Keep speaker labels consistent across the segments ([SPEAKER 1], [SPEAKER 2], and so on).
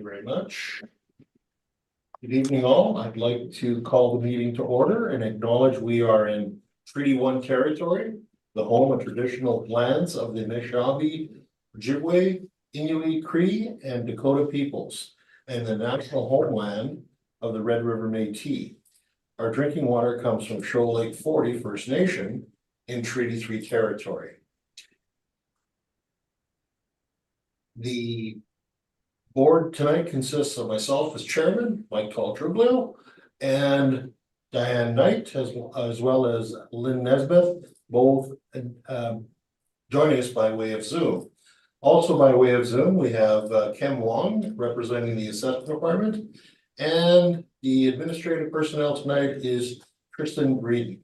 [SPEAKER 1] very much. Good evening, all. I'd like to call the meeting to order and acknowledge we are in Treaty 1 territory, the home of traditional lands of the Anishinaabe, Ojibwe, Inuit, Cree, and Dakota peoples, and the national homeland of the Red River Métis. Our drinking water comes from Shoal Lake 40 First Nation in Treaty 3 territory. The board tonight consists of myself as chairman, Mike Tall-Truglio, and Diane Knight, as well as Lynn Nesbeth, both joining us by way of Zoom. Also by way of Zoom, we have Kem Wong representing the assessment department, and the administrative personnel tonight is Kristen Breeden.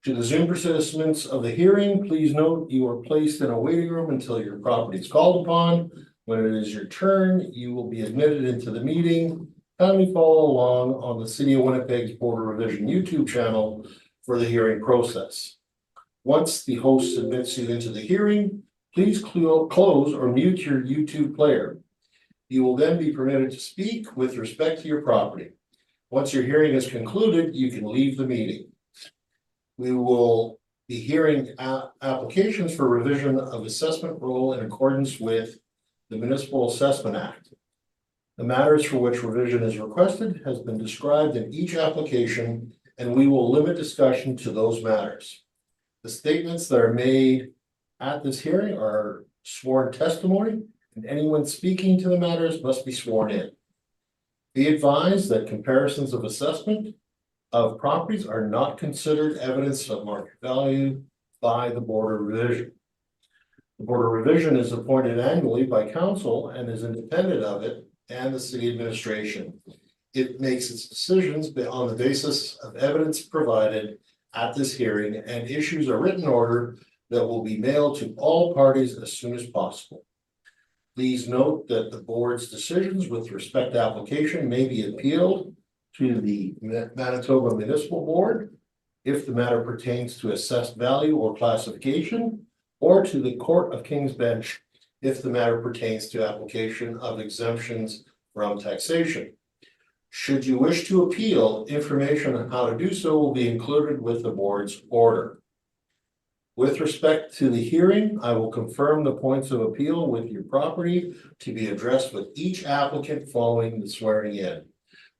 [SPEAKER 1] To the Zoom participants of the hearing, please note you are placed in a waiting room until your property is called upon. When it is your turn, you will be admitted into the meeting. Kindly follow along on the City of Winnipeg's Border Revision YouTube channel for the hearing process. Once the host admits you into the hearing, please close or mute your YouTube player. You will then be permitted to speak with respect to your property. Once your hearing is concluded, you can leave the meeting. We will be hearing applications for revision of assessment roll in accordance with the Municipal Assessment Act. The matters for which revision is requested has been described in each application, and we will limit discussion to those matters. The statements that are made at this hearing are sworn testimony, and anyone speaking to the matters must be sworn in. Be advised that comparisons of assessment of properties are not considered evidence of market value by the Board of Revision. The Board of Revision is appointed annually by council and is independent of it and the city administration. It makes its decisions on the basis of evidence provided at this hearing and issues a written order that will be mailed to all parties as soon as possible. Please note that the board's decisions with respect to application may be appealed to the Manitoba Municipal Board if the matter pertains to assessed value or classification, or to the Court of King's Bench if the matter pertains to application of exemptions from taxation. Should you wish to appeal, information on how to do so will be included with the board's order. With respect to the hearing, I will confirm the points of appeal with your property to be addressed with each applicant following the swearing in.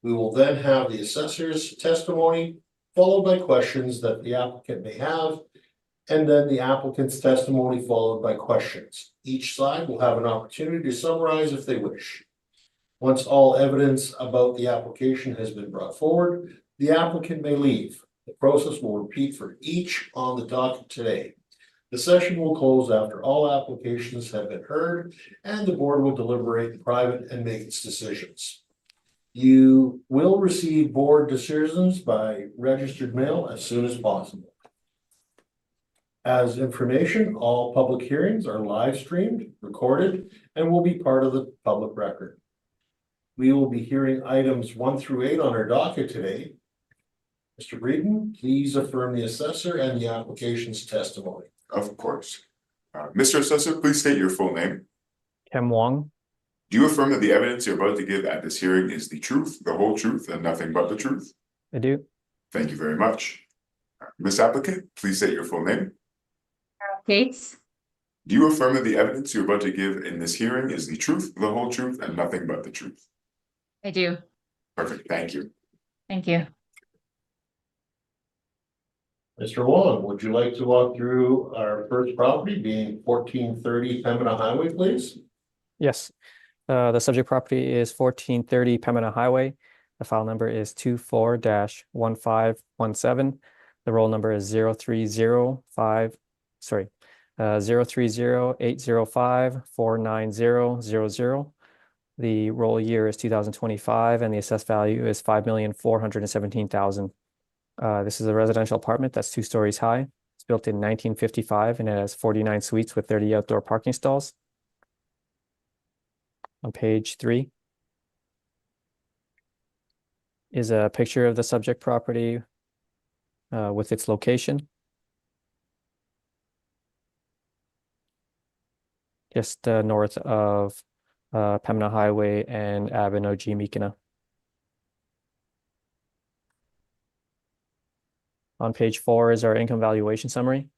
[SPEAKER 1] We will then have the assessor's testimony, followed by questions that the applicant may have, and then the applicant's testimony followed by questions. Each side will have an opportunity to summarize if they wish. Once all evidence about the application has been brought forward, the applicant may leave. The process will repeat for each on the docket today. The session will close after all applications have been heard, and the board will deliberate in private and make its decisions. You will receive board decisions by registered mail as soon as possible. As information, all public hearings are live streamed, recorded, and will be part of the public record. We will be hearing items 1 through 8 on our docket today. Mr. Breeden, please affirm the assessor and the application's testimony.
[SPEAKER 2] Of course. Mr. Assessor, please state your full name.
[SPEAKER 3] Kem Wong.
[SPEAKER 2] Do you affirm that the evidence you're about to give at this hearing is the truth, the whole truth, and nothing but the truth?
[SPEAKER 3] I do.
[SPEAKER 2] Thank you very much. Ms. Applicant, please state your full name.
[SPEAKER 4] Gates.
[SPEAKER 2] Do you affirm that the evidence you're about to give in this hearing is the truth, the whole truth, and nothing but the truth?
[SPEAKER 4] I do.
[SPEAKER 2] Perfect. Thank you.
[SPEAKER 4] Thank you.
[SPEAKER 1] Mr. Wong, would you like to walk through our first property being 1430 Pembina Highway, please?
[SPEAKER 3] Yes. The subject property is 1430 Pembina Highway. The file number is 24-1517. The roll number is 030-805-49000. The roll year is 2025, and the assessed value is $5,417,000. This is a residential apartment that's 2 stories high. It's built in 1955, and it has 49 suites with 30 outdoor parking stalls. On page 3 is a picture of the subject property with its location. Just north of Pembina Highway and Abinogi-Mikina. On page 4 is our income valuation summary.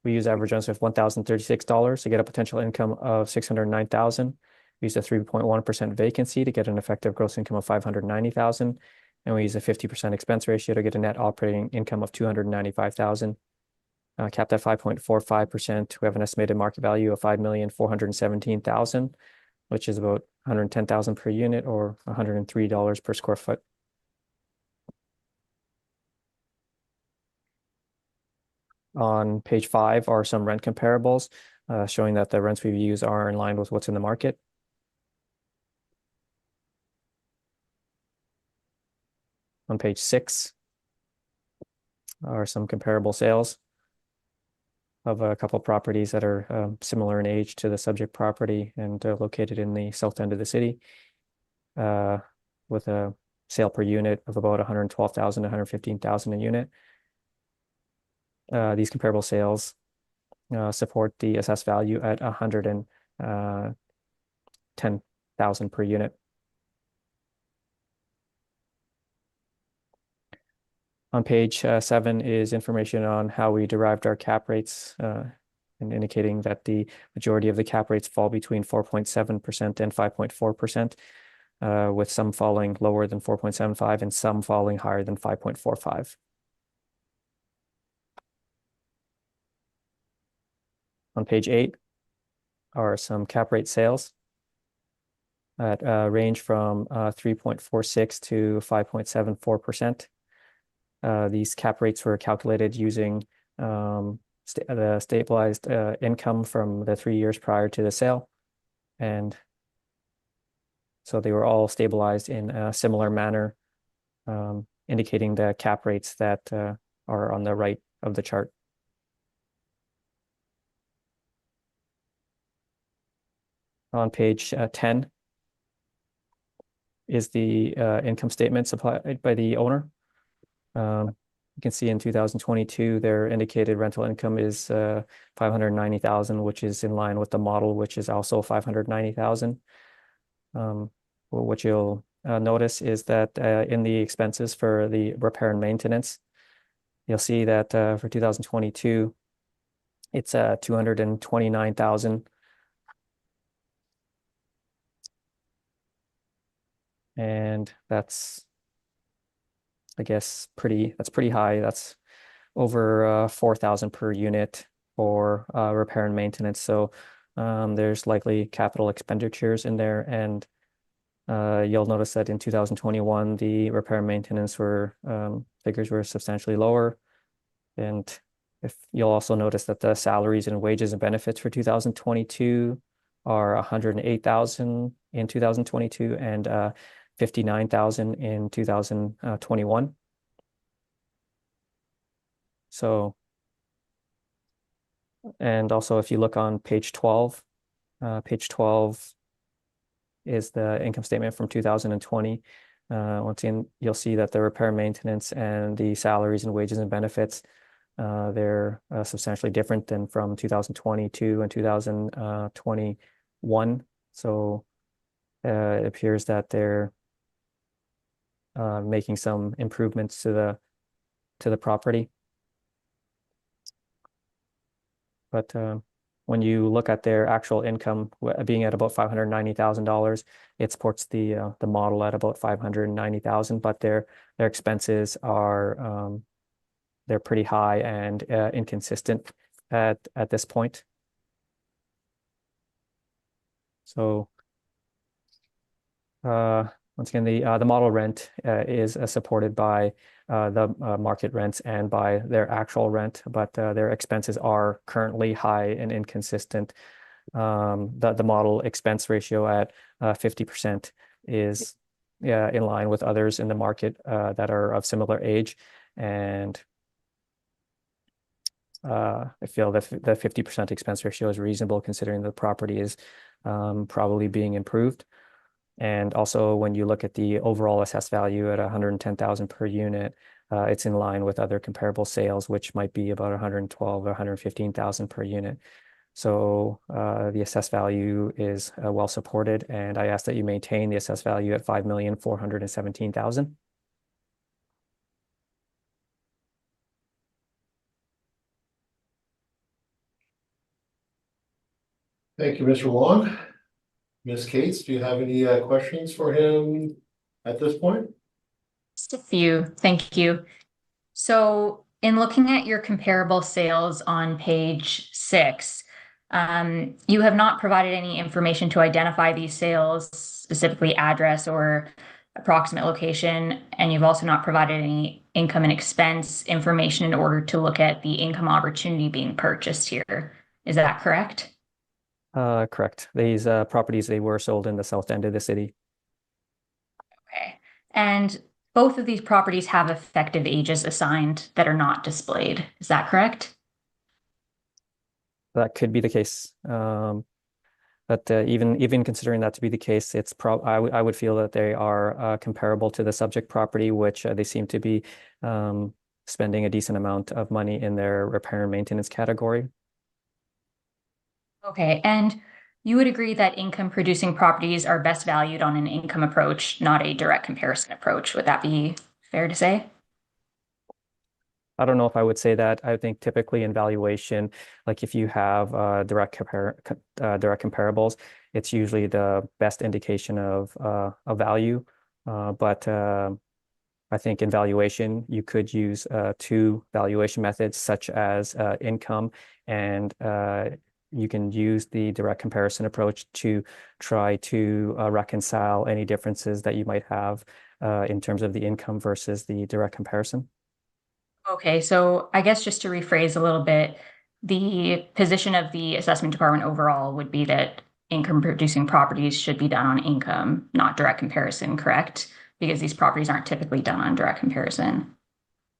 [SPEAKER 3] We use average rents of $1,036 to get a potential income of $609,000. We use a 3.1% vacancy to get an effective gross income of $590,000. And we use a 50% expense ratio to get a net operating income of $295,000. Capped at 5.45%, we have an estimated market value of $5,417,000, which is about $110,000 per unit or $103 per square foot. On page 5 are some rent comparables, showing that the rents we use are in line with what's in the market. On page 6 are some comparable sales of a couple properties that are similar in age to the subject property and located in the south end of the city, with a sale per unit of about $112,000 to $115,000 a unit. These comparable sales support the assessed value at $110,000 per unit. On page 7 is information on how we derived our cap rates, and indicating that the majority of the cap rates fall between 4.7% and 5.4%, with some falling lower than 4.75 and some falling higher than 5.45. On page 8 are some cap rate sales at range from 3.46 to 5.74%. These cap rates were calculated using the stabilized income from the 3 years prior to the sale. And so they were all stabilized in a similar manner, indicating the cap rates that are on the right of the chart. On page 10 is the income statement supplied by the owner. You can see in 2022, their indicated rental income is $590,000, which is in line with the model, which is also $590,000. What you'll notice is that in the expenses for the repair and maintenance, you'll see that for 2022, it's $229,000. And that's, I guess, pretty high. That's over $4,000 per unit for repair and maintenance. So there's likely capital expenditures in there. And you'll notice that in 2021, the repair and maintenance figures were substantially lower. And if you'll also notice that the salaries and wages and benefits for 2022 are $108,000 in 2022 and $59,000 in 2021. So, and also if you look on page 12 is the income statement from 2020. Once again, you'll see that the repair and maintenance and the salaries and wages and benefits, they're substantially different than from 2022 and 2021. So it appears that they're making some improvements to the property. But when you look at their actual income being at about $590,000, it supports the model at about $590,000. But their expenses are they're pretty high and inconsistent at this point. So once again, the model rent is supported by the market rents and by their actual rent, but their expenses are currently high and inconsistent. The model expense ratio at 50% is in line with others in the market that are of similar age. And I feel that the 50% expense ratio is reasonable considering the property is probably being improved. And also when you look at the overall assessed value at $110,000 per unit, it's in line with other comparable sales, which might be about $112,000 or $115,000 per unit. So the assessed value is well supported, and I ask that you maintain the assessed value at $5,417,000.
[SPEAKER 1] Thank you, Mr. Wong. Ms. Cates, do you have any questions for him at this point?
[SPEAKER 4] Just a few, thank you. So in looking at your comparable sales on page 6, you have not provided any information to identify these sales, specifically address or approximate location, and you've also not provided any income and expense information in order to look at the income opportunity being purchased here. Is that correct?
[SPEAKER 3] Correct. These properties, they were sold in the south end of the city.
[SPEAKER 4] Okay. And both of these properties have effective ages assigned that are not displayed. Is that correct?
[SPEAKER 3] That could be the case. But even considering that to be the case, it's I would feel that they are comparable to the subject property, which they seem to be spending a decent amount of money in their repair and maintenance category.
[SPEAKER 4] Okay, and you would agree that income producing properties are best valued on an income approach, not a direct comparison approach. Would that be fair to say?
[SPEAKER 3] I don't know if I would say that. I think typically in valuation, like if you have direct comparables, it's usually the best indication of a value. But I think in valuation, you could use 2 valuation methods, such as income, and you can use the direct comparison approach to try to reconcile any differences that you might have in terms of the income versus the direct comparison.
[SPEAKER 4] Okay, so I guess just to rephrase a little bit, the position of the assessment department overall would be that income producing properties should be done on income, not direct comparison, correct? Because these properties aren't typically done on direct comparison.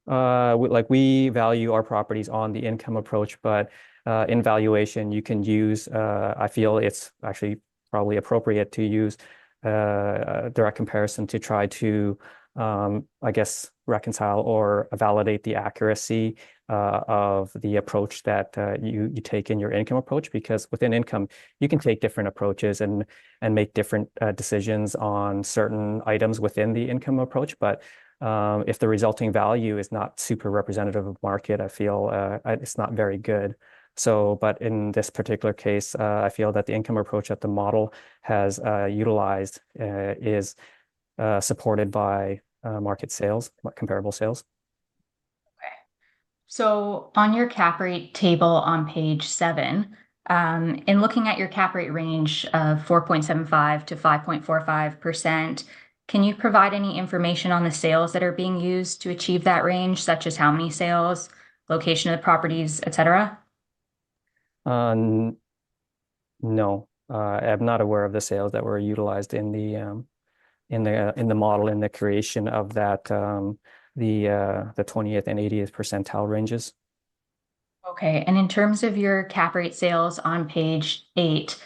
[SPEAKER 3] We value our properties on the income approach, but in valuation, you can use, I feel it's actually probably appropriate to use direct comparison to try to, I guess, reconcile or validate the accuracy of the approach that you take in your income approach, because within income, you can take different approaches and make different decisions on certain items within the income approach. But if the resulting value is not super representative of market, I feel it's not very good. So, but in this particular case, I feel that the income approach that the model has utilized is supported by market sales, comparable sales.
[SPEAKER 4] Okay. So on your cap rate table on page 7, in looking at your cap rate range of 4.75 to 5.45%, can you provide any information on the sales that are being used to achieve that range, such as how many sales, location of the properties, etc.?
[SPEAKER 3] No, I'm not aware of the sales that were utilized in the model in the creation of that the 20th and 80th percentile ranges.
[SPEAKER 4] Okay, and in terms of your cap rate sales on page 8,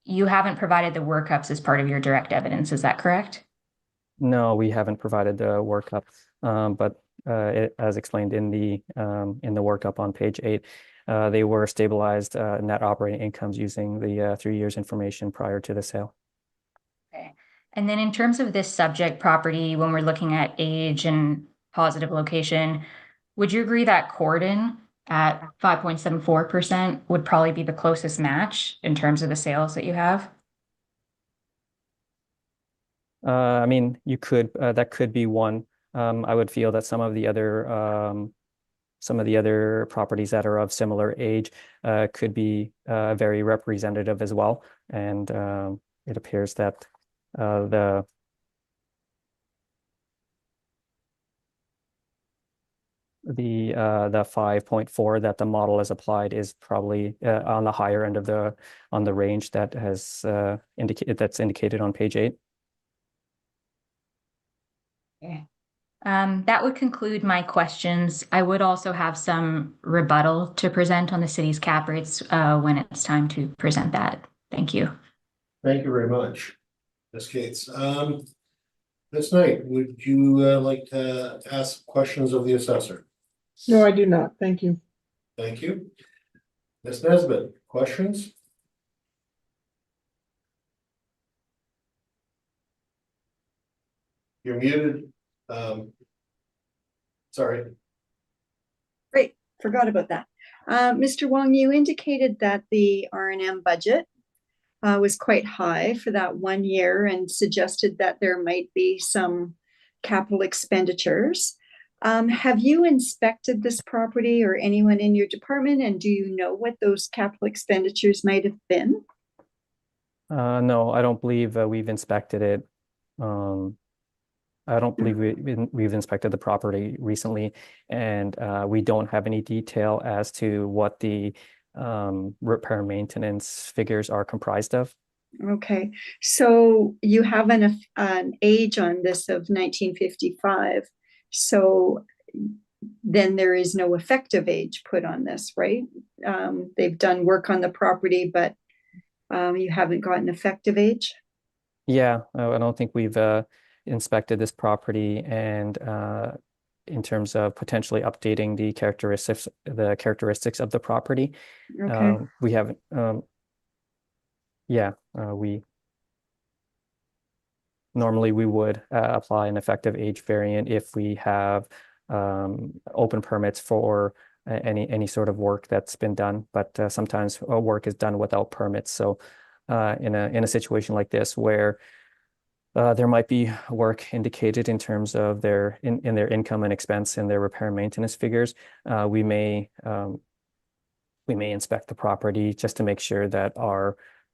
[SPEAKER 4] you haven't provided the workups as part of your direct evidence, is that correct?
[SPEAKER 3] No, we haven't provided the workup, but as explained in the workup on page 8, they were stabilized net operating incomes using the 3 years information prior to the sale.
[SPEAKER 4] Okay. And then in terms of this subject property, when we're looking at age and positive location, would you agree that Corden at 5.74% would probably be the closest match in terms of the sales that you have?
[SPEAKER 3] I mean, you could that could be one. I would feel that some of the other properties that are of similar age could be very representative as well. And it appears that the 5.4 that the model has applied is probably on the higher end of the range that has indicated on page 8.
[SPEAKER 4] Okay. That would conclude my questions. I would also have some rebuttal to present on the city's cap rates when it's time to present that. Thank you.
[SPEAKER 1] Thank you very much, Ms. Cates. Ms. Knight, would you like to ask questions of the assessor?
[SPEAKER 5] No, I do not. Thank you.
[SPEAKER 1] Thank you. Ms. Nesbitt, questions? You're muted. Sorry.
[SPEAKER 5] Great, forgot about that. Mr. Wong, you indicated that the R&M budget was quite high for that 1 year and suggested that there might be some capital expenditures. Have you inspected this property or anyone in your department, and do you know what those capital expenditures might have been?
[SPEAKER 3] No, I don't believe we've inspected it. I don't believe we've inspected the property recently, and we don't have any detail as to what the repair and maintenance figures are comprised of.
[SPEAKER 5] Okay, so you have an age on this of 1955. So then there is no effective age put on this, right? They've done work on the property, but you haven't got an effective age?
[SPEAKER 3] Yeah, I don't think we've inspected this property, and in terms of potentially updating the characteristics of the property,
[SPEAKER 5] Okay,
[SPEAKER 3] we haven't. We normally would apply an effective age variant if we have open permits for any sort of work that's been done, but sometimes work is done without permits. So in a situation like this where there might be work indicated in terms of their income and expense and their repair and maintenance figures, we may inspect the property just to make sure that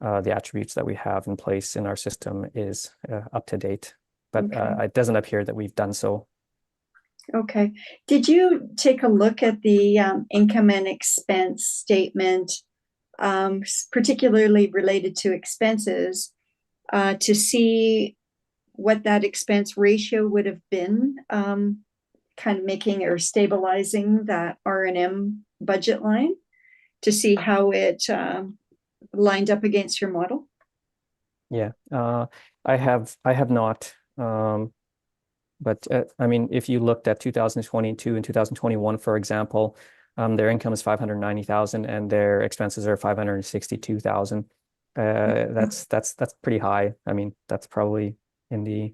[SPEAKER 3] the attributes that we have in place in our system is up to date. But
[SPEAKER 5] Okay.
[SPEAKER 3] it doesn't appear that we've done so.
[SPEAKER 5] okay. Did you take a look at the income and expense statement, particularly related to expenses, to see what that expense ratio would have been, kind of making or stabilizing that R&M budget line to see how it lined up against your model?
[SPEAKER 3] Yeah, I have not. But I mean, if you looked at 2022 and 2021, for example, their income is 590,000 and their expenses are 562,000. That's pretty high. I mean, that's probably in the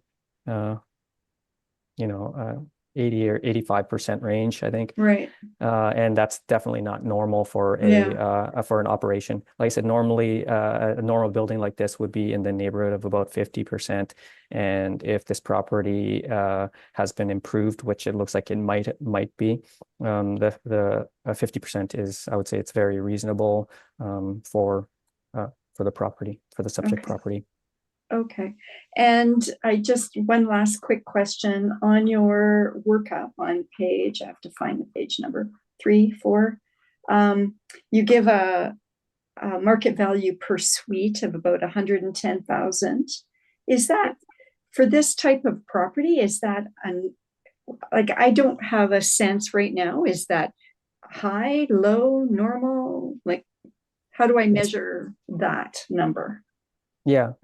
[SPEAKER 3] 80 or 85% range, I think.
[SPEAKER 5] Right.
[SPEAKER 3] And that's definitely not normal for for an operation. Like I said, normally a normal building like this would be in the neighborhood of about 50%. And if this property has been improved, which it looks like it might be, the 50% is, I would say, it's very reasonable for the property, for the subject property.
[SPEAKER 5] Okay. And one last quick question on your workup on page, I have to find the page number, 3, 4. You give a market value per suite of about 110,000. Is that for this type of property? Is that like, I don't have a sense right now. Is that high, low, normal? Like, how do I measure that number?
[SPEAKER 3] Yeah,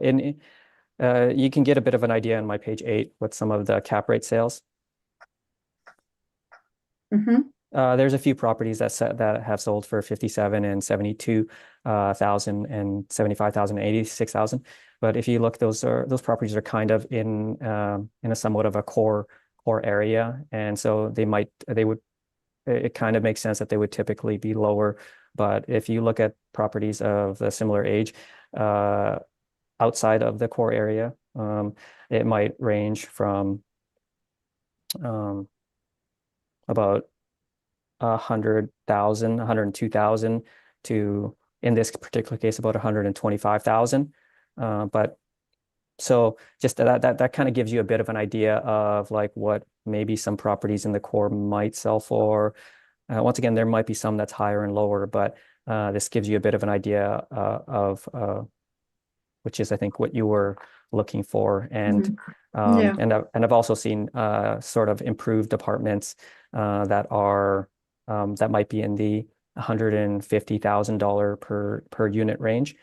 [SPEAKER 3] you can get a bit of an idea on my page 8 with some of the cap rate sales.
[SPEAKER 5] Mm-hmm.
[SPEAKER 3] There's a few properties that have sold for 57 and 72,000 and 75,000 and 86,000. But if you look, those properties are kind of in a somewhat of a core area, and so it kind of makes sense that they would typically be lower. But if you look at properties of a similar age outside of the core area, it might range from about 100,000, 102,000 to, in this particular case, about 125,000. But so just that kind of gives you a bit of an idea of like what maybe some properties in the core might sell for. Once again, there might be some that's higher and lower, but this gives you a bit of an idea of which is, I think, what you were looking for. And I've also seen sort of improved apartments that might be in the $150,000 per unit range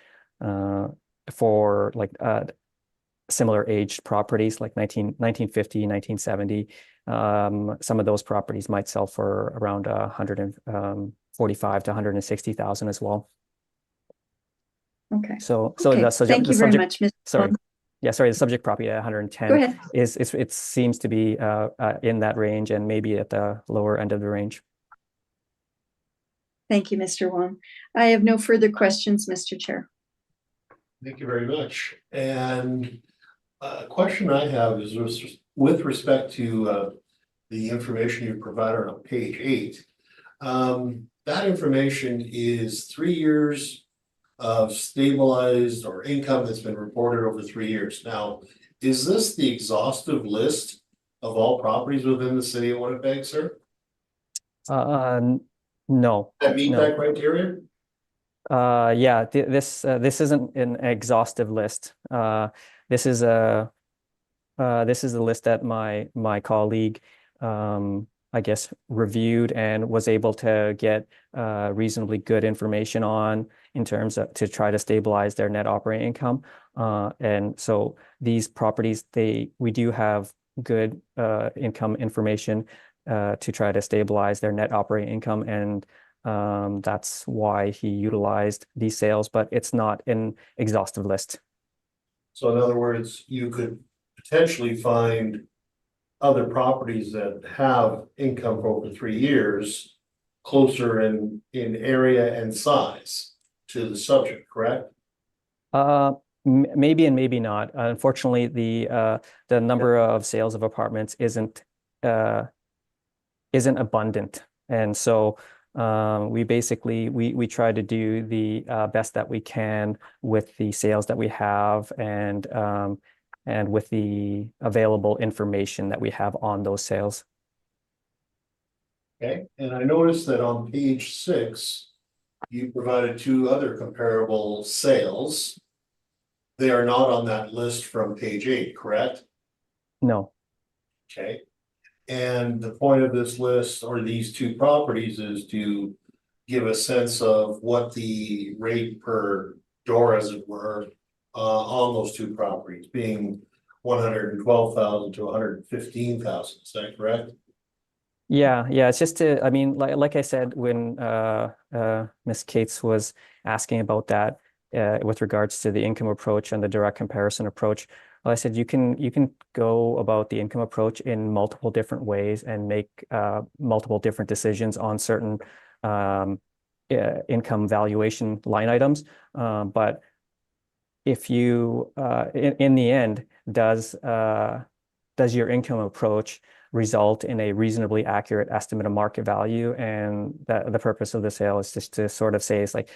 [SPEAKER 3] for like similar aged properties like 1950, 1970. Some of those properties might sell for around 145 to 160,000 as well.
[SPEAKER 5] Okay.
[SPEAKER 3] So
[SPEAKER 5] Okay,
[SPEAKER 3] the subject,
[SPEAKER 5] thank
[SPEAKER 3] the
[SPEAKER 5] you very
[SPEAKER 3] subject,
[SPEAKER 5] much, Mr.
[SPEAKER 3] sorry.
[SPEAKER 5] Wong.
[SPEAKER 3] Yeah, sorry, the subject property at 110
[SPEAKER 5] Go ahead.
[SPEAKER 3] is it seems to be in that range and maybe at the lower end of the range.
[SPEAKER 5] Thank you, Mr. Wong. I have no further questions, Mr. Chair.
[SPEAKER 1] Thank you very much. And a question I have is with respect to the information you provided on page 8. That information is 3 years of stabilized or income that's been reported over 3 years. Now, is this the exhaustive list of all properties within the city of Winnipeg, sir?
[SPEAKER 3] No.
[SPEAKER 1] That meet
[SPEAKER 3] No.
[SPEAKER 1] that criteria?
[SPEAKER 3] Yeah, this isn't an exhaustive list. This is a list that my colleague I guess reviewed and was able to get reasonably good information on in terms of to try to stabilize their net operating income. And so these properties, we do have good income information to try to stabilize their net operating income, and that's why he utilized these sales, but it's not an exhaustive list.
[SPEAKER 1] So in other words, you could potentially find other properties that have income for over 3 years closer in area and size to the subject, correct?
[SPEAKER 3] Maybe and maybe not. Unfortunately, the number of sales of apartments isn't abundant, and so we basically we try to do the best that we can with the sales that we have and with the available information that we have on those sales.
[SPEAKER 1] Okay, and I noticed that on page 6, you provided 2 other comparable sales. They are not on that list from page 8, correct?
[SPEAKER 3] No.
[SPEAKER 1] Okay. And the point of this list or these 2 properties is to give a sense of what the rate per door, as it were, on those 2 properties, being 112,000 to 115,000. Is that correct?
[SPEAKER 3] Yeah, it's just I mean, like I said, when Ms. Cates was asking about that with regards to the income approach and the direct comparison approach, well, I said you can go about the income approach in multiple different ways and make multiple different decisions on certain income valuation line items, but if you in the end, does your income approach result in a reasonably accurate estimate of market value? And the purpose of the sale is just to sort of say it's like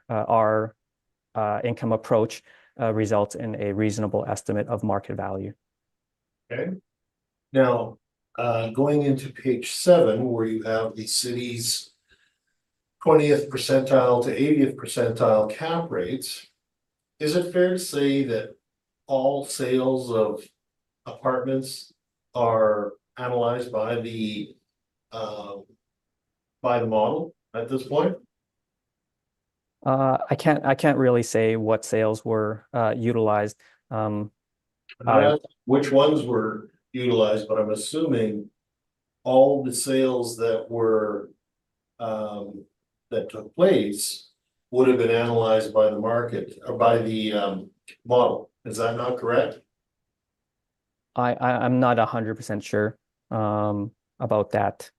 [SPEAKER 3] our income approach results in a reasonable estimate of market value.
[SPEAKER 1] Okay. Now, going into page 7, where you have the city's 20th percentile to 80th percentile cap rates, is it fair to say that all sales of apartments are analyzed by the model at this point?
[SPEAKER 3] I can't really say what sales were utilized.
[SPEAKER 1] Which ones were utilized, but I'm assuming all the sales that were that took place would have been analyzed by the market or by the model. Is that not correct?
[SPEAKER 3] I'm not 100% sure about that.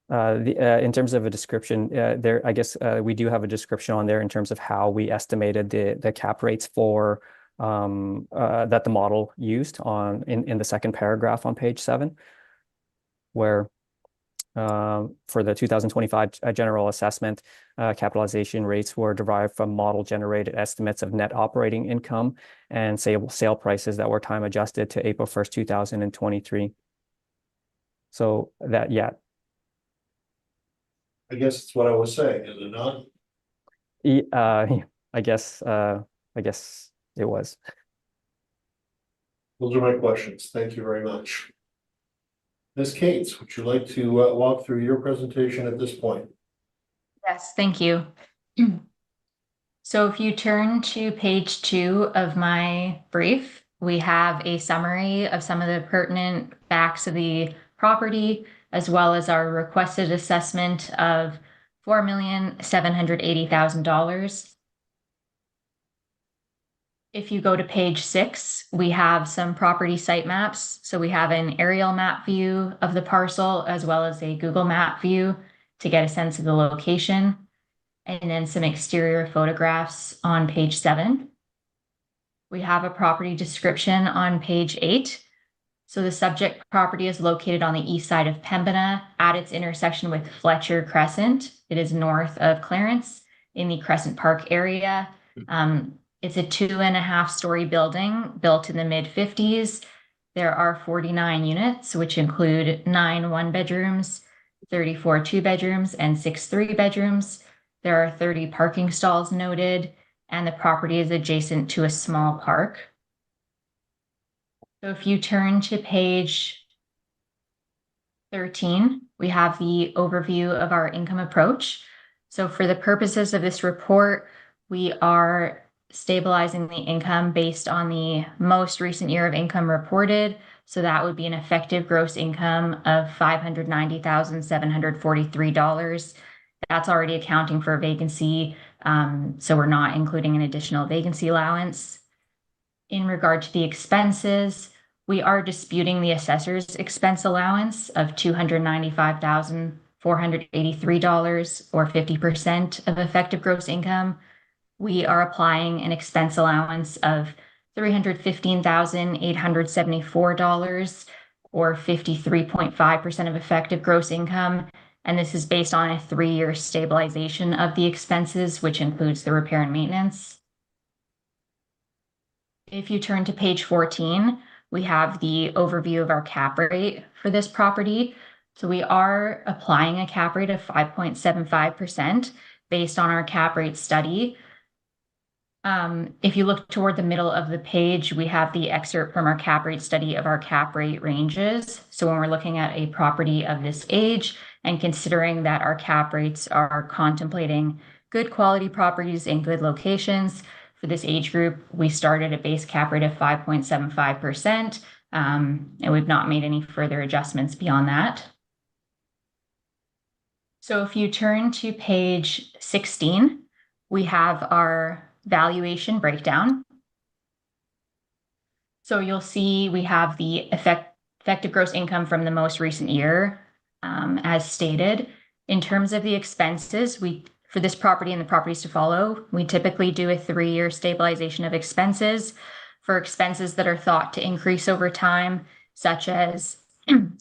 [SPEAKER 3] In terms of a description, there I guess we do have a description on there in terms of how we estimated the cap rates for that the model used in the second paragraph on page 7, where for the 2025 general assessment, capitalization rates were derived from model generated estimates of net operating income and sale prices that were time adjusted to April 1st, 2023. So that, yeah.
[SPEAKER 1] I guess it's what I was saying, is it not?
[SPEAKER 3] I guess it was.
[SPEAKER 1] Those are my questions. Thank you very much. Ms. Cates, would you like to walk through your presentation at this point?
[SPEAKER 4] Yes, thank you. So if you turn to page 2 of my brief, we have a summary of some of the pertinent facts of the property, as well as our requested assessment of $4,780,000. If you go to page 6, we have some property site maps. So we have an aerial map view of the parcel as well as a Google map view to get a sense of the location, and then some exterior photographs on page 7. We have a property description on page 8. So the subject property is located on the east side of Pembina at its intersection with Fletcher Crescent. It is north of Clarence in the Crescent Park area. It's a 2.5-story building built in the mid-50s. There are 49 units, which include 9 one-bedrooms, 34 two-bedrooms, and 6 three-bedrooms. There are 30 parking stalls noted, and the property is adjacent to a small park. So if you turn to page 13, we have the overview of our income approach. So for the purposes of this report, we are stabilizing the income based on the most recent year of income reported. So that would be an effective gross income of $590,743. That's already accounting for a vacancy, so we're not including an additional vacancy allowance. In regard to the expenses, we are disputing the assessor's expense allowance of $295,483, or 50% of effective gross income. We are applying an expense allowance of $315,874, or 53.5% of effective gross income. And this is based on a 3-year stabilization of the expenses, which includes the repair and maintenance. If you turn to page 14, we have the overview of our cap rate for this property. So we are applying a cap rate of 5.75% based on our cap rate study. If you look toward the middle of the page, we have the excerpt from our cap rate study of our cap rate ranges. So when we're looking at a property of this age and considering that our cap rates are contemplating good quality properties in good locations, for this age group, we started a base cap rate of 5.75%, and we've not made any further adjustments beyond that. So if you turn to page 16, we have our valuation breakdown. So you'll see we have the effective gross income from the most recent year, as stated. In terms of the expenses, for this property and the properties to follow, we typically do a 3-year stabilization of expenses. For expenses that are thought to increase over time, such as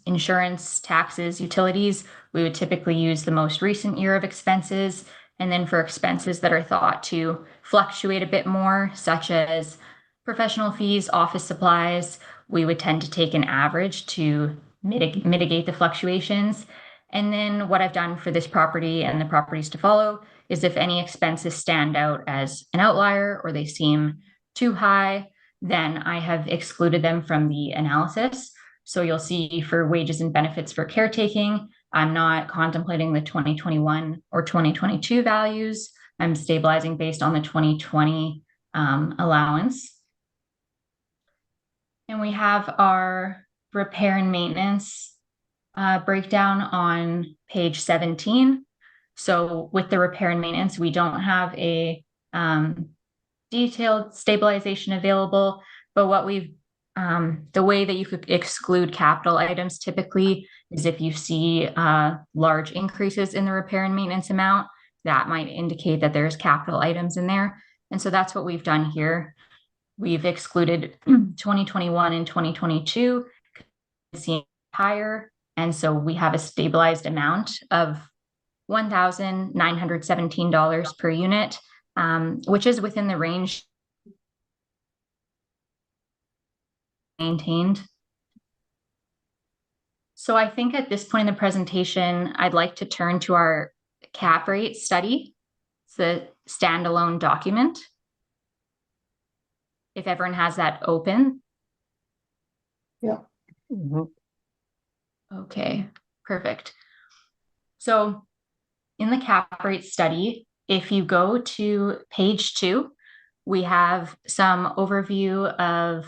[SPEAKER 4] insurance, taxes, utilities, we would typically use the most recent year of expenses. And then for expenses that are thought to fluctuate a bit more, such as professional fees, office supplies, we would tend to take an average to mitigate the fluctuations. And then what I've done for this property and the properties to follow is if any expenses stand out as an outlier or they seem too high, then I have excluded them from the analysis. So you'll see for wages and benefits for caretaking, I'm not contemplating the 2021 or 2022 values. I'm stabilizing based on the 2020 allowance. And we have our repair and maintenance breakdown on page 17. So with the repair and maintenance, we don't have a detailed stabilization available, but what we've the way that you could exclude capital items typically is if you see large increases in the repair and maintenance amount, that might indicate that there's capital items in there. And so that's what we've done here. We've excluded 2021 and 2022, seeing higher. And so we have a stabilized amount of $1,917 per unit, which is within the range maintained. So I think at this point in the presentation, I'd like to turn to our cap rate study. It's a standalone document. If everyone has that open.
[SPEAKER 5] Yeah.
[SPEAKER 3] Mm-hmm.
[SPEAKER 4] Okay, perfect. So in the cap rate study, if you go to page 2, we have some overview of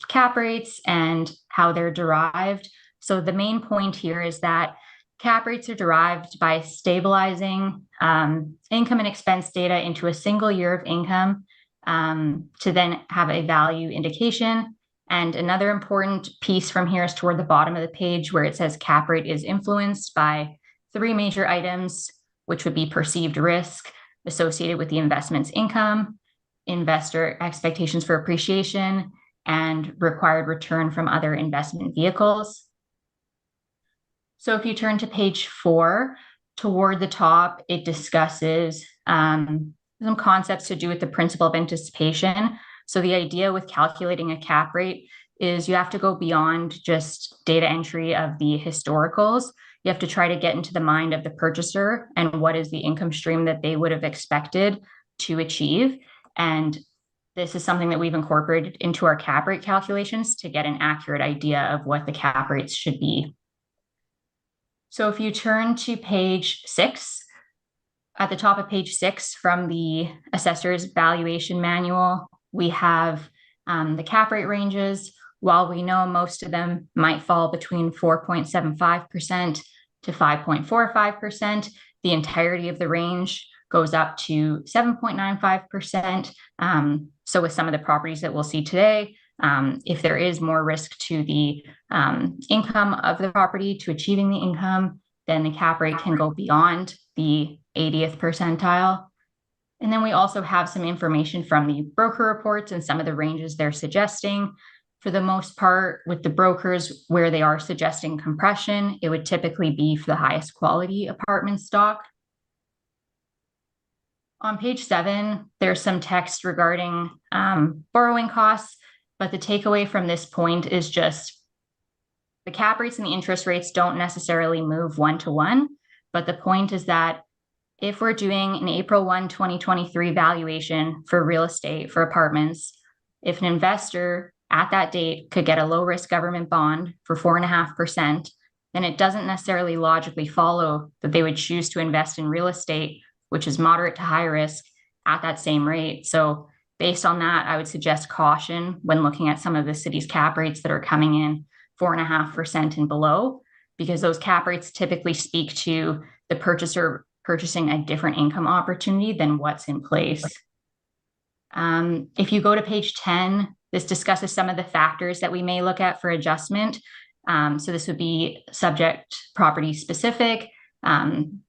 [SPEAKER 4] cap rates and how they're derived. So the main point here is that cap rates are derived by stabilizing income and expense data into a single year of income to then have a value indication. And another important piece from here is toward the bottom of the page where it says cap rate is influenced by three major items, which would be perceived risk associated with the investment's income, investor expectations for appreciation, and required return from other investment vehicles. So if you turn to page 4, toward the top, it discusses some concepts to do with the principle of anticipation. So the idea with calculating a cap rate is you have to go beyond just data entry of the historicals. You have to try to get into the mind of the purchaser and what is the income stream that they would have expected to achieve. And this is something that we've incorporated into our cap rate calculations to get an accurate idea of what the cap rates should be. So if you turn to page 6, at the top of page 6 from the assessor's valuation manual, we have the cap rate ranges. While we know most of them might fall between 4.75% to 5.45%, the entirety of the range goes up to 7.95%. So with some of the properties that we'll see today, if there is more risk to the income of the property to achieving the income, then the cap rate can go beyond the 80th percentile. And then we also have some information from the broker reports and some of the ranges they're suggesting. For the most part, with the brokers where they are suggesting compression, it would typically be for the highest quality apartment stock. On page 7, there's some text regarding borrowing costs, but the takeaway from this point is just the cap rates and the interest rates don't necessarily move one-to-one, but the point is that if we're doing an April 1, 2023 valuation for real estate for apartments, if an investor at that date could get a low-risk government bond for 4.5%, then it doesn't necessarily logically follow that they would choose to invest in real estate, which is moderate to high risk, at that same rate. So based on that, I would suggest caution when looking at some of the city's cap rates that are coming in 4.5% and below, because those cap rates typically speak to the purchaser purchasing a different income opportunity than what's in place. If you go to page 10, this discusses some of the factors that we may look at for adjustment. So this would be subject property specific, and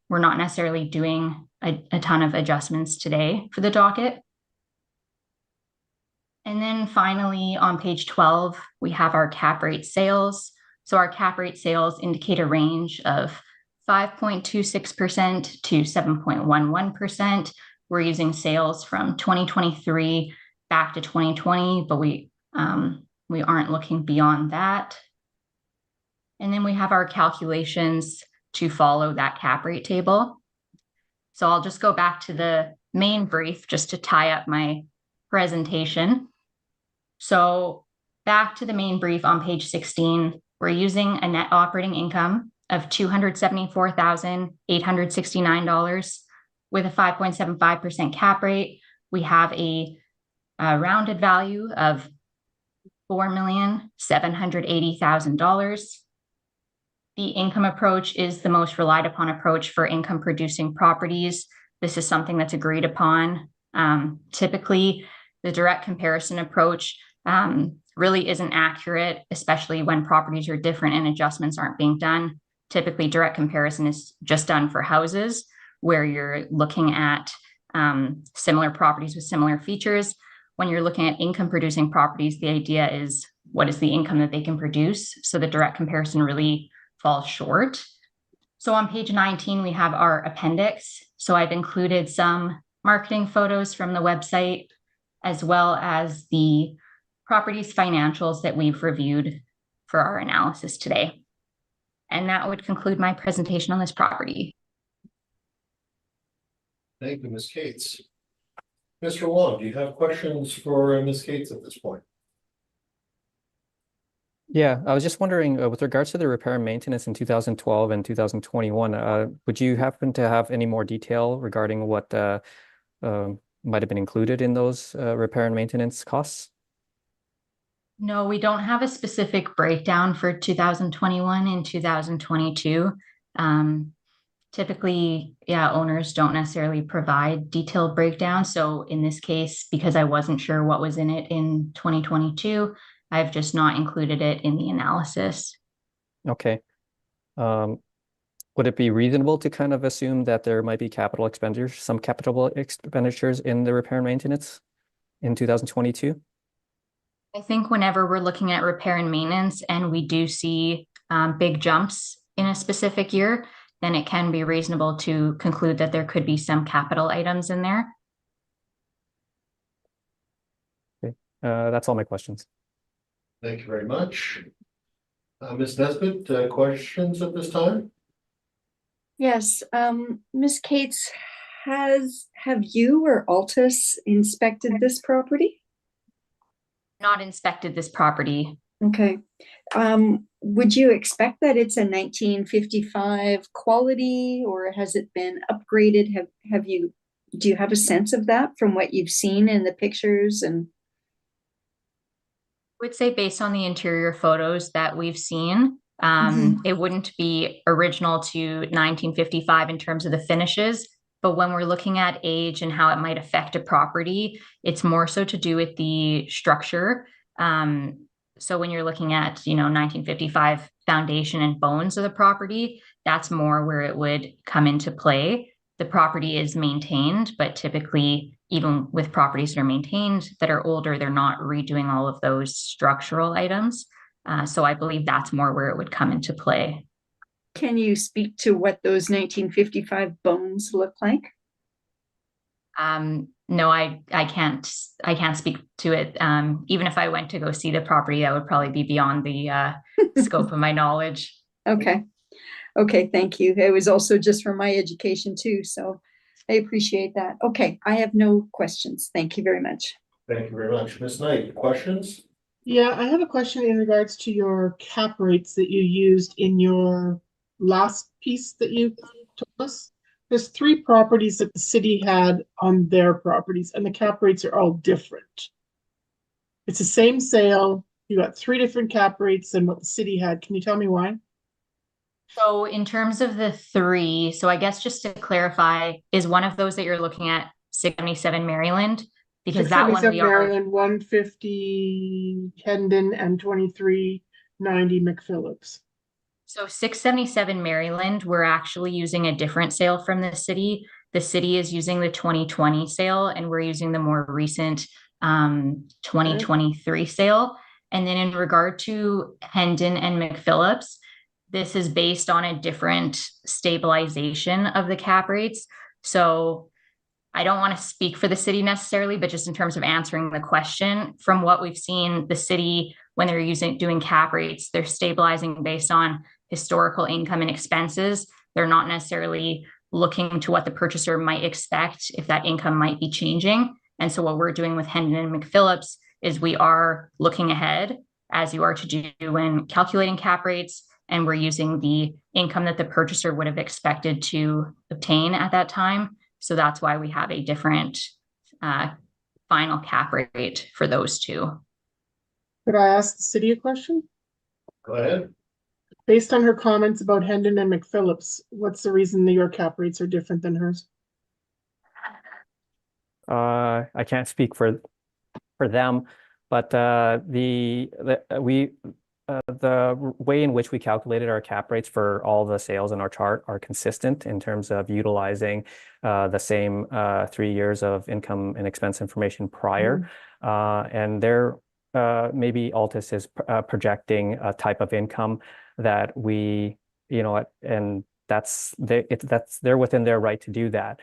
[SPEAKER 4] we're not necessarily doing a ton of adjustments today for the docket. And then finally, on page 12, we have our cap rate sales. So our cap rate sales indicate a range of 5.26% to 7.11%. We're using sales from 2023 back to 2020, but we aren't looking beyond that. And then we have our calculations to follow that cap rate table. So I'll just go back to the main brief just to tie up my presentation. So back to the main brief on page 16, we're using a net operating income of $274,869 with a 5.75% cap rate. We have a rounded value of $4,780,000. The income approach is the most relied upon approach for income producing properties. This is something that's agreed upon. Typically, the direct comparison approach really isn't accurate, especially when properties are different and adjustments aren't being done. Typically, direct comparison is just done for houses where you're looking at similar properties with similar features. When you're looking at income producing properties, the idea is what is the income that they can produce? So the direct comparison really falls short. So on page 19, we have our appendix. So I've included some marketing photos from the website, as well as the property's financials that we've reviewed for our analysis today. And that would conclude my presentation on this property.
[SPEAKER 1] Thank you, Ms. Cates. Mr. Wong, do you have questions for Ms. Cates at this point?
[SPEAKER 3] Yeah, I was just wondering, with regards to the repair and maintenance in 2012 and 2021, would you happen to have any more detail regarding what might have been included in those repair and maintenance costs?
[SPEAKER 4] No, we don't have a specific breakdown for 2021 and 2022. Typically, yeah, owners don't necessarily provide detailed breakdowns. So in this case, because I wasn't sure what was in it in 2022, I've just not included it in the analysis.
[SPEAKER 3] Okay. Would it be reasonable to kind of assume that there might be capital expenditures, some capital expenditures in the repair and maintenance in 2022?
[SPEAKER 4] I think whenever we're looking at repair and maintenance and we do see big jumps in a specific year, then it can be reasonable to conclude that there could be some capital items in there.
[SPEAKER 3] Okay. That's all my questions.
[SPEAKER 1] Thank you very much. Ms. Nesbitt, questions at this time?
[SPEAKER 5] Yes, Ms. Cates, have you or Altus inspected this property?
[SPEAKER 4] Not inspected this property.
[SPEAKER 5] Okay. Would you expect that it's a 1955 quality, or has it been upgraded? Do you have a sense of that from what you've seen in the pictures? And
[SPEAKER 4] I would say based on the interior photos that we've seen, it wouldn't be original to 1955 in terms of the finishes. But when we're looking at age and how it might affect a property, it's more so to do with the structure. So when you're looking at, 1955 foundation and bones of the property, that's more where it would come into play. The property is maintained, but typically, even with properties that are maintained that are older, they're not redoing all of those structural items. So I believe that's more where it would come into play.
[SPEAKER 5] can you speak to what those 1955 bones look like?
[SPEAKER 4] No, I can't speak to it. Even if I went to go see the property, that would probably be beyond the scope of my knowledge.
[SPEAKER 5] Okay. Okay, thank you. It was also just for my education too, so I appreciate that. Okay, I have no questions. Thank you very much.
[SPEAKER 1] Thank you very much. Ms. Knight, questions?
[SPEAKER 6] Yeah, I have a question in regards to your cap rates that you used in your last piece that you told us. There's 3 properties that the city had on their properties, and the cap rates are all different. It's the same sale. You got 3 different cap rates than what the city had. Can you tell me why?
[SPEAKER 4] So in terms of the 3, so I guess just to clarify, is one of those that you're looking at 677 Maryland? Because that one we are.
[SPEAKER 6] Maryland, 150 Hendon, and 2390 McPhillips.
[SPEAKER 4] So 677 Maryland, we're actually using a different sale from the city. The city is using the 2020 sale, and we're using the more recent 2023 sale. And then in regard to Hendon and McPhillips, this is based on a different stabilization of the cap rates. So I don't want to speak for the city necessarily, but just in terms of answering the question, from what we've seen, the city, when they're doing cap rates, they're stabilizing based on historical income and expenses. They're not necessarily looking to what the purchaser might expect if that income might be changing. And so what we're doing with Hendon and McPhillips is we are looking ahead, as you are to do when calculating cap rates, and we're using the income that the purchaser would have expected to obtain at that time. So that's why we have a different final cap rate for those 2.
[SPEAKER 6] Could I ask the city a question?
[SPEAKER 1] Go ahead.
[SPEAKER 6] Based on her comments about Hendon and McPhillips, what's the reason that your cap rates are different than hers?
[SPEAKER 3] I can't speak for them, but the way in which we calculated our cap rates for all the sales in our chart are consistent in terms of utilizing the same 3 years of income and expense information prior. And there maybe Altus is projecting a type of income that we, and that's they're within their right to do that.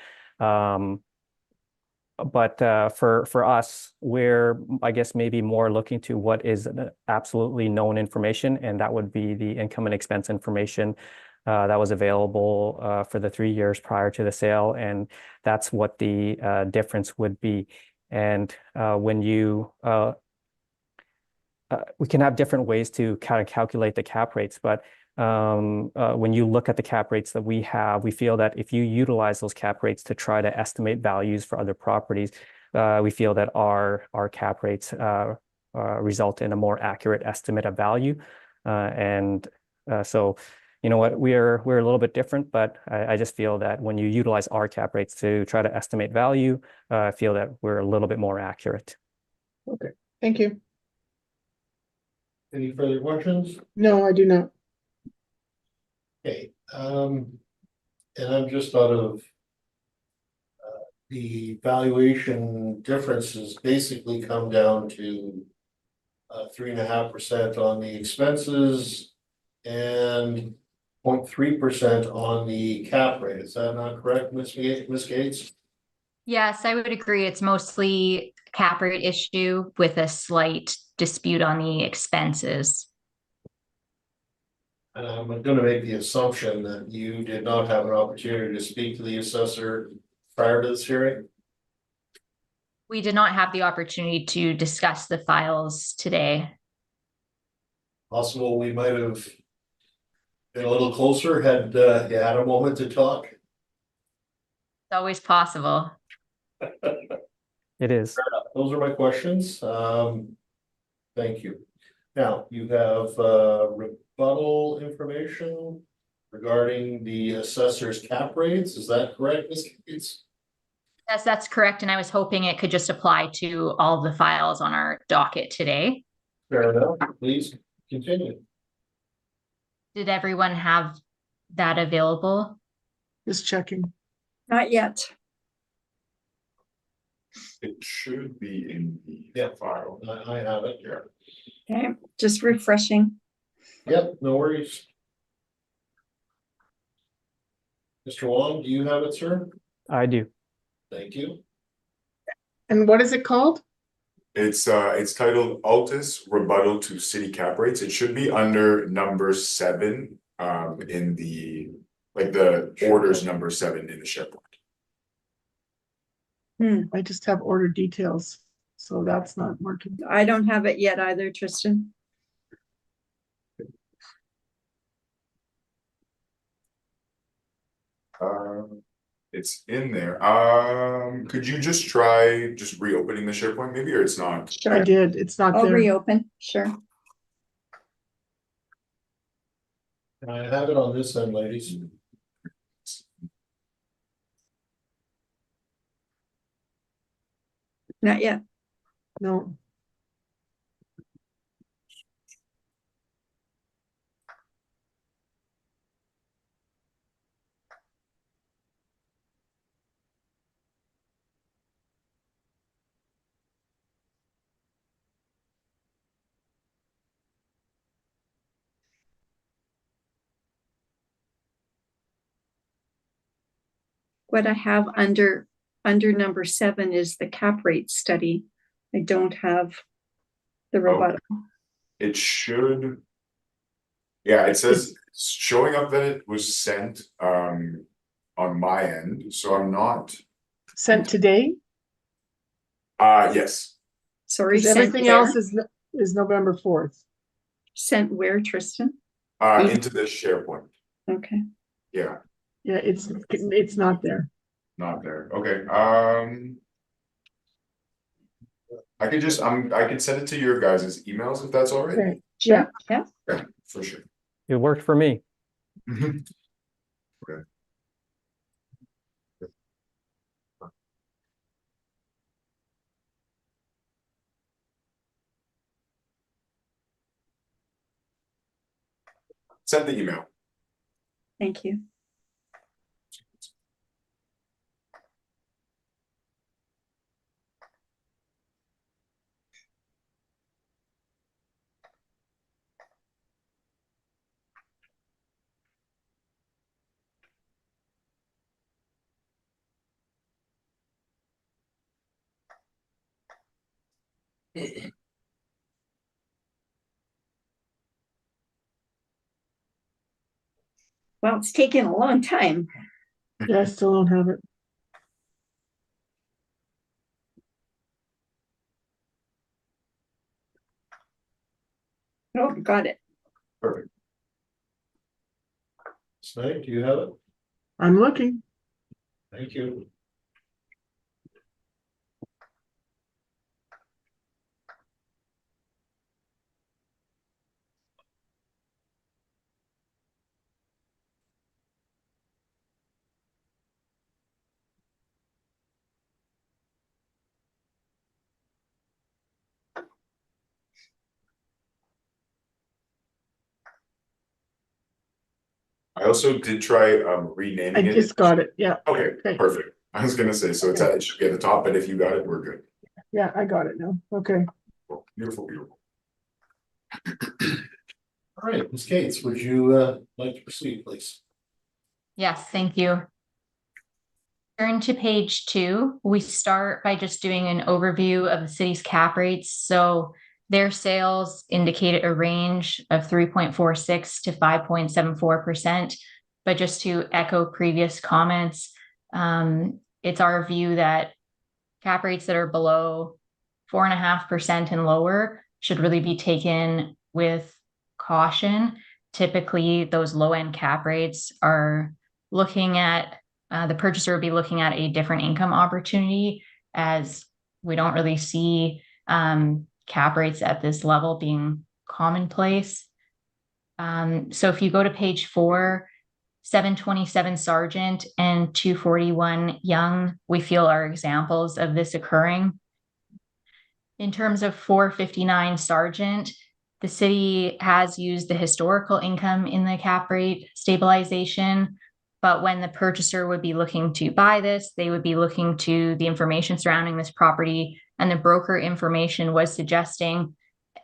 [SPEAKER 3] But for us, we're, I guess, maybe more looking to what is absolutely known information, and that would be the income and expense information that was available for the 3 years prior to the sale, and that's what the difference would be. And when you, we can have different ways to kind of calculate the cap rates, but when you look at the cap rates that we have, we feel that if you utilize those cap rates to try to estimate values for other properties, we feel that our cap rates result in a more accurate estimate of value. So, you know what, we're a little bit different, but I just feel that when you utilize our cap rates to try to estimate value, I feel that we're a little bit more accurate.
[SPEAKER 6] Okay, thank you.
[SPEAKER 1] Any further questions?
[SPEAKER 6] No, I do not.
[SPEAKER 1] Okay, and I'm just out of the valuation differences basically come down to 3.5% on the expenses and 0.3% on the cap rate. Is that not correct, Ms. Gates?
[SPEAKER 4] Yes, I would agree. It's mostly a cap rate issue with a slight dispute on the expenses.
[SPEAKER 1] And I'm going to make the assumption that you did not have an opportunity to speak to the assessor prior to this hearing.
[SPEAKER 4] We did not have the opportunity to discuss the files today.
[SPEAKER 1] Possible we might have been a little closer had you had a moment to talk.
[SPEAKER 4] It's always possible.
[SPEAKER 3] It is.
[SPEAKER 1] Those are my questions. Thank you. Now, you have rebuttal information regarding the assessor's cap rates. Is that correct, Ms. Gates?
[SPEAKER 4] Yes, that's correct. And I was hoping it could just apply to all of the files on our docket today.
[SPEAKER 1] Fair enough. Please continue.
[SPEAKER 4] Did everyone have that available?
[SPEAKER 6] Just checking.
[SPEAKER 5] Not yet.
[SPEAKER 2] It should be in the
[SPEAKER 1] Yeah.
[SPEAKER 2] file.
[SPEAKER 1] I have it here.
[SPEAKER 5] Okay, just refreshing.
[SPEAKER 1] Yep, no worries. Mr. Wong, do you have it, sir?
[SPEAKER 3] I do.
[SPEAKER 1] Thank you.
[SPEAKER 6] And what is it called?
[SPEAKER 2] It's titled Altus Rebuttal to City Cap Rates. It should be under number 7, in the, like the orders number 7 in the SharePoint.
[SPEAKER 6] I just have order details, so that's not working.
[SPEAKER 5] I don't have it yet either, Tristan.
[SPEAKER 2] It's in there. Could you just try reopening the SharePoint maybe, or it's not?
[SPEAKER 6] I
[SPEAKER 5] Sure,
[SPEAKER 6] did, it's not
[SPEAKER 5] I'll
[SPEAKER 6] there.
[SPEAKER 5] reopen, sure.
[SPEAKER 1] I have it on this end, ladies.
[SPEAKER 5] Not yet.
[SPEAKER 6] No,
[SPEAKER 5] What I have under number 7 is the cap rate study. I don't have the rebuttal.
[SPEAKER 2] It should. Yeah, it says it's showing up that it was sent on my end, so I'm not.
[SPEAKER 6] sent today,
[SPEAKER 2] Yes.
[SPEAKER 5] Sorry,
[SPEAKER 6] because
[SPEAKER 5] sent
[SPEAKER 6] everything
[SPEAKER 5] where?
[SPEAKER 6] else is November 4th.
[SPEAKER 5] Sent where, Tristan?
[SPEAKER 2] Into the SharePoint.
[SPEAKER 5] Okay.
[SPEAKER 2] Yeah,
[SPEAKER 6] Yeah, it's not there.
[SPEAKER 2] not there. Okay. I could send it to your guys' emails if that's all right.
[SPEAKER 6] Okay,
[SPEAKER 5] Sure. Yeah.
[SPEAKER 2] Okay, for sure.
[SPEAKER 3] It worked for me.
[SPEAKER 2] Okay. Send the email.
[SPEAKER 5] Thank you. Well, it's taken a long time.
[SPEAKER 6] Yeah, I still don't have it.
[SPEAKER 5] Oh, got it.
[SPEAKER 2] Perfect.
[SPEAKER 1] Snake, do you have it?
[SPEAKER 6] I'm looking.
[SPEAKER 1] Thank you.
[SPEAKER 2] I also did try
[SPEAKER 6] I
[SPEAKER 2] renaming it.
[SPEAKER 6] just got it. Yeah.
[SPEAKER 2] Okay,
[SPEAKER 6] Okay.
[SPEAKER 2] perfect. I was gonna say, so it's at, it should be at the top, but if you got it, we're good.
[SPEAKER 6] Yeah, I got it now. Okay.
[SPEAKER 2] Cool. Beautiful, beautiful.
[SPEAKER 1] All right, Ms. Cates, would you like to proceed, please?
[SPEAKER 4] Yes, thank you. Turn to page 2. We start by just doing an overview of the city's cap rates. So their sales indicated a range of 3.46 to 5.74%. But just to echo previous comments, it's our view that cap rates that are below 4.5% and lower should really be taken with caution. Typically, those low end cap rates are looking at the purchaser would be looking at a different income opportunity, as we don't really see cap rates at this level being commonplace. So if you go to page 4, 727 Sargent and 241 Young, we feel are examples of this occurring. In terms of 459 Sargent, the city has used the historical income in the cap rate stabilization, but when the purchaser would be looking to buy this, they would be looking to the information surrounding this property, and the broker information was suggesting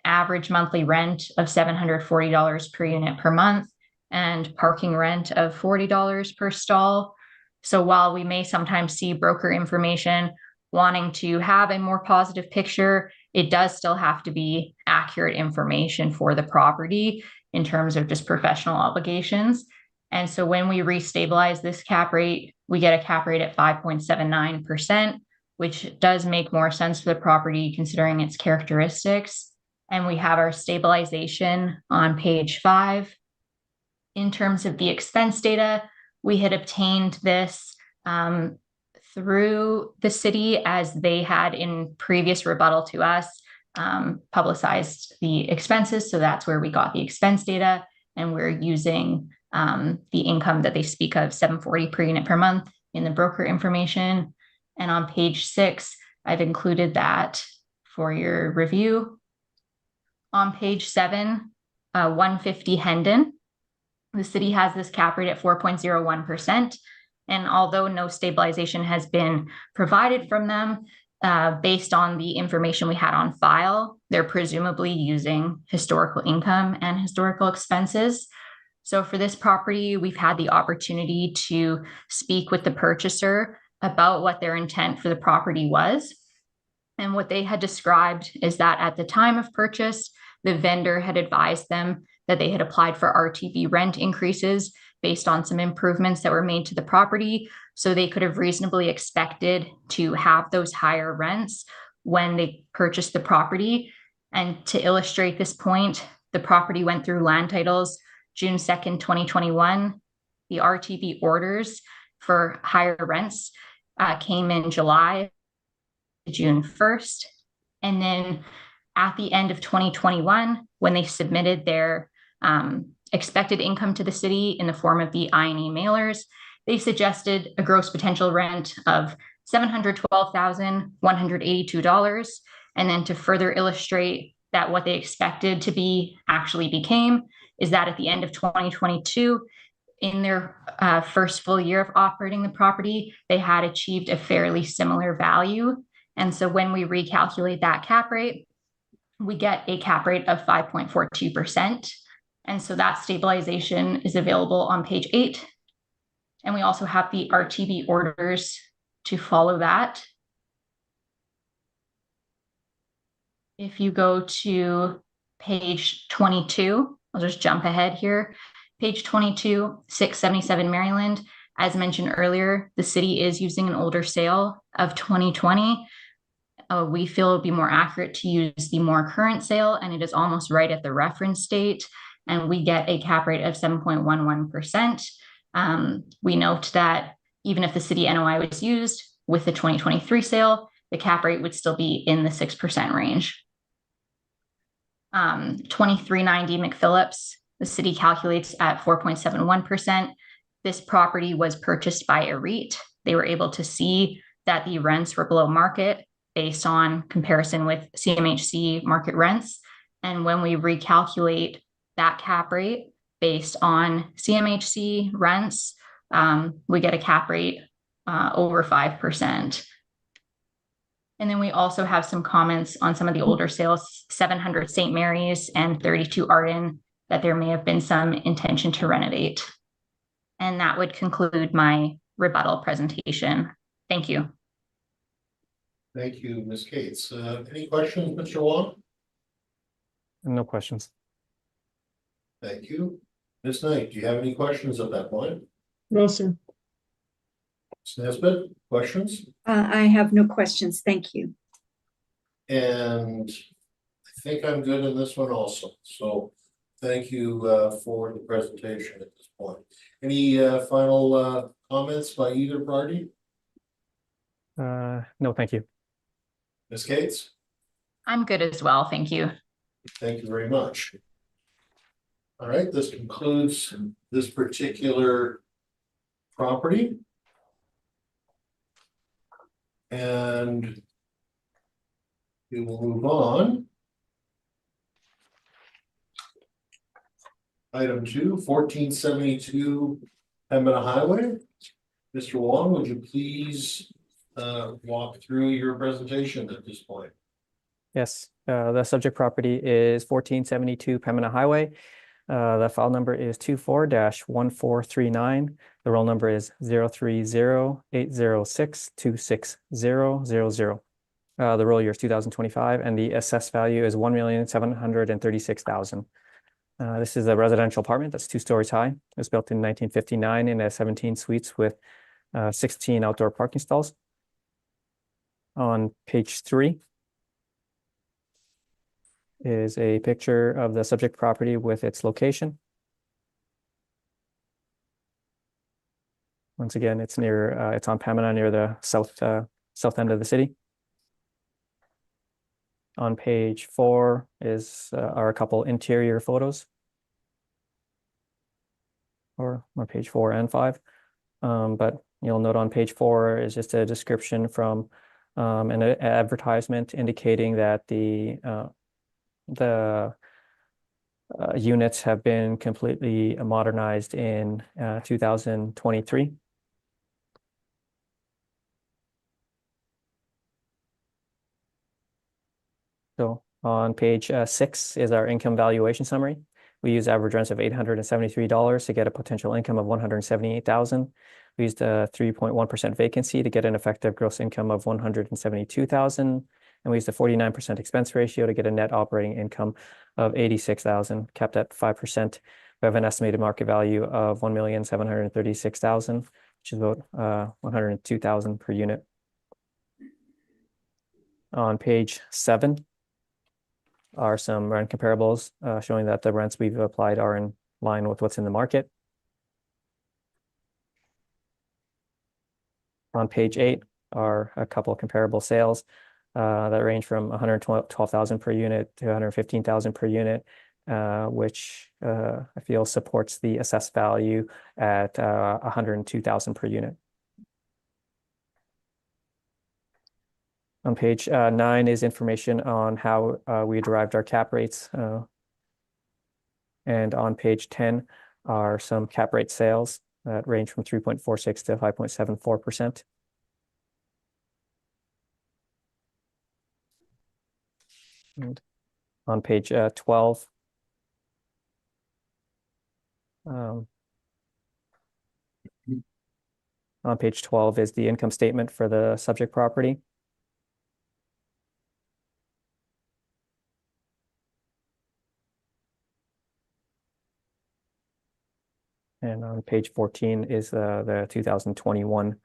[SPEAKER 4] average monthly rent of $740 per unit per month and parking rent of $40 per stall. So while we may sometimes see broker information wanting to have a more positive picture, it does still have to be accurate information for the property in terms of just professional obligations. And so when we restabilize this cap rate, we get a cap rate at 5.79%, which does make more sense for the property considering its characteristics. And we have our stabilization on page 5. In terms of the expense data, we had obtained this through the city, as they had in previous rebuttal to us publicized the expenses. So that's where we got the expense data, and we're using the income that they speak of, $740 per unit per month, in the broker information. And on page 6, I've included that for your review. On page 7, 150 Hendon, the city has this cap rate at 4.01%. And although no stabilization has been provided from them, based on the information we had on file, they're presumably using historical income and historical expenses. So for this property, we've had the opportunity to speak with the purchaser about what their intent for the property was. And what they had described is that at the time of purchase, the vendor had advised them that they had applied for RTB rent increases based on some improvements that were made to the property. So they could have reasonably expected to have those higher rents when they purchased the property. And to illustrate this point, the property went through land titles June 2nd, 2021. The RTB orders for higher rents came in July, June 1st. And then at the end of 2021, when they submitted their expected income to the city in the form of the I&E mailers, they suggested a gross potential rent of $712,182. And then to further illustrate that what they expected to be actually became is that at the end of 2022, in their first full year of operating the property, they had achieved a fairly similar value. And so when we recalculate that cap rate, we get a cap rate of 5.42%. And so that stabilization is available on page 8. And we also have the RTB orders to follow that. If you go to page 22, I'll just jump ahead here. Page 22, 677 Maryland. As mentioned earlier, the city is using an older sale of 2020. We feel it would be more accurate to use the more current sale, and it is almost right at the reference date. And we get a cap rate of 7.11%. We note that even if the city NOI was used with the 2023 sale, the cap rate would still be in the 6% range. 2390 McPhillips, the city calculates at 4.71%. This property was purchased by a REIT. They were able to see that the rents were below market based on comparison with CMHC market rents. And when we recalculate that cap rate, based on CMHC rents, we get a cap rate over 5%. And then we also have some comments on some of the older sales, 700 St. Mary's and 32 Arden, that there may have been some intention to renovate. And that would conclude my rebuttal presentation. Thank you.
[SPEAKER 1] Thank you, Ms. Cates. Any questions, Mr. Wong?
[SPEAKER 3] No questions.
[SPEAKER 1] Thank you. Ms. Knight, do you have any questions at that point?
[SPEAKER 6] No, sir.
[SPEAKER 1] Ms. Nesbitt, questions?
[SPEAKER 5] I have no questions. Thank you.
[SPEAKER 1] And I think I'm good in this one also. So thank you for the presentation at this point. Any final comments by either party?
[SPEAKER 3] No, thank you.
[SPEAKER 1] Ms. Cates?
[SPEAKER 4] I'm good as well. Thank you.
[SPEAKER 1] Thank you very much. All right, this concludes this particular property. And we will move on. Item 2, 1472 Pembina Highway. Mr. Wong, would you please walk through your presentation at this point?
[SPEAKER 3] Yes, the subject property is 1472 Pembina Highway. The file number is 24-1439. The roll number is 030-806-26000. The roll year is 2025, and the assessed value is $1,736,000. This is a residential apartment that's 2 stories high. It was built in 1959 and has 17 suites with 16 outdoor parking stalls. On page 3 is a picture of the subject property with its location. Once again, it's near, it's on Pembina near the south end of the city. On page 4 are a couple interior photos, or on page 4 and 5. But you'll note on page 4 is just a description from an advertisement indicating that the units have been completely modernized in 2023. So on page 6 is our income valuation summary. We use average rents of $873 to get a potential income of $178,000. We used a 3.1% vacancy to get an effective gross income of $172,000. And we used a 49% expense ratio to get a net operating income of $86,000, kept at 5%. We have an estimated market value of $1,736,000, which is about $102,000 per unit. On page 7 are some rent comparables showing that the rents we've applied are in line with what's in the market. On page 8 are a couple of comparable sales that range from $112,000 per unit to $115,000 per unit, which I feel supports the assessed value at $102,000 per unit. On page 9 is information on how we derived our cap rates. And on page 10 are some cap rate sales that range from 3.46 to 5.74%. And on page 12, on page 12 is the income statement for the subject property. And on page 14 is the 2021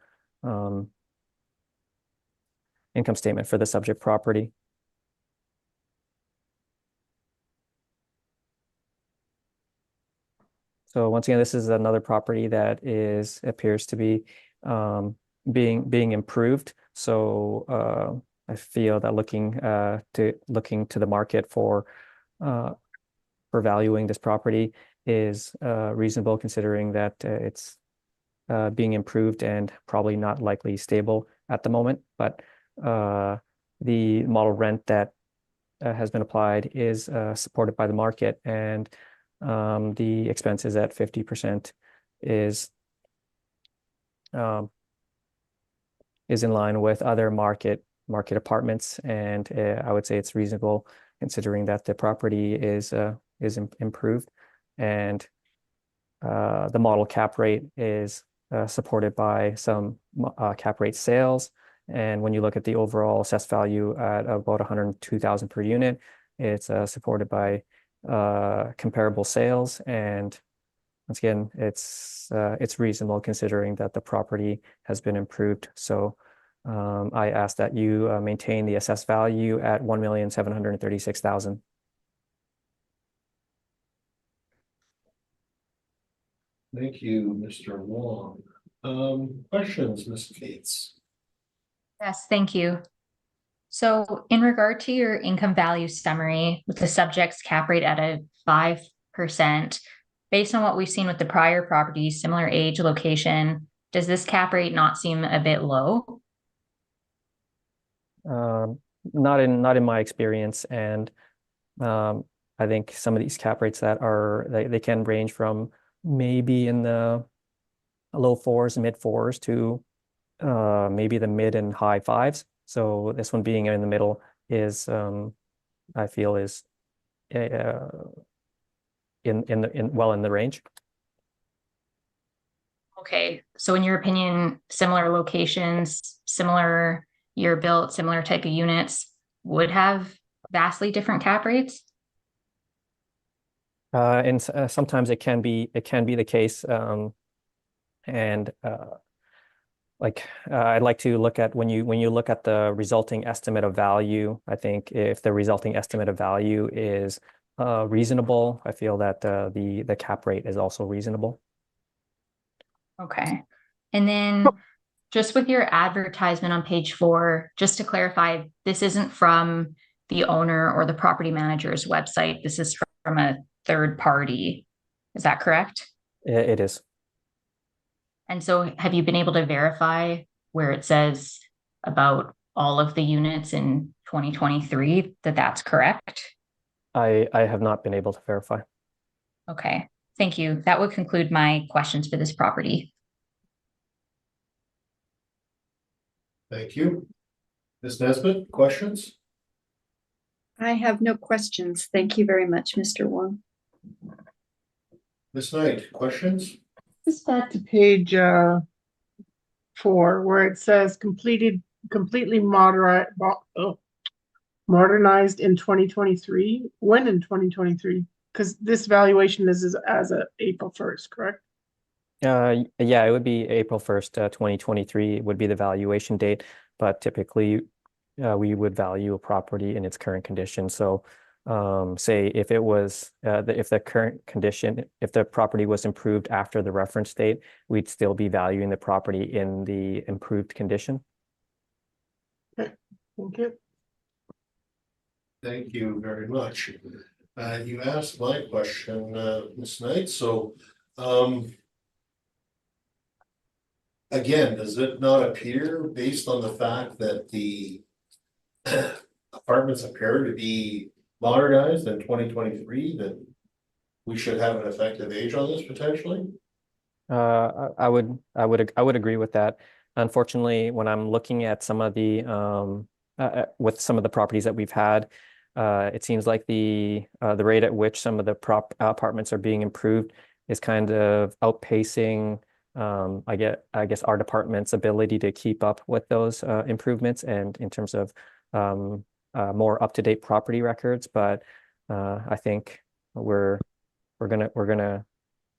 [SPEAKER 3] income statement for the subject property. So once again, this is another property that appears to be being improved. So I feel that looking to the market for valuing this property is reasonable, considering that it's being improved and probably not likely stable at the moment. But the model rent that has been applied is supported by the market, and The expenses at 50% is in line with other market apartments, and I would say it's reasonable considering that the property is improved, and the model cap rate is supported by some cap rate sales. And when you look at the overall assessed value at about 102,000 per unit, it's supported by comparable sales. And once again, it's reasonable considering that the property has been improved. So I ask that you maintain the assessed value at 1,736,000.
[SPEAKER 1] Thank you, Mr. Wong. Questions, Ms. Cates?
[SPEAKER 4] Yes, thank you. So in regard to your income value summary with the subject's cap rate at a 5%, based on what we've seen with the prior properties, similar age, location, does this cap rate not seem a bit low?
[SPEAKER 3] Not in my experience, and I think some of these cap rates that they can range from maybe in the low 4s, mid 4s to maybe the mid and high 5s. So this one being in the middle is I feel is in the range.
[SPEAKER 4] Okay, so in your opinion, similar locations, similar year built, similar type of units would have vastly different cap rates?
[SPEAKER 3] And sometimes it can be the case, and I'd like to look at when you look at the resulting estimate of value. I think if the resulting estimate of value is reasonable, I feel that the cap rate is also reasonable.
[SPEAKER 4] Okay, and then just with your advertisement on page 4, just to clarify, this isn't from the owner or the property manager's website. This is from a third party. Is that correct?
[SPEAKER 3] It is.
[SPEAKER 4] And so have you been able to verify where it says about all of the units in 2023 that that's correct?
[SPEAKER 3] I have not been able to verify.
[SPEAKER 4] Okay, thank you. That would conclude my questions for this property.
[SPEAKER 1] Thank you. Ms. Nesbitt, questions?
[SPEAKER 5] I have no questions. Thank you very much, Mr. Wong.
[SPEAKER 1] Ms. Knight, questions?
[SPEAKER 6] Just back to page 4, where it says completely modernized in 2023. When in 2023? Because this valuation is as of April 1st, correct?
[SPEAKER 3] Yeah, it would be April 1st, 2023 would be the valuation date, but typically we would value a property in its current condition. So say if it was if the current condition, if the property was improved after the reference date, we'd still be valuing the property in the improved condition.
[SPEAKER 6] Okay, thank you.
[SPEAKER 1] Thank you very much. You asked my question, Ms. Knight, so again, does it not appear, based on the fact that the apartments appear to be modernized in 2023, that we should have an effective age on this potentially?
[SPEAKER 3] I would agree with that. Unfortunately, when I'm looking at some of the with some of the properties that we've had, it seems like the rate at which some of the apartments are being improved is kind of outpacing I guess our department's ability to keep up with those improvements, and in terms of more up-to-date property records. But I think we're gonna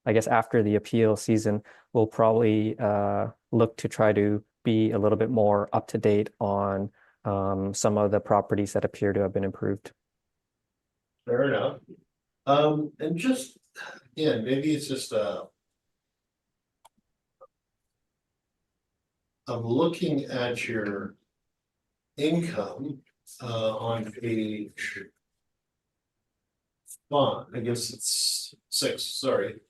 [SPEAKER 3] I guess after the appeal season, we'll probably look to try to be a little bit more up to date on some of the properties that appear to have been improved.
[SPEAKER 1] Fair enough. And just, yeah, maybe it's just I'm looking at your income on page 5, I guess it's 6, sorry.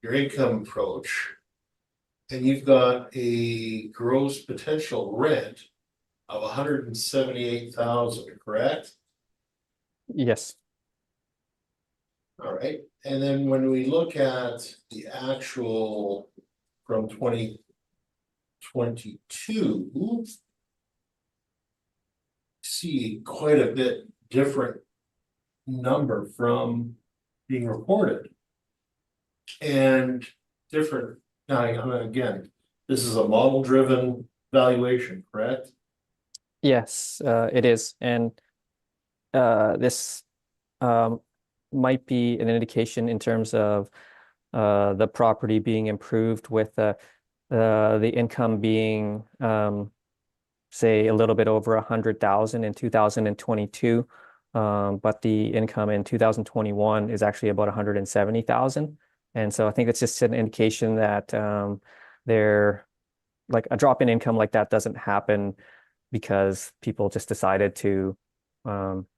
[SPEAKER 1] Your income approach. And you've got a gross potential rent of 178,000, correct?
[SPEAKER 3] Yes.
[SPEAKER 1] All right, and then when we look at the actual from 2022. See quite a bit different number from being reported. And different, now, again, this is a model-driven valuation, correct?
[SPEAKER 3] Yes, it is, and this might be an indication in terms of the property being improved with the income being say a little bit over 100,000 in 2022, but the income in 2021 is actually about 170,000, and so I think it's just an indication that there, like a drop in income like that doesn't happen because people just decided to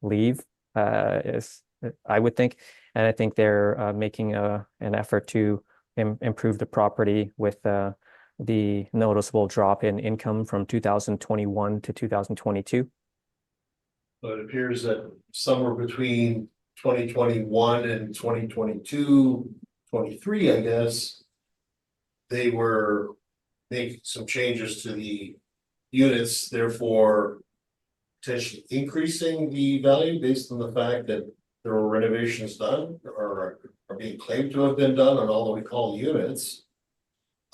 [SPEAKER 3] leave, is I would think. And I think they're making an effort to improve the property with the noticeable drop in income from 2021 to 2022.
[SPEAKER 1] But it appears that somewhere between 2021 and 2022, 23, I guess. They were making some changes to the units, therefore potentially increasing the value based on the fact that there were renovations done or are being claimed to have been done on all that we call units.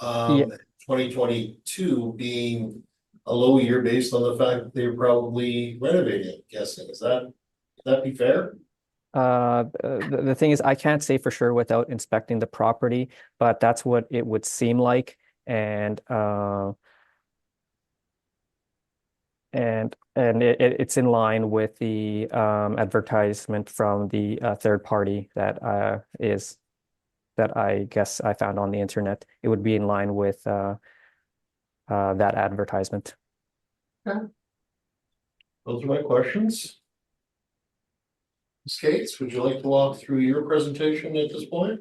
[SPEAKER 3] Yeah.
[SPEAKER 1] 2022 being a low year based on the fact that they're probably renovating, I'm guessing. Would that be fair?
[SPEAKER 3] The thing is, I can't say for sure without inspecting the property, but that's what it would seem like. And it's in line with the advertisement from the third party that I guess I found on the internet. It would be in line with that advertisement.
[SPEAKER 1] Okay. Those are my questions. Ms. Cates, would you like to walk through your presentation at this point?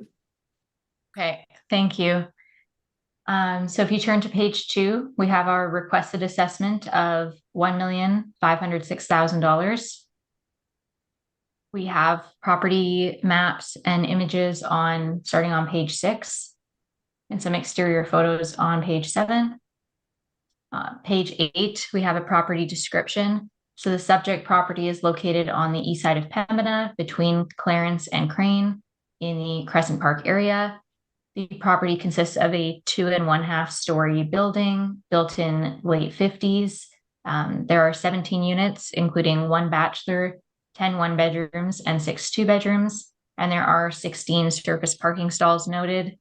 [SPEAKER 4] Okay, thank you. So if you turn to page 2, we have our requested assessment of $1,506,000. We have property maps and images starting on page 6, and some exterior photos on page 7. Page 8, we have a property description. So the subject property is located on the east side of Pembina between Clarence and Crane in the Crescent Park area. The property consists of a 2 1/2 story building built in late 50s. There are 17 units, including 1 bachelor, 10 one-bedrooms, and 6 two-bedrooms. And there are 16 surface parking stalls noted.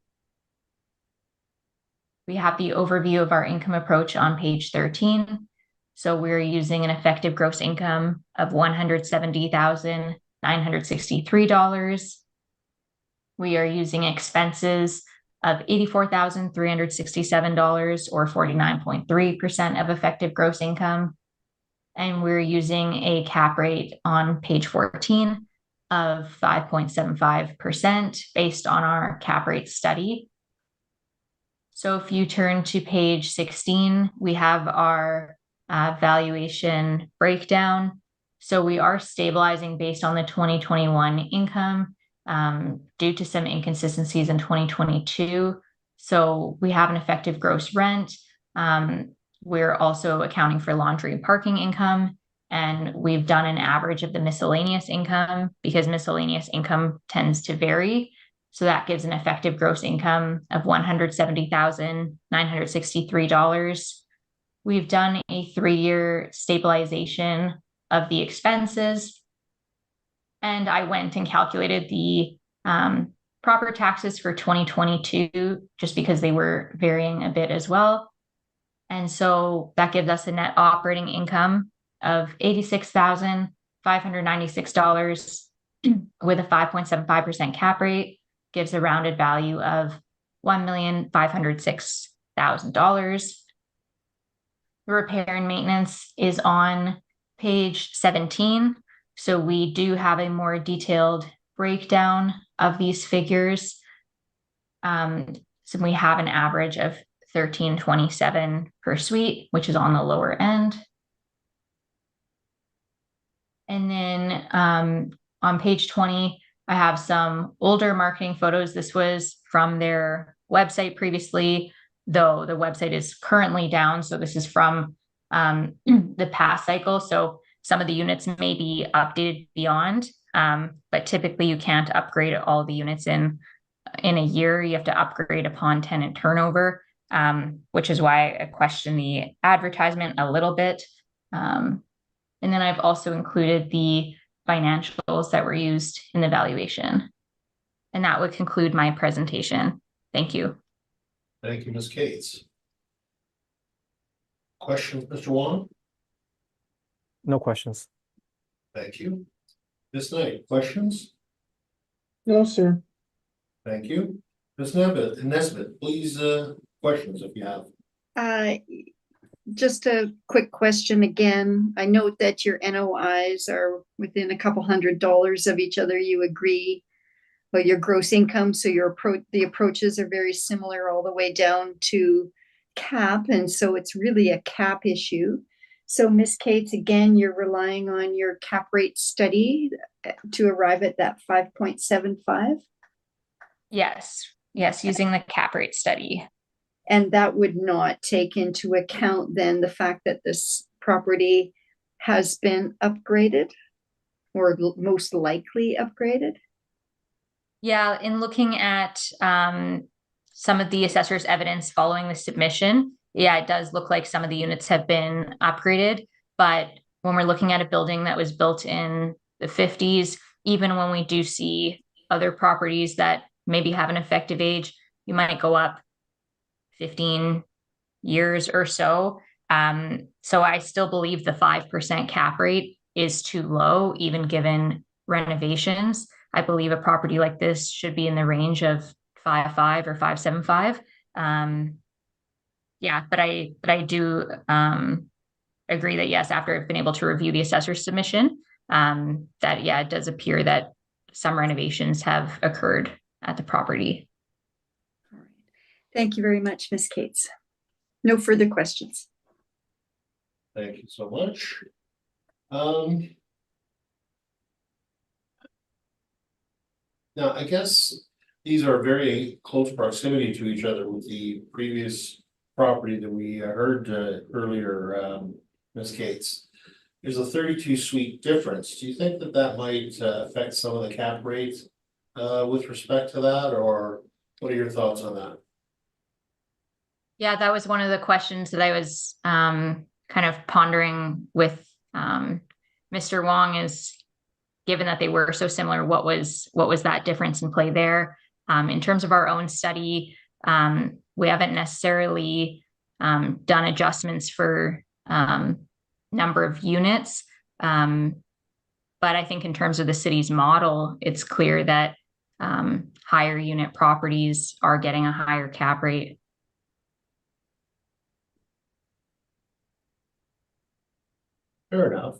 [SPEAKER 4] We have the overview of our income approach on page 13. So we're using an effective gross income of $170,963. We are using expenses of $84,367, or 49.3% of effective gross income. And we're using a cap rate on page 14 of 5.75% based on our cap rate study. So if you turn to page 16, we have our valuation breakdown. So we are stabilizing based on the 2021 income due to some inconsistencies in 2022. So we have an effective gross rent. We're also accounting for laundry and parking income, and we've done an average of the miscellaneous income because miscellaneous income tends to vary. So that gives an effective gross income of $170,963. We've done a 3-year stabilization of the expenses. And I went and calculated the proper taxes for 2022 just because they were varying a bit as well. And so that gives us a net operating income of $86,596 with a 5.75% cap rate, gives a rounded value of $1,506,000. The repair and maintenance is on page 17. So we do have a more detailed breakdown of these figures. So we have an average of $1,327 per suite, which is on the lower end. And then on page 20, I have some older marketing photos. This was from their website previously, though the website is currently down. So this is from the past cycle. So some of the units may be updated beyond, but typically you can't upgrade all the units in a year. You have to upgrade upon tenant turnover, which is why I question the advertisement a little bit. And then I've also included the financials that were used in the valuation. And that would conclude my presentation. Thank you.
[SPEAKER 1] Thank you, Ms. Cates. Questions, Mr. Wong?
[SPEAKER 3] No questions.
[SPEAKER 1] Thank you. Ms. Knight, questions?
[SPEAKER 6] No, sir.
[SPEAKER 1] Thank you. Ms. Nesbitt, please, questions if you have.
[SPEAKER 5] Just a quick question again. I note that your NOIs are within a couple $100 of each other. You agree, but your gross income, so the approaches are very similar all the way down to cap, and so it's really a cap issue. So Ms. Cates, again, you're relying on your cap rate study to arrive at that 5.75?
[SPEAKER 4] Yes, using the cap rate study.
[SPEAKER 5] And that would not take into account then the fact that this property has been upgraded or most likely upgraded?
[SPEAKER 4] Yeah, in looking at some of the assessor's evidence following the submission, yeah, it does look like some of the units have been upgraded. But when we're looking at a building that was built in the 50s, even when we do see other properties that maybe have an effective age, you might go up 15 years or so. So I still believe the 5% cap rate is too low, even given renovations. I believe a property like this should be in the range of 5.5 or 5.75. Yeah, but I do agree that yes, after I've been able to review the assessor's submission, that yeah, it does appear that some renovations have occurred at the property.
[SPEAKER 5] All right. Thank you very much, Ms. Cates. No further questions.
[SPEAKER 1] Thank you so much. Now, I guess these are very close proximity to each other with the previous property that we heard earlier, Ms. Cates. There's a 32 suite difference. Do you think that that might affect some of the cap rates with respect to that, or what are your thoughts on that?
[SPEAKER 4] Yeah, that was one of the questions that I was kind of pondering with Mr. Wong, is given that they were so similar, what was that difference in play there? In terms of our own study, we haven't necessarily done adjustments for number of units. But I think in terms of the city's model, it's clear that higher unit properties are getting a higher cap rate.
[SPEAKER 1] Fair enough.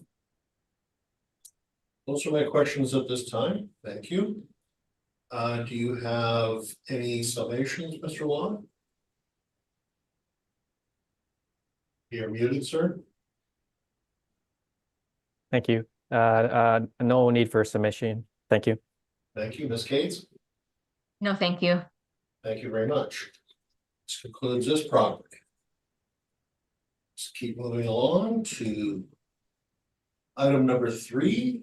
[SPEAKER 1] Those are my questions at this time. Thank you. Do you have any summations, Mr. Wong? You're muted, sir.
[SPEAKER 3] Thank you. No need for submission. Thank you.
[SPEAKER 1] Thank you, Ms. Cates.
[SPEAKER 4] No, thank you.
[SPEAKER 1] Thank you very much. This concludes this property. Let's keep moving along to item number 3,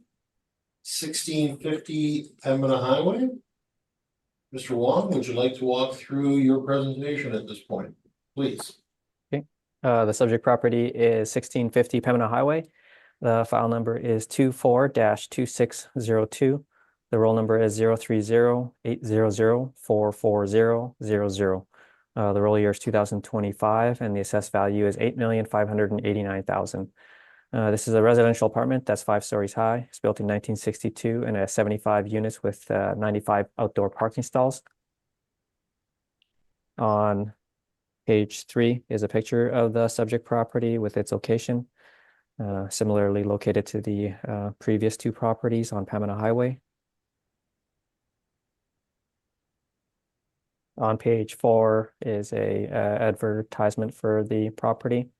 [SPEAKER 1] 1650 Pembina Highway. Mr. Wong, would you like to walk through your presentation at this point, please?
[SPEAKER 3] Okay. The subject property is 1650 Pembina Highway. The file number is 24-2602. The roll number is 030-800-44000. The roll year is 2025, and the assessed value is $8,589,000. This is a residential apartment that's 5 stories high. It's built in 1962 and has 75 units with 95 outdoor parking stalls. On page 3 is a picture of the subject property with its location, similarly located to the previous 2 properties on Pembina Highway. On page 4 is a advertisement for the property.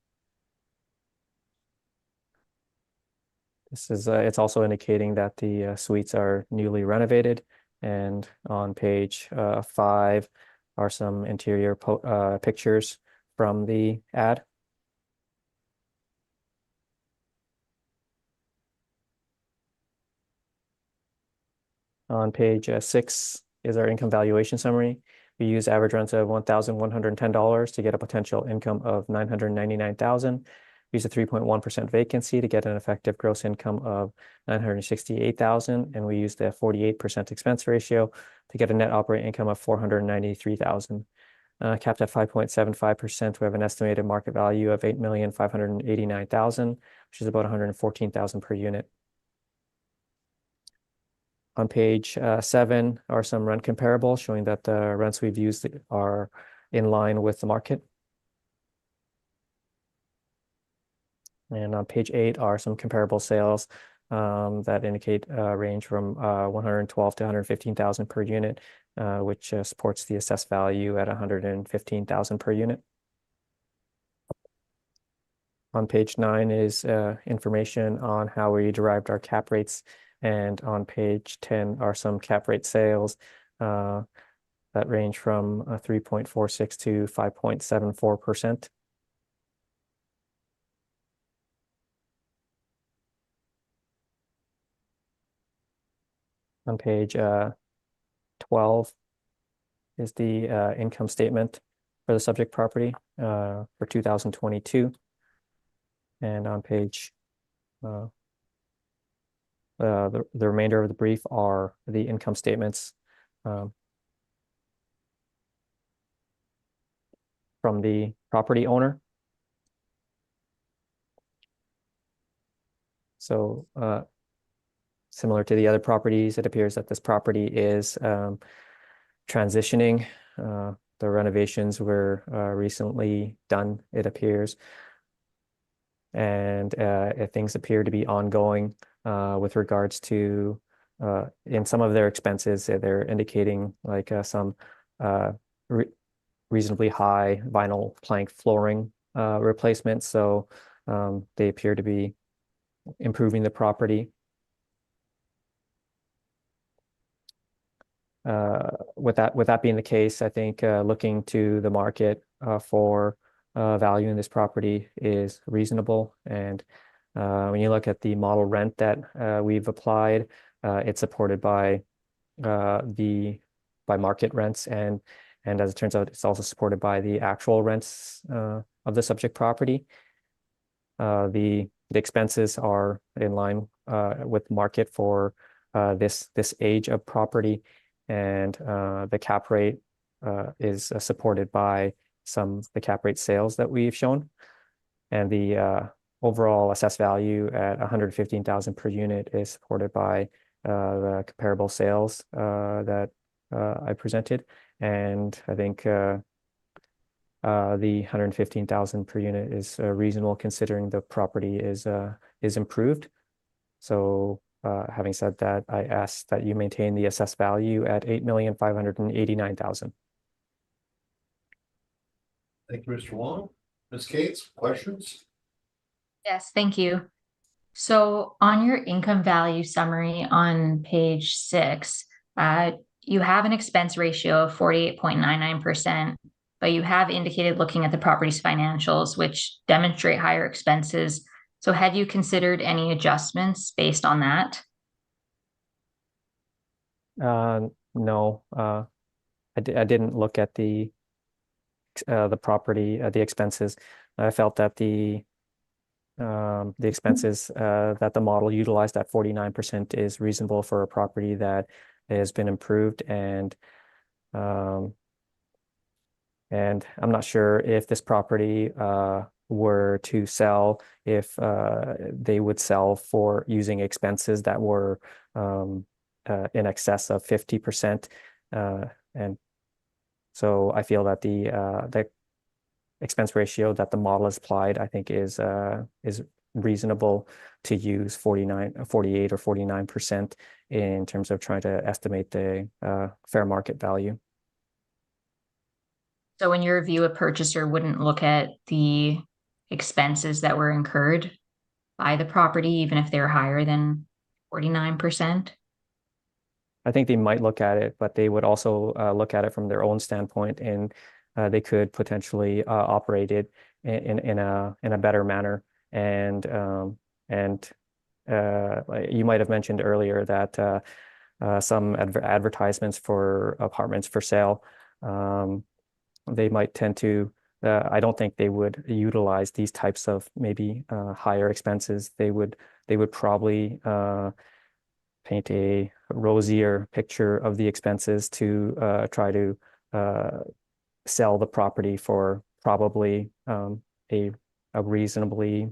[SPEAKER 3] This is, it's also indicating that the suites are newly renovated. And on page 5 are some interior pictures from the ad. On page 6 is our income valuation summary. We use average rents of $1,110 to get a potential income of $999,000. Use a 3.1% vacancy to get an effective gross income of $968,000, and we use the 48% expense ratio to get a net operating income of $493,000. Capped at 5.75%, we have an estimated market value of $8,589,000, which is about $114,000 per unit. On page 7 are some rent comparables showing that the rents we've used are in line with the market. And on page 8 are some comparable sales that indicate range from 112 to 115,000 per unit, which supports the assessed value at 115,000 per unit. On page 9 is information on how we derived our cap rates. And on page 10 are some cap rate sales that range from 3.46 to 5.74%. On page 12 is the income statement for the subject property for 2022. And on page the remainder of the brief are the income statements from the property owner. So similar to the other properties, it appears that this property is transitioning. The renovations were recently done, it appears. And things appear to be ongoing with regards to in some of their expenses. They're indicating like some reasonably high vinyl plank flooring replacements. So they appear to be improving the property. With that being the case, I think looking to the market for value in this property is reasonable. And when you look at the model rent that we've applied, it's supported by market rents, and as it turns out, it's also supported by the actual rents of the subject property. The expenses are in line with market for this age of property, and the cap rate is supported by the cap rate sales that we've shown, and the overall assessed value at 115,000 per unit is supported by the comparable sales that I presented, and I think the 115,000 per unit is reasonable considering the property is improved. So having said that, I ask that you maintain the assessed value at $8,589,000.
[SPEAKER 1] Thank you, Mr. Wong. Ms. Cates, questions?
[SPEAKER 4] Yes, thank you. So on your income value summary on page 6, you have an expense ratio of 48.99%, but you have indicated looking at the property's financials, which demonstrate higher expenses. So had you considered any adjustments based on that?
[SPEAKER 3] No, I didn't look at the property, the expenses. I felt that the expenses that the model utilized at 49% is reasonable for a property that has been improved, and I'm not sure if this property were to sell, if they would sell for using expenses that were in excess of 50%, and so I feel that the expense ratio that the model has applied, I think, is reasonable to use 48 or 49% in terms of trying to estimate the fair market value.
[SPEAKER 4] So in your view, a purchaser wouldn't look at the expenses that were incurred? buy the property, even if they're higher than 49%?
[SPEAKER 3] I think they might look at it, but they would also look at it from their own standpoint, and they could potentially operate it in a better manner. And like you might have mentioned earlier that some advertisements for apartments for sale, they might tend to. I don't think they would utilize these types of maybe higher expenses. They would probably paint a rosier picture of the expenses to try to sell the property for probably a reasonably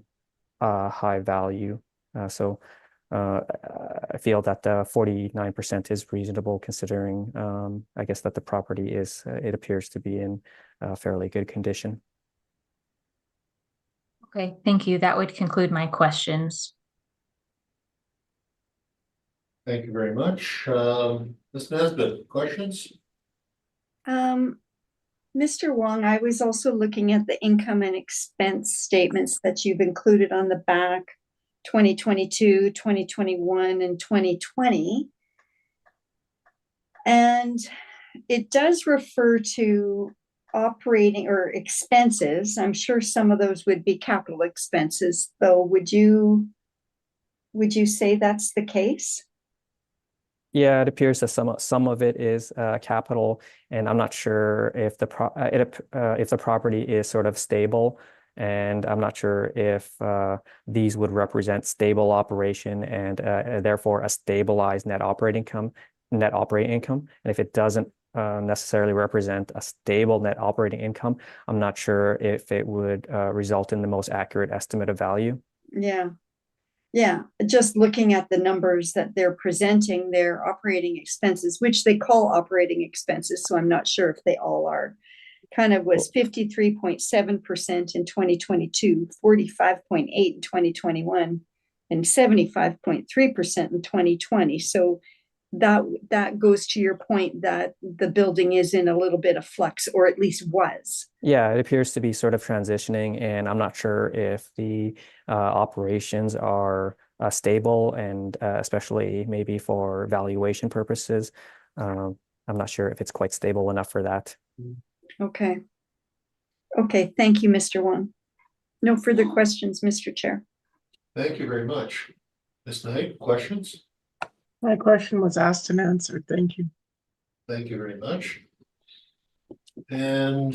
[SPEAKER 3] high value. So I feel that 49% is reasonable, considering I guess that the property is, it appears to be in fairly good condition.
[SPEAKER 4] Okay, thank you. That would conclude my questions.
[SPEAKER 1] Thank you very much. Ms. Nesbitt, questions?
[SPEAKER 5] Mr. Wong, I was also looking at the income and expense statements that you've included on the back, 2022, 2021, and 2020. And it does refer to operating or expenses. I'm sure some of those would be capital expenses, though. Would you say that's the case?
[SPEAKER 3] Yeah, it appears that some of it is capital, and I'm not sure if the property is sort of stable, and I'm not sure if these would represent stable operation and therefore a stabilized net operating income. And if it doesn't necessarily represent a stable net operating income, I'm not sure if it would result in the most accurate estimate of value.
[SPEAKER 5] Yeah, just looking at the numbers that they're presenting, their operating expenses, which they call operating expenses, so I'm not sure if they all are, kind of was 53.7% in 2022, 45.8% in 2021, and 75.3% in 2020. So that goes to your point that the building is in a little bit of flux, or at least was.
[SPEAKER 3] Yeah, it appears to be sort of transitioning, and I'm not sure if the operations are stable, and especially maybe for valuation purposes. I'm not sure if it's quite stable enough for that.
[SPEAKER 5] Okay. Okay, thank you, Mr. Wong. No further questions, Mr. Chair.
[SPEAKER 1] Thank you very much. Ms. Knight, questions?
[SPEAKER 6] My question was asked and answered. Thank you.
[SPEAKER 1] Thank you very much. And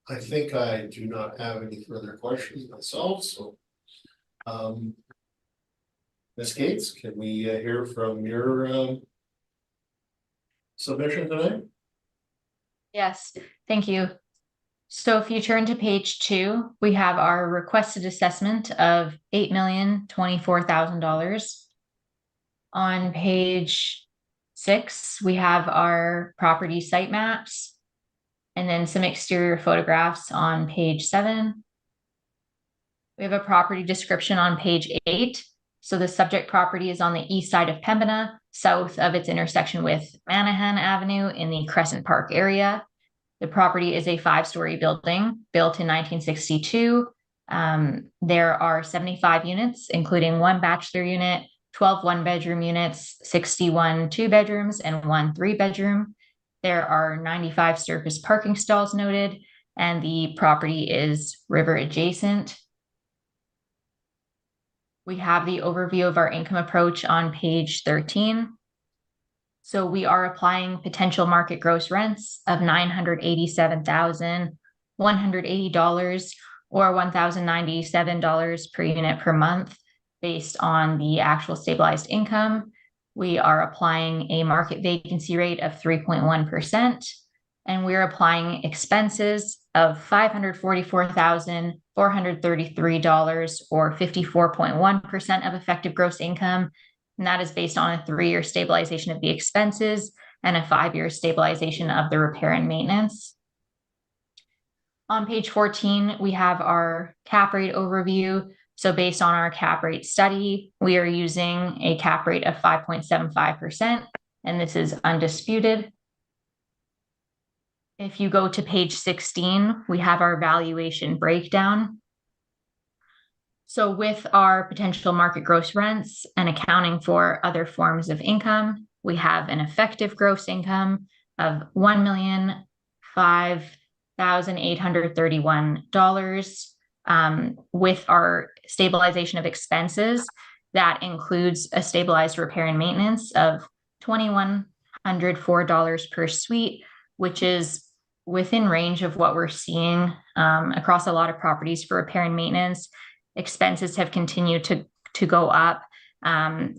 [SPEAKER 1] I think I do not have any further questions myself, so Ms. Gates, can we hear from your submission tonight?
[SPEAKER 4] Yes, thank you. So if you turn to page 2, we have our requested assessment of $8,024,000. On page 6, we have our property site maps, and then some exterior photographs on page 7. We have a property description on page 8. So the subject property is on the east side of Pembina, south of its intersection with Manahan Avenue in the Crescent Park area. The property is a 5-story building built in 1962. There are 75 units, including 1 bachelor unit, 12 one-bedroom units, 61 2-bedrooms, and 1 3-bedroom. There are 95 surface parking stalls noted, and the property is river adjacent. We have the overview of our income approach on page 13. So we are applying potential market gross rents of $987,180 or $1,097 per unit per month based on the actual stabilized income. We are applying a market vacancy rate of 3.1%, and we're applying expenses of $544,433 or 54.1% of effective gross income. And that is based on a 3-year stabilization of the expenses and a 5-year stabilization of the repair and maintenance. On page 14, we have our cap rate overview. So based on our cap rate study, we are using a cap rate of 5.75%, and this is undisputed. If you go to page 16, we have our valuation breakdown. So with our potential market gross rents and accounting for other forms of income, we have an effective gross income of $1,005,831. With our stabilization of expenses, that includes a stabilized repair and maintenance of $2,104 per suite, which is within range of what we're seeing across a lot of properties for repair and maintenance. Expenses have continued to go up.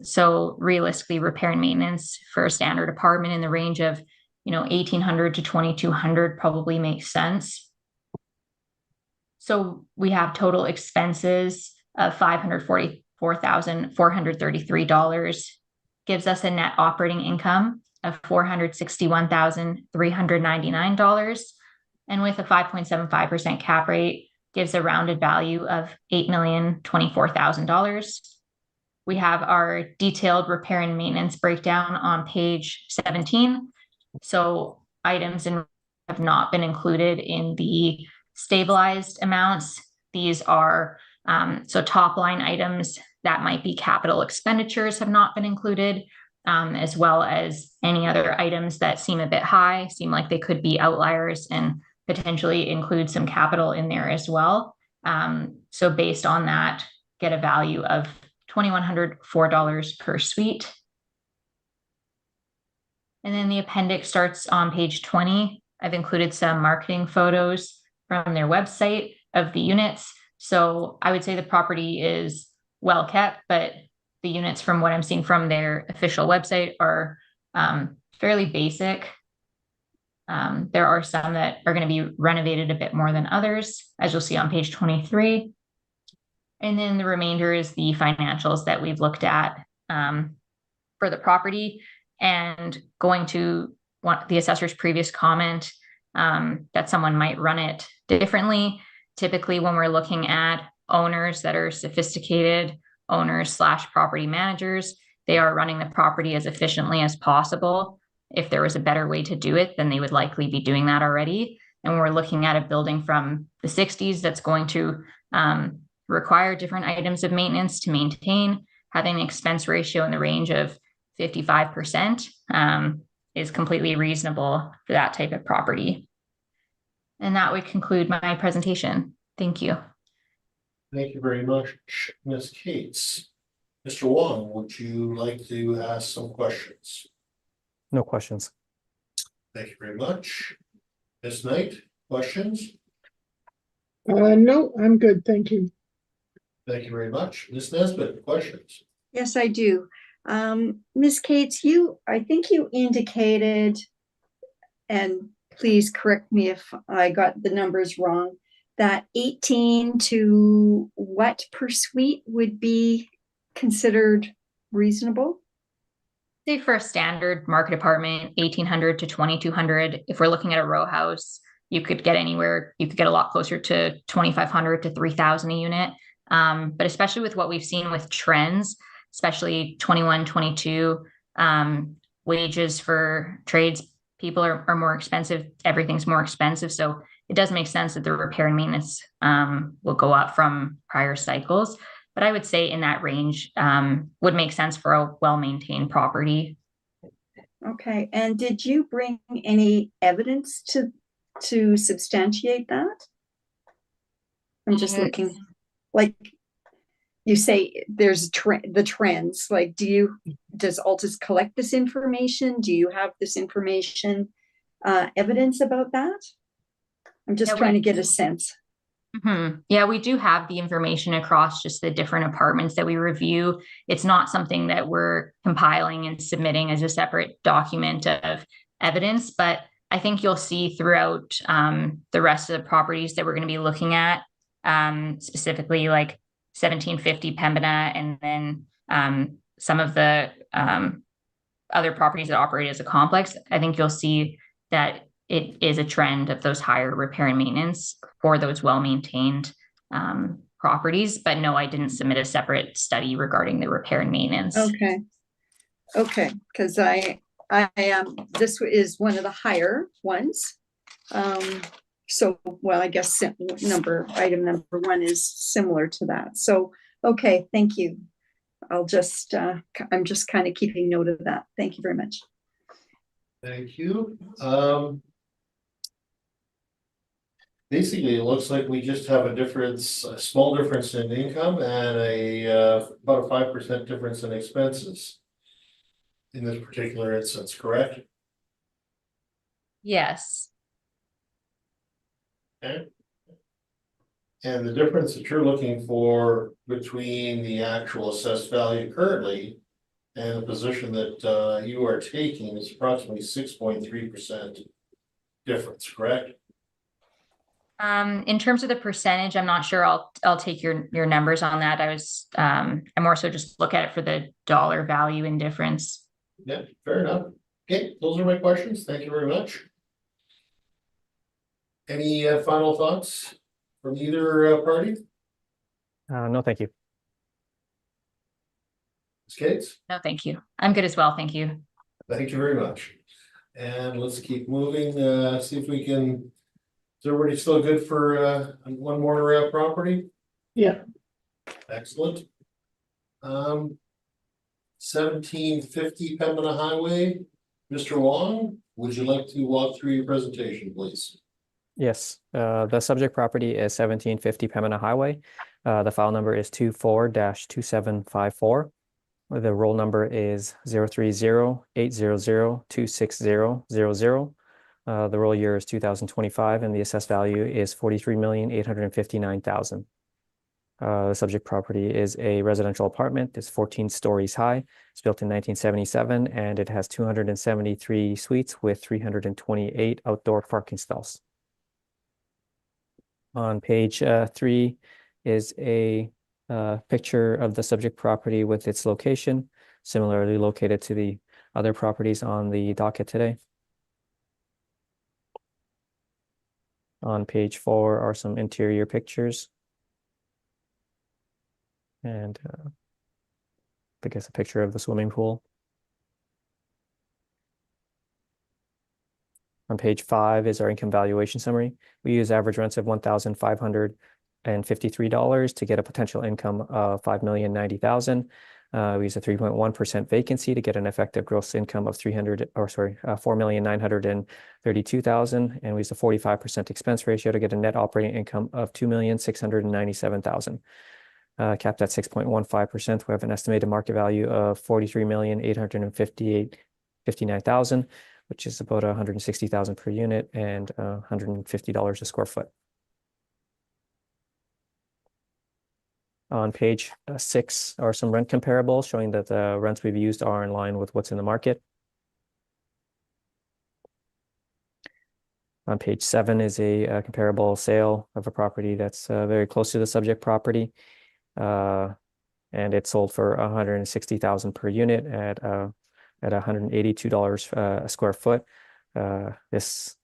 [SPEAKER 4] So realistically, repair and maintenance for a standard apartment in the range of, $1,800 to $2,200 probably makes sense. So we have total expenses of $544,433, gives us a net operating income of $461,399. And with a 5.75% cap rate, gives a rounded value of $8,024,000. We have our detailed repair and maintenance breakdown on page 17. So items have not been included in the stabilized amounts. These are so top line items that might be capital expenditures have not been included, as well as any other items that seem a bit high, seem like they could be outliers, and potentially include some capital in there as well. So based on that, get a value of $2,104 per suite. And then the appendix starts on page 20. I've included some marketing photos from their website of the units. So I would say the property is well kept, but the units from what I'm seeing from their official website are fairly basic. There are some that are going to be renovated a bit more than others, as you'll see on page 23. And then the remainder is the financials that we've looked at for the property, and going to the assessor's previous comment that someone might run it differently. Typically, when we're looking at owners that are sophisticated owners / property managers, they are running the property as efficiently as possible. If there was a better way to do it, then they would likely be doing that already. And we're looking at a building from the 60s that's going to require different items of maintenance to maintain. Having an expense ratio in the range of 55% is completely reasonable for that type of property. And that would conclude my presentation. Thank you.
[SPEAKER 1] Thank you very much, Ms. Cates. Mr. Wong, would you like to ask some questions?
[SPEAKER 3] No questions.
[SPEAKER 1] Thank you very much. Ms. Knight, questions?
[SPEAKER 6] No, I'm good, thank you.
[SPEAKER 1] Thank you very much. Ms. Nesbitt, questions?
[SPEAKER 5] Yes, I do. Ms. Cates, I think you indicated, and please correct me if I got the numbers wrong, that 18 to what per suite would be considered reasonable?
[SPEAKER 4] Say for a standard market apartment, 1,800 to 2,200. If we're looking at a row house, you could get a lot closer to 2,500 to 3,000 a unit. But especially with what we've seen with trends, especially 21, 22, wages for trades people are more expensive. Everything's more expensive. So it does make sense that the repair and maintenance will go up from prior cycles. But I would say in that range would make sense for a well-maintained property.
[SPEAKER 5] Okay. And did you bring any evidence to substantiate that? I'm just looking, like you say there's the trends, like does Altus collect this information? Do you have this information, evidence about that? I'm just trying to get a sense.
[SPEAKER 4] Mm-hmm. Yeah, we do have the information across just the different apartments that we review. It's not something that we're compiling and submitting as a separate document of evidence, but I think you'll see throughout the rest of the properties that we're going to be looking at, specifically like 1750 Pembina, and then some of the other properties that operate as a complex. I think you'll see that it is a trend of those higher repair and maintenance for those well-maintained properties. But no, I didn't submit a separate study regarding the repair and maintenance.
[SPEAKER 5] Okay, because I am, this is one of the higher ones. So, well, I guess item number 1 is similar to that. So, okay, thank you. I'm just kind of keeping note of that. Thank you very much.
[SPEAKER 1] Thank you. Basically, it looks like we just have a small difference in income and about a 5% difference in expenses. In this particular instance, correct?
[SPEAKER 4] Yes.
[SPEAKER 1] Okay. And the difference that you're looking for between the actual assessed value currently and the position that you are taking is approximately 6.3% difference, correct?
[SPEAKER 4] In terms of the percentage, I'm not sure. I'll take your numbers on that. I more so just look at it for the dollar value and difference.
[SPEAKER 1] Yeah, fair enough. Okay, those are my questions. Thank you very much. Any final thoughts from either party?
[SPEAKER 3] No, thank you.
[SPEAKER 1] Ms. Cates?
[SPEAKER 4] No, thank you. I'm good as well. Thank you.
[SPEAKER 1] Thank you very much. And let's keep moving, see if we can, is everybody still good for one more property?
[SPEAKER 6] Yeah.
[SPEAKER 1] Excellent. 1750 Pembina Highway. Mr. Wong, would you like to walk through your presentation, please?
[SPEAKER 3] Yes, the subject property is 1750 Pembina Highway. The file number is 24-2754. The roll number is 030-800-26000. The roll year is 2025, and the assessed value is 43,859,000. The subject property is a residential apartment. It's 14 stories high. It's built in 1977, and it has 273 suites with 328 outdoor parking stalls. On page 3 is a picture of the subject property with its location, similarly located to the other properties on the docket today. On page 4 are some interior pictures. And I guess a picture of the swimming pool. On page 5 is our income valuation summary. We use average rents of $1,553 to get a potential income of $5,090,000. We use a 3.1% vacancy to get an effective gross income of $4,932,000, and we use a 45% expense ratio to get a net operating income of $2,697,000. Capped at 6.15%, we have an estimated market value of $43,859,000, which is about $160,000 per unit and $150 a square foot. On page 6 are some rent comparables showing that the rents we've used are in line with what's in the market. On page 7 is a comparable sale of a property that's very close to the subject property. And it sold for $160,000 per unit at $182 a square foot. This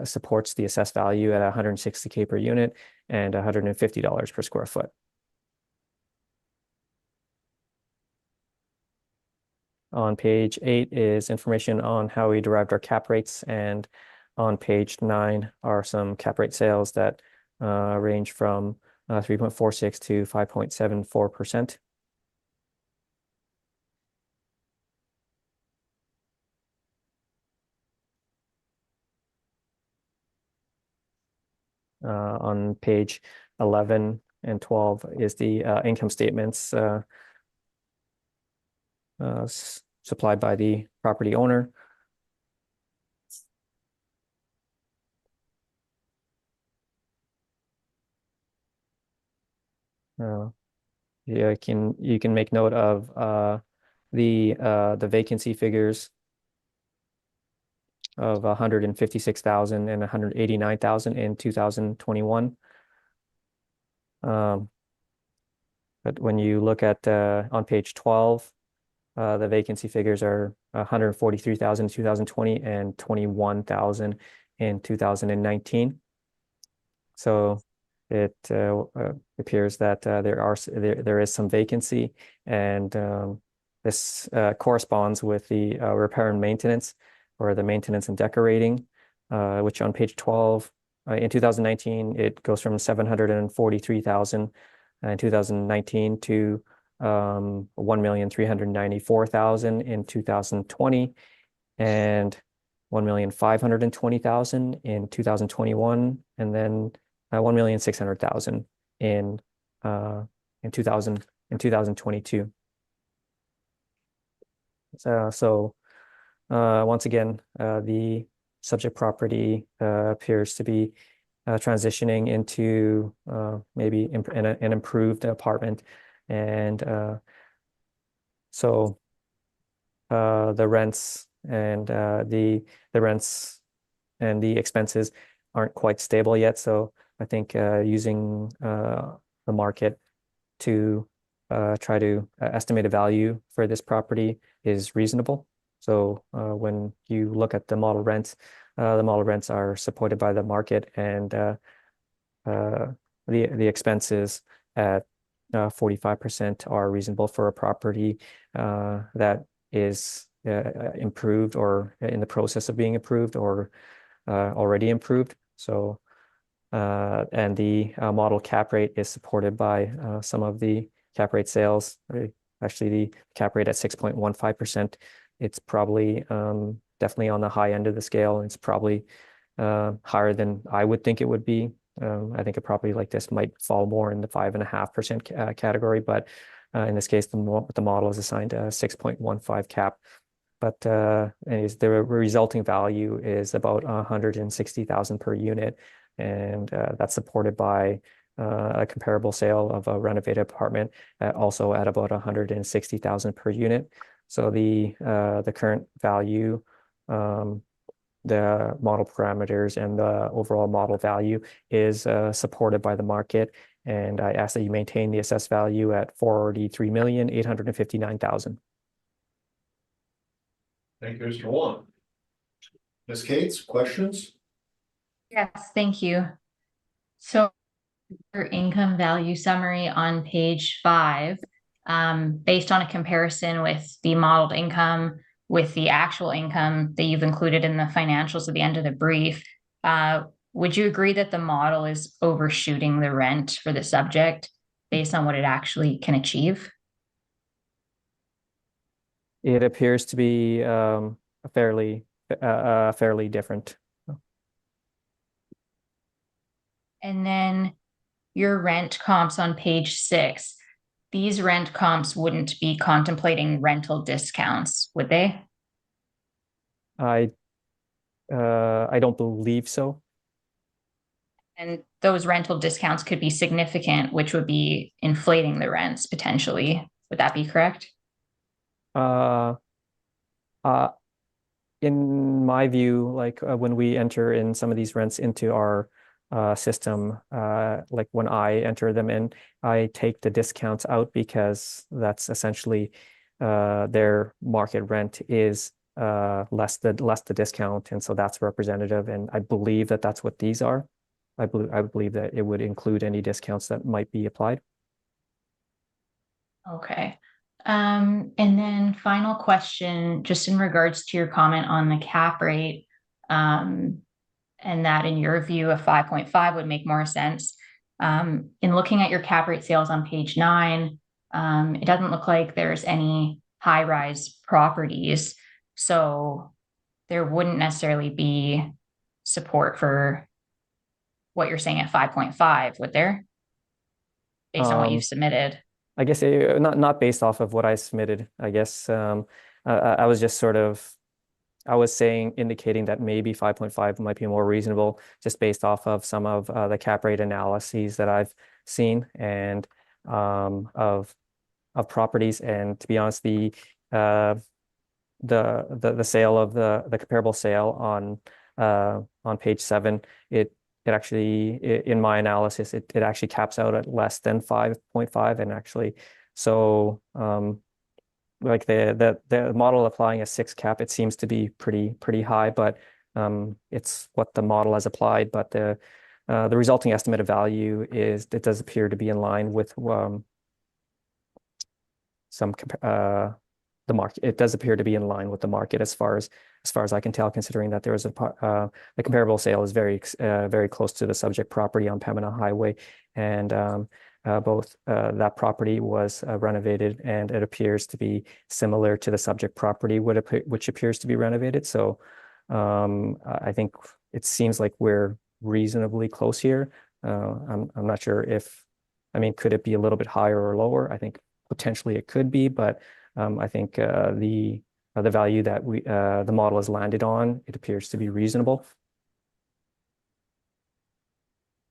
[SPEAKER 3] supports the assessed value at $160K per unit and $150 per square foot. On page 8 is information on how we derived our cap rates, and on page 9 are some cap rate sales that range from 3.46 to 5.74%. On page 11 and 12 is the income statements supplied by the property owner. Yeah, you can make note of the vacancy figures of 156,000 and 189,000 in 2021. But when you look at on page 12, the vacancy figures are 143,000 in 2020 and 21,000 in 2019. So it appears that there is some vacancy, and this corresponds with the repair and maintenance, or the maintenance and decorating. which on page 12, in 2019, it goes from 743,000 in 2019 to 1,394,000 in 2020 and 1,520,000 in 2021, and then 1,600,000 in 2022. So once again, the subject property appears to be transitioning into maybe an improved apartment, and so the rents and the rents and the expenses aren't quite stable yet. So I think using the market to try to estimate a value for this property is reasonable. So when you look at the model rents are supported by the market, and the expenses at 45% are reasonable for a property that is improved or in the process of being improved or already improved. So and the model cap rate is supported by some of the cap rate sales. Actually, the cap rate at 6.15%, it's probably definitely on the high end of the scale. It's probably higher than I would think it would be. I think a property like this might fall more in the 5.5% category, but in this case, the model is assigned a 6.15 cap. But anyways, the resulting value is about 160,000 per unit, and that's supported by a comparable sale of a renovated apartment also at about 160,000 per unit. So the current value, the model parameters, and the overall model value is supported by the market. And I ask that you maintain the assessed value at 43,859,000.
[SPEAKER 1] Thank you, Mr. Wong. Ms. Cates, questions?
[SPEAKER 4] Yes, thank you. So your income value summary on page 5, based on a comparison with the modeled income with the actual income that you've included in the financials at the end of the brief, would you agree that the model is overshooting the rent for the subject based on what it actually can achieve?
[SPEAKER 3] It appears to be fairly different.
[SPEAKER 4] And then your rent comps on page 6, these rent comps wouldn't be contemplating rental discounts, would they?
[SPEAKER 3] I don't believe so.
[SPEAKER 4] And those rental discounts could be significant, which would be inflating the rents potentially. Would that be correct?
[SPEAKER 3] In my view, like when we enter in some of these rents into our system, like when I enter them in, I take the discounts out because that's essentially their market rent is less the discount, and so that's representative. And I believe that that's what these are. I believe that it would include any discounts that might be applied.
[SPEAKER 4] Okay. And then final question, just in regards to your comment on the cap rate, and that in your view, a 5.5 would make more sense. In looking at your cap rate sales on page 9, it doesn't look like there's any high-rise properties. So there wouldn't necessarily be support for what you're saying at 5.5, would there? Based on what you've submitted.
[SPEAKER 3] I guess not based off of what I submitted. I guess I was just sort of, I was indicating that maybe 5.5 might be more reasonable, just based off of some of the cap rate analyses that I've seen and of properties. And to be honest, the sale of the comparable sale on page 7, it actually, in my analysis, it actually caps out at less than 5.5, and actually, so like the model applying a 6 cap, it seems to be pretty high, but it's what the model has applied. But the resulting estimated value it does appear to be in line with some the market. It does appear to be in line with the market as far as I can tell, considering that there is the comparable sale is very close to the subject property on Pembina Highway, and both that property was renovated, and it appears to be similar to the subject property, which appears to be renovated. So I think it seems like we're reasonably close here. I'm not sure I mean, could it be a little bit higher or lower? I think potentially it could be, but I think the value that the model has landed on, it appears to be reasonable.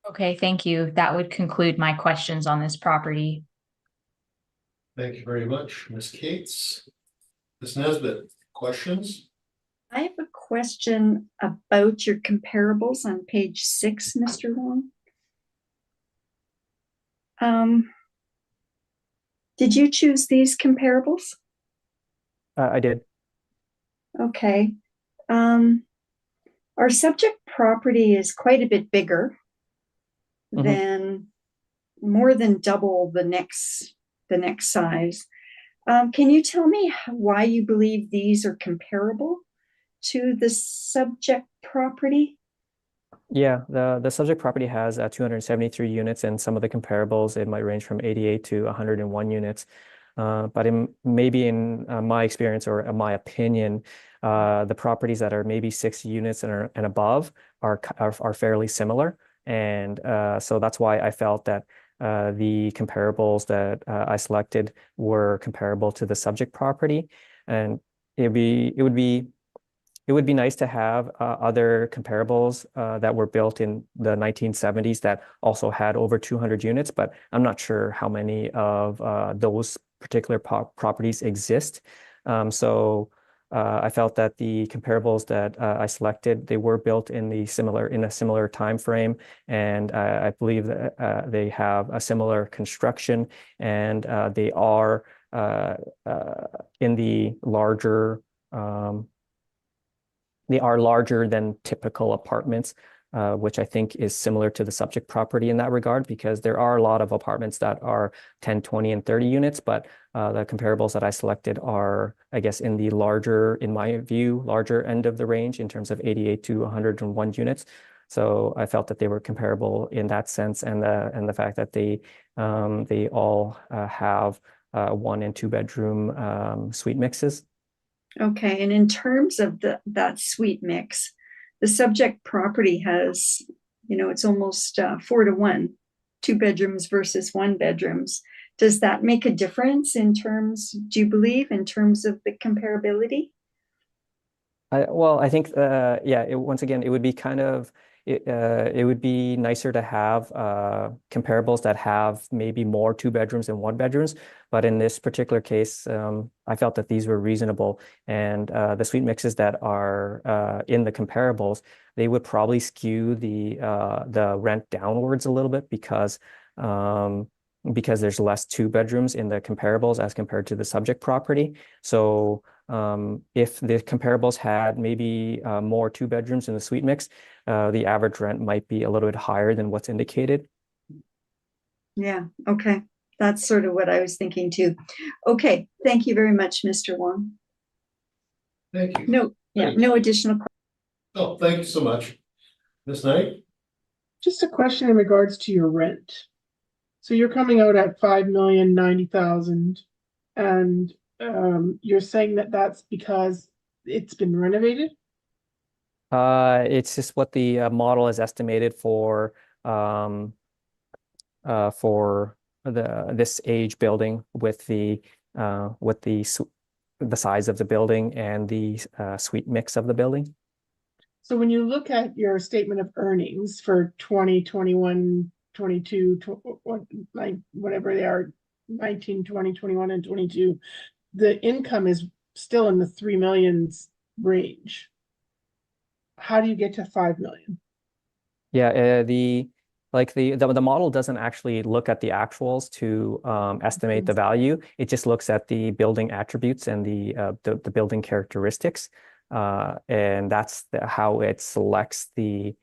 [SPEAKER 4] Okay, thank you. That would conclude my questions on this property.
[SPEAKER 1] Thank you very much, Ms. Cates. Ms. Nesbitt, questions?
[SPEAKER 5] I have a question about your comparables on page 6, Mr. Wong. Did you choose these comparables?
[SPEAKER 3] I did.
[SPEAKER 5] Okay. Our subject property is quite a bit bigger than more than double the next size. Can you tell me why you believe these are comparable to the subject property?
[SPEAKER 3] Yeah, the subject property has 273 units, and some of the comparables, it might range from 88 to 101 units. But maybe in my experience or my opinion, the properties that are maybe 6 units and above are fairly similar. And so that's why I felt that the comparables that I selected were comparable to the subject property. And it would be nice to have other comparables that were built in the 1970s that also had over 200 units, but I'm not sure how many of those particular properties exist. So I felt that the comparables that I selected, they were built in a similar time frame, and I believe that they have a similar construction, and they are in the larger. They are larger than typical apartments, which I think is similar to the subject property in that regard, because there are a lot of apartments that are 10, 20, and 30 units, but the comparables that I selected are, I guess, in the larger, in my view, larger end of the range in terms of 88 to 101 units. So I felt that they were comparable in that sense, and the fact that they all have 1 and 2 bedroom suite mixes.
[SPEAKER 5] Okay, and in terms of that suite mix, the subject property has, it's almost 4 to 1, 2 bedrooms versus 1 bedrooms. Does that make a difference in terms, do you believe, in terms of the comparability?
[SPEAKER 3] Well, I think, once again, it would be it would be nicer to have comparables that have maybe more 2 bedrooms than 1 bedrooms. But in this particular case, I felt that these were reasonable. And the suite mixes that are in the comparables, they would probably skew the rent downwards a little bit because there's less 2 bedrooms in the comparables as compared to the subject property. So if the comparables had maybe more 2 bedrooms in the suite mix, the average rent might be a little bit higher than what's indicated.
[SPEAKER 5] Yeah, okay. That's sort of what I was thinking too. Okay, thank you very much, Mr. Wong.
[SPEAKER 1] Thank you.
[SPEAKER 5] No additional questions.
[SPEAKER 1] Oh, thank you so much. Ms. Knight?
[SPEAKER 6] Just a question in regards to your rent. So you're coming out at $5,090,000, and you're saying that that's because it's been renovated?
[SPEAKER 3] It's just what the model is estimated for this age building with the size of the building and the suite mix of the building.
[SPEAKER 6] So when you look at your statement of earnings for 2021, 22, whatever they are, 19, 20, 21, and 22, the income is still in the 3 millions range. How do you get to 5 million?
[SPEAKER 3] Yeah, the model doesn't actually look at the actuals to estimate the value. It just looks at the building attributes and the building characteristics, and that's how it selects the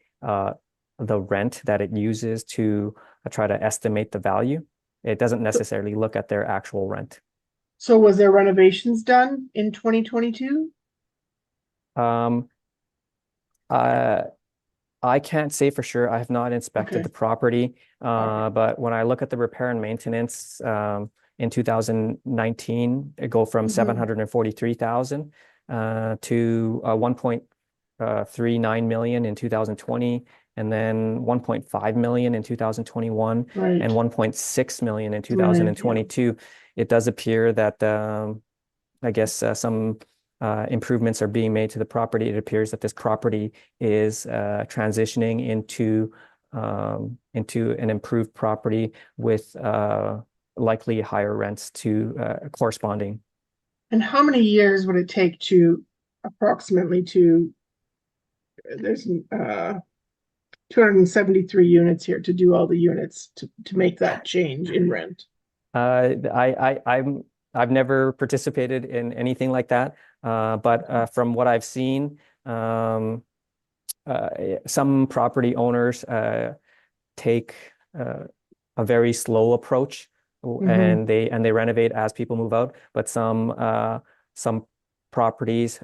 [SPEAKER 3] rent that it uses to try to estimate the value. It doesn't necessarily look at their actual rent.
[SPEAKER 6] So was there renovations done in 2022?
[SPEAKER 3] Um, I can't say for sure. I have not inspected
[SPEAKER 6] Okay.
[SPEAKER 3] the property,
[SPEAKER 6] Okay.
[SPEAKER 3] but when I look at the repair and maintenance, in 2019, it go from
[SPEAKER 6] Mhm.
[SPEAKER 3] 743,000 to 1.39 million in 2020, and then 1.5 million in 2021,
[SPEAKER 6] Right.
[SPEAKER 3] and 1.6 million in
[SPEAKER 6] Right,
[SPEAKER 3] 2022. It does appear that I guess some improvements are being made to the property. It appears that this property is transitioning into an improved property with likely higher rents to corresponding.
[SPEAKER 6] And how many years would it take to approximately there's 273 units here to do all the units to make that change in rent?
[SPEAKER 3] I've never participated in anything like that, but from what I've seen, some property owners take a very slow approach, and they renovate as people move out. But some properties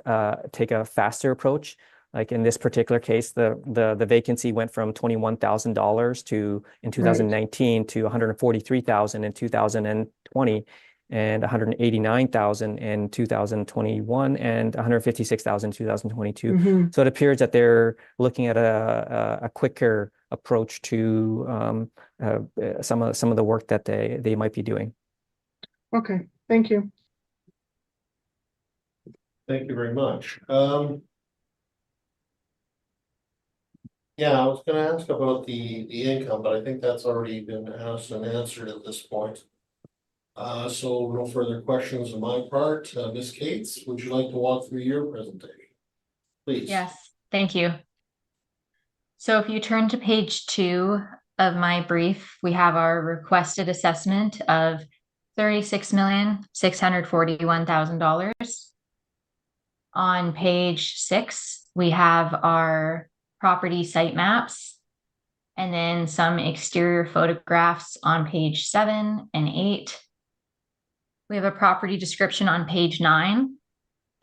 [SPEAKER 3] take a faster approach. Like in this particular case, the vacancy went from $21,000 in 2019 to 143,000 in 2020, and 189,000 in 2021, and 156,000 in 2022. So it appears that they're looking at a quicker approach to some of the work that they might be doing.
[SPEAKER 6] Okay, thank you.
[SPEAKER 1] Thank you very much. Yeah, I was gonna ask about the income, but I think that's already been asked and answered at this point. So no further questions on my part. Ms. Cates, would you like to walk through your presentation? Please.
[SPEAKER 4] Yes, thank you. So if you turn to page 2 of my brief, we have our requested assessment of $36,641,000. On page 6, we have our property site maps, and then some exterior photographs on page 7 and 8. We have a property description on page 9.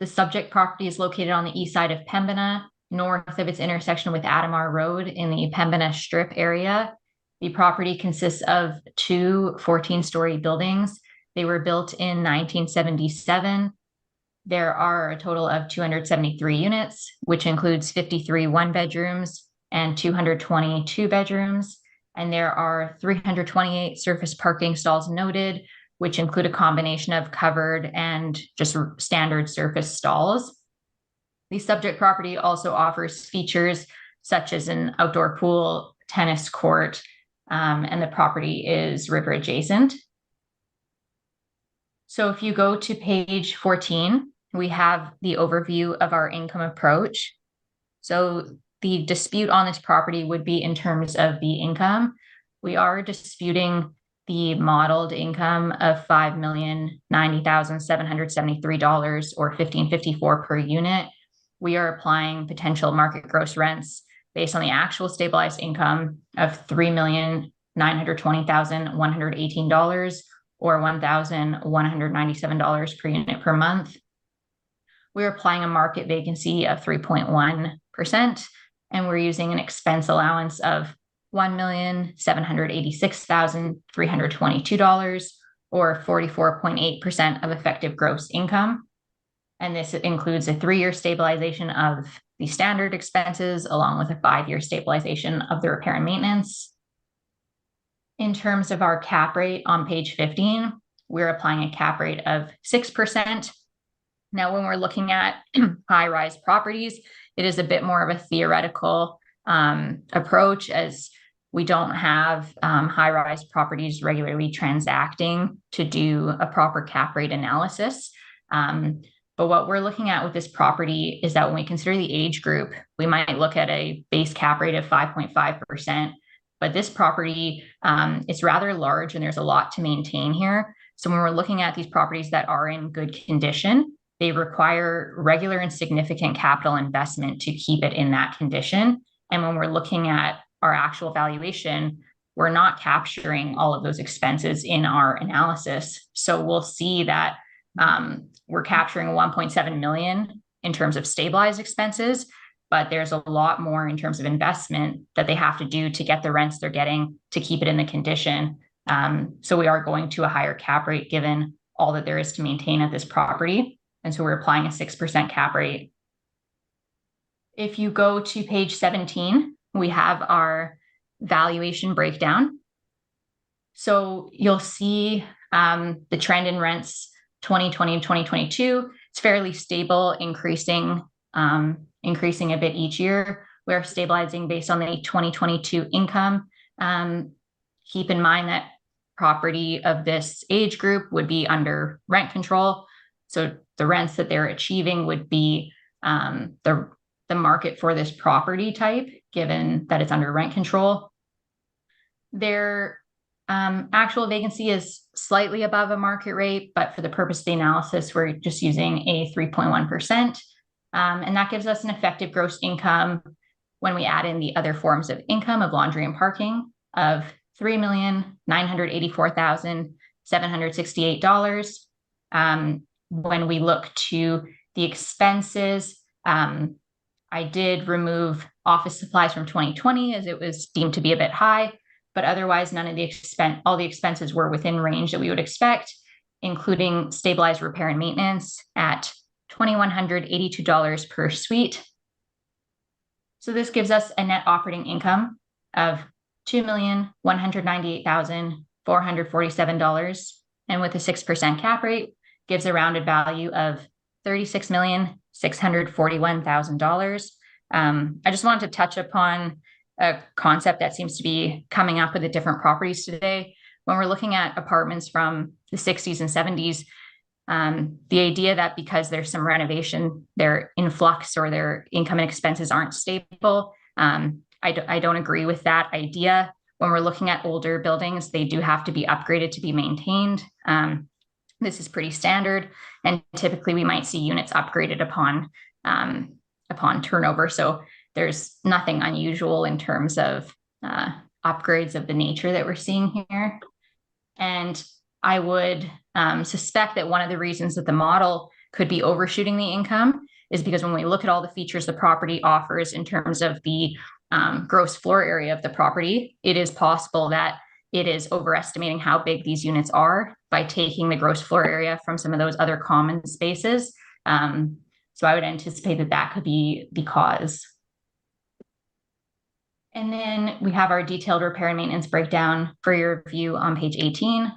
[SPEAKER 4] The subject property is located on the east side of Pembina, north of its intersection with Adamar Road in the Pembina Strip area. The property consists of two 14-story buildings. They were built in 1977. There are a total of 273 units, which includes 53 one-bedrooms and 220 two-bedrooms. And there are 328 surface parking stalls noted, which include a combination of covered and just standard surface stalls. The subject property also offers features such as an outdoor pool, tennis court, and the property is river adjacent. So if you go to page 14, we have the overview of our income approach. So the dispute on this property would be in terms of the income. We are disputing the modeled income of $5,090,773 or $1,554 per unit. We are applying potential market gross rents based on the actual stabilized income of $3,920,118 or $1,197 per unit per month. We're applying a market vacancy of 3.1%, and we're using an expense allowance of $1,786,322 or 44.8% of effective gross income. And this includes a 3-year stabilization of the standard expenses along with a 5-year stabilization of the repair and maintenance. In terms of our cap rate on page 15, we're applying a cap rate of 6%. Now, when we're looking at high-rise properties, it is a bit more of a theoretical approach, as we don't have high-rise properties regularly transacting to do a proper cap rate analysis. But what we're looking at with this property is that when we consider the age group, we might look at a base cap rate of 5.5%. But this property is rather large and there's a lot to maintain here. So when we're looking at these properties that are in good condition, they require regular and significant capital investment to keep it in that condition. And when we're looking at our actual valuation, we're not capturing all of those expenses in our analysis. So we'll see that we're capturing 1.7 million in terms of stabilized expenses, but there's a lot more in terms of investment that they have to do to get the rents they're getting to keep it in the condition. So we are going to a higher cap rate given all that there is to maintain at this property. And so we're applying a 6% cap rate. If you go to page 17, we have our valuation breakdown. So you'll see the trend in rents 2020 and 2022. It's fairly stable, increasing a bit each year. We're stabilizing based on the 2022 income. Keep in mind that property of this age group would be under rent control. So the rents that they're achieving would be the market for this property type, given that it's under rent control. Their actual vacancy is slightly above a market rate, but for the purpose of the analysis, we're just using a 3.1%. And that gives us an effective gross income when we add in the other forms of income of laundry and parking of $3,984,768. When we look to the expenses, I did remove office supplies from 2020 as it was deemed to be a bit high, but otherwise all the expenses were within range that we would expect, including stabilized repair and maintenance at $2,182 per suite. So this gives us a net operating income of $2,198,447, and with a 6% cap rate, gives a rounded value of $36,641,000. I just wanted to touch upon a concept that seems to be coming up with the different properties today. When we're looking at apartments from the 60s and 70s, the idea that because there's some renovation, their influx or their income and expenses aren't stable, I don't agree with that idea. When we're looking at older buildings, they do have to be upgraded to be maintained. This is pretty standard, and typically we might see units upgraded upon turnover. So there's nothing unusual in terms of upgrades of the nature that we're seeing here. And I would suspect that one of the reasons that the model could be overshooting the income is because when we look at all the features the property offers in terms of the gross floor area of the property, it is possible that it is overestimating how big these units are by taking the gross floor area from some of those other common spaces. So I would anticipate that that could be the cause. And then we have our detailed repair and maintenance breakdown for your review on page 18.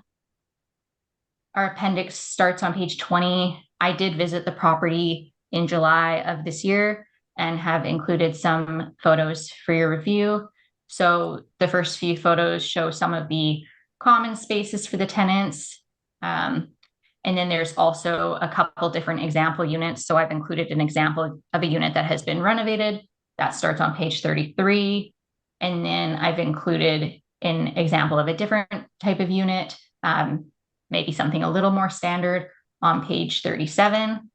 [SPEAKER 4] Our appendix starts on page 20. I did visit the property in July of this year and have included some photos for your review. So the first few photos show some of the common spaces for the tenants. And then there's also a couple different example units. So I've included an example of a unit that has been renovated. That starts on page 33. And then I've included an example of a different type of unit, maybe something a little more standard on page 37.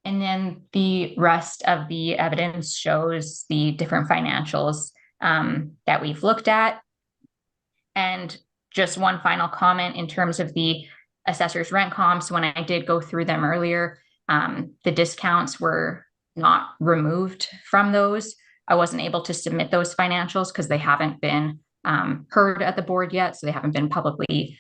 [SPEAKER 4] And then the rest of the evidence shows the different financials that we've looked at. And just one final comment in terms of the assessor's rent comps. When I did go through them earlier, the discounts were not removed from those. I wasn't able to submit those financials because they haven't been heard at the board yet, so they haven't been publicly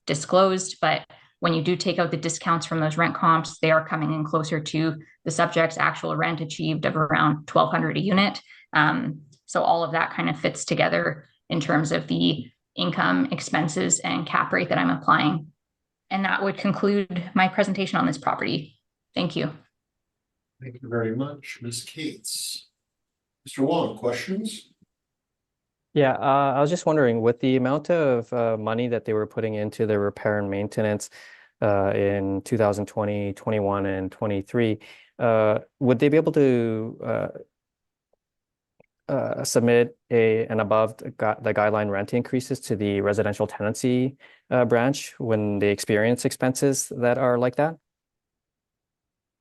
[SPEAKER 4] disclosed. But when you do take out the discounts from those rent comps, they are coming in closer to the subject's actual rent achieved of around $1,200 a unit. So all of that kind of fits together in terms of the income, expenses, and cap rate that I'm applying. And that would conclude my presentation on this property. Thank you.
[SPEAKER 1] Thank you very much, Ms. Cates. Mr. Wong, questions?
[SPEAKER 3] Yeah, I was just wondering, with the amount of money that they were putting into the repair and maintenance in 2020, 21, and 23, would they be able to submit an above the guideline rent increases to the residential tenancy branch when they experience expenses that are like that?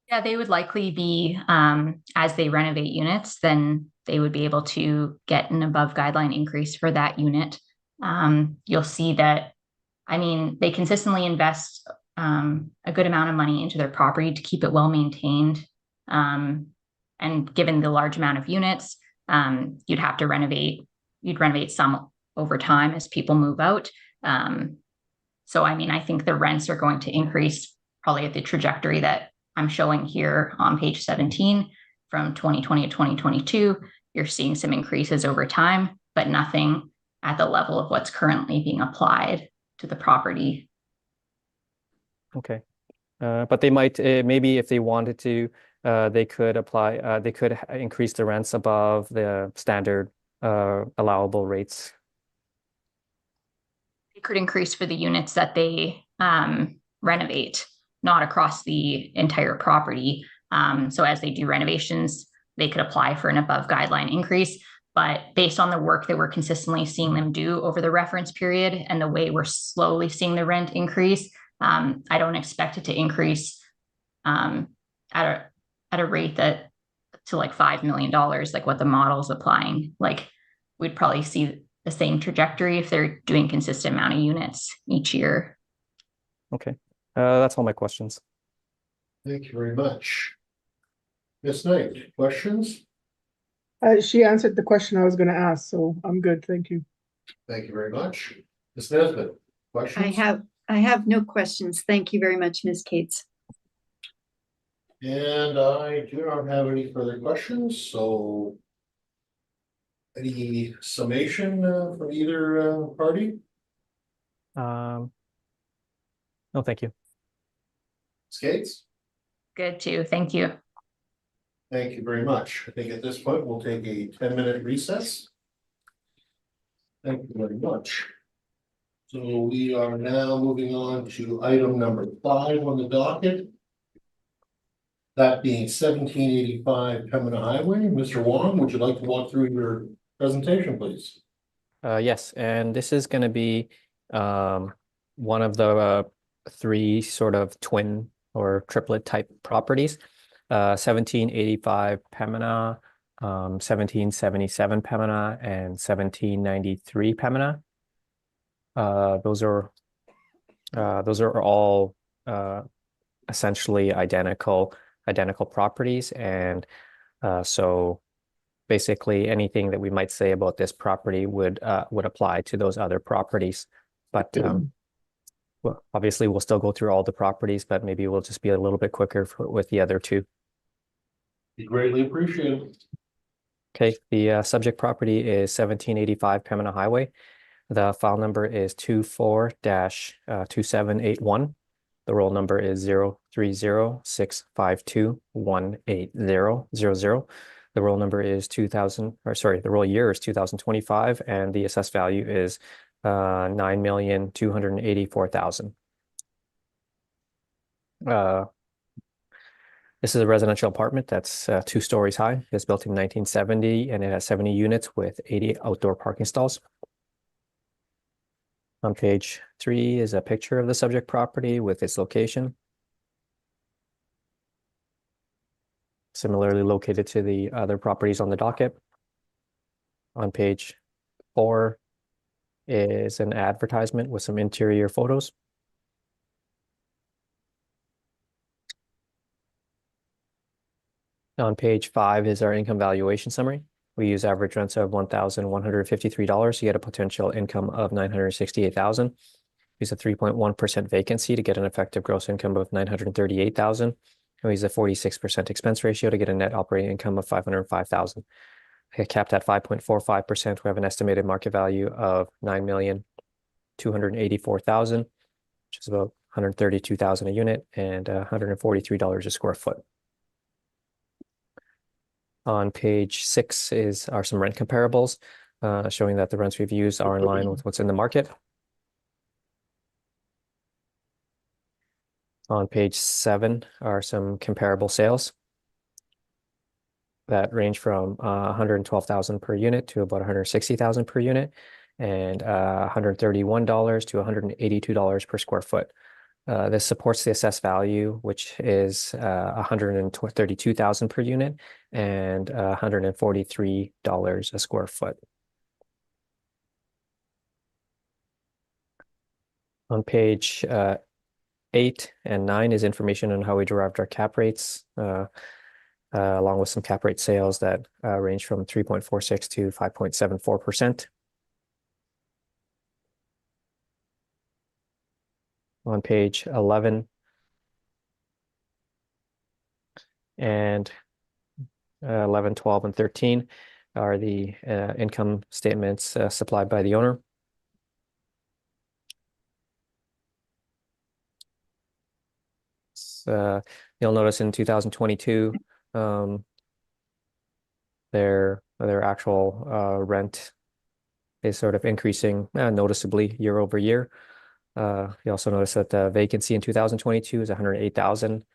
[SPEAKER 4] Yeah, they would likely be, as they renovate units, then they would be able to get an above guideline increase for that unit. You'll see that, I mean, they consistently invest a good amount of money into their property to keep it well maintained. And given the large amount of units, you'd have to you'd renovate some over time as people move out. So, I mean, I think the rents are going to increase probably at the trajectory that I'm showing here on page 17 from 2020 to 2022. You're seeing some increases over time, but nothing at the level of what's currently being applied to the property.
[SPEAKER 3] Okay. But they might, maybe if they wanted to, they could apply, they could increase the rents above the standard allowable rates.
[SPEAKER 4] It could increase for the units that they renovate, not across the entire property. So as they do renovations, they could apply for an above guideline increase. But based on the work that we're consistently seeing them do over the reference period and the way we're slowly seeing the rent increase, I don't expect it to increase at a rate that to like $5 million, like what the model is applying. Like we'd probably see the same trajectory if they're doing consistent amount of units each year.
[SPEAKER 3] Okay, that's all my questions.
[SPEAKER 1] Thank you very much. Ms. Knight, questions?
[SPEAKER 6] She answered the question I was gonna ask, so I'm good, thank you.
[SPEAKER 1] Thank you very much. Ms. Nesbitt, questions?
[SPEAKER 5] I have no questions. Thank you very much, Ms. Cates.
[SPEAKER 1] And I do not have any further questions, so any summation from either party?
[SPEAKER 3] No, thank you.
[SPEAKER 1] Skates?
[SPEAKER 4] Good too. Thank you.
[SPEAKER 1] Thank you very much. I think at this point, we'll take a 10-minute recess. Thank you very much. So we are now moving on to item number 5 on the docket. That being 1785 Pembina Highway. Mr. Wong, would you like to walk through your presentation, please?
[SPEAKER 3] Yes, and this is going to be one of the 3 sort of twin or triplet type properties. 1785 Pembina, 1777 Pembina, and 1793 Pembina. Those are all essentially identical properties, and so basically anything that we might say about this property would apply to those other properties. But well, obviously we'll still go through all the properties, but maybe we'll just be a little bit quicker with the other 2.
[SPEAKER 1] Be greatly appreciated.
[SPEAKER 3] Okay, the subject property is 1785 Pembina Highway. The file number is 24-2781. The roll number is 030-652-18000. The roll number is the roll year is 2025, and the assessed value is $9,284,000. This is a residential apartment that's 2 stories high. It's built in 1970, and it has 70 units with 80 outdoor parking stalls. On page 3 is a picture of the subject property with its location. Similarly located to the other properties on the docket. On page 4 is an advertisement with some interior photos. On page 5 is our income valuation summary. We use average rents of $1,153 to get a potential income of $968,000. Use a 3.1% vacancy to get an effective gross income of $938,000. We use a 46% expense ratio to get a net operating income of $505,000. Capped at 5.45%, we have an estimated market value of $9,284,000, which is about $132,000 a unit and $143 a square foot. On page 6 are some rent comparables, showing that the rents we've used are in line with what's in the market. On page 7 are some comparable sales that range from $112,000 per unit to about $160,000 per unit, and $131 to $182 per square foot. This supports the assessed value, which is $132,000 per unit and $143 a square foot. On page 8 and 9 is information on how we derived our cap rates, along with some cap rate sales that range from 3.46 to 5.74%. On page 11 and 11, 12, and 13 are the income statements supplied by the owner. You'll notice in 2022, their actual rent is sort of increasing noticeably year over year. You also notice that the vacancy in 2022 is 108,000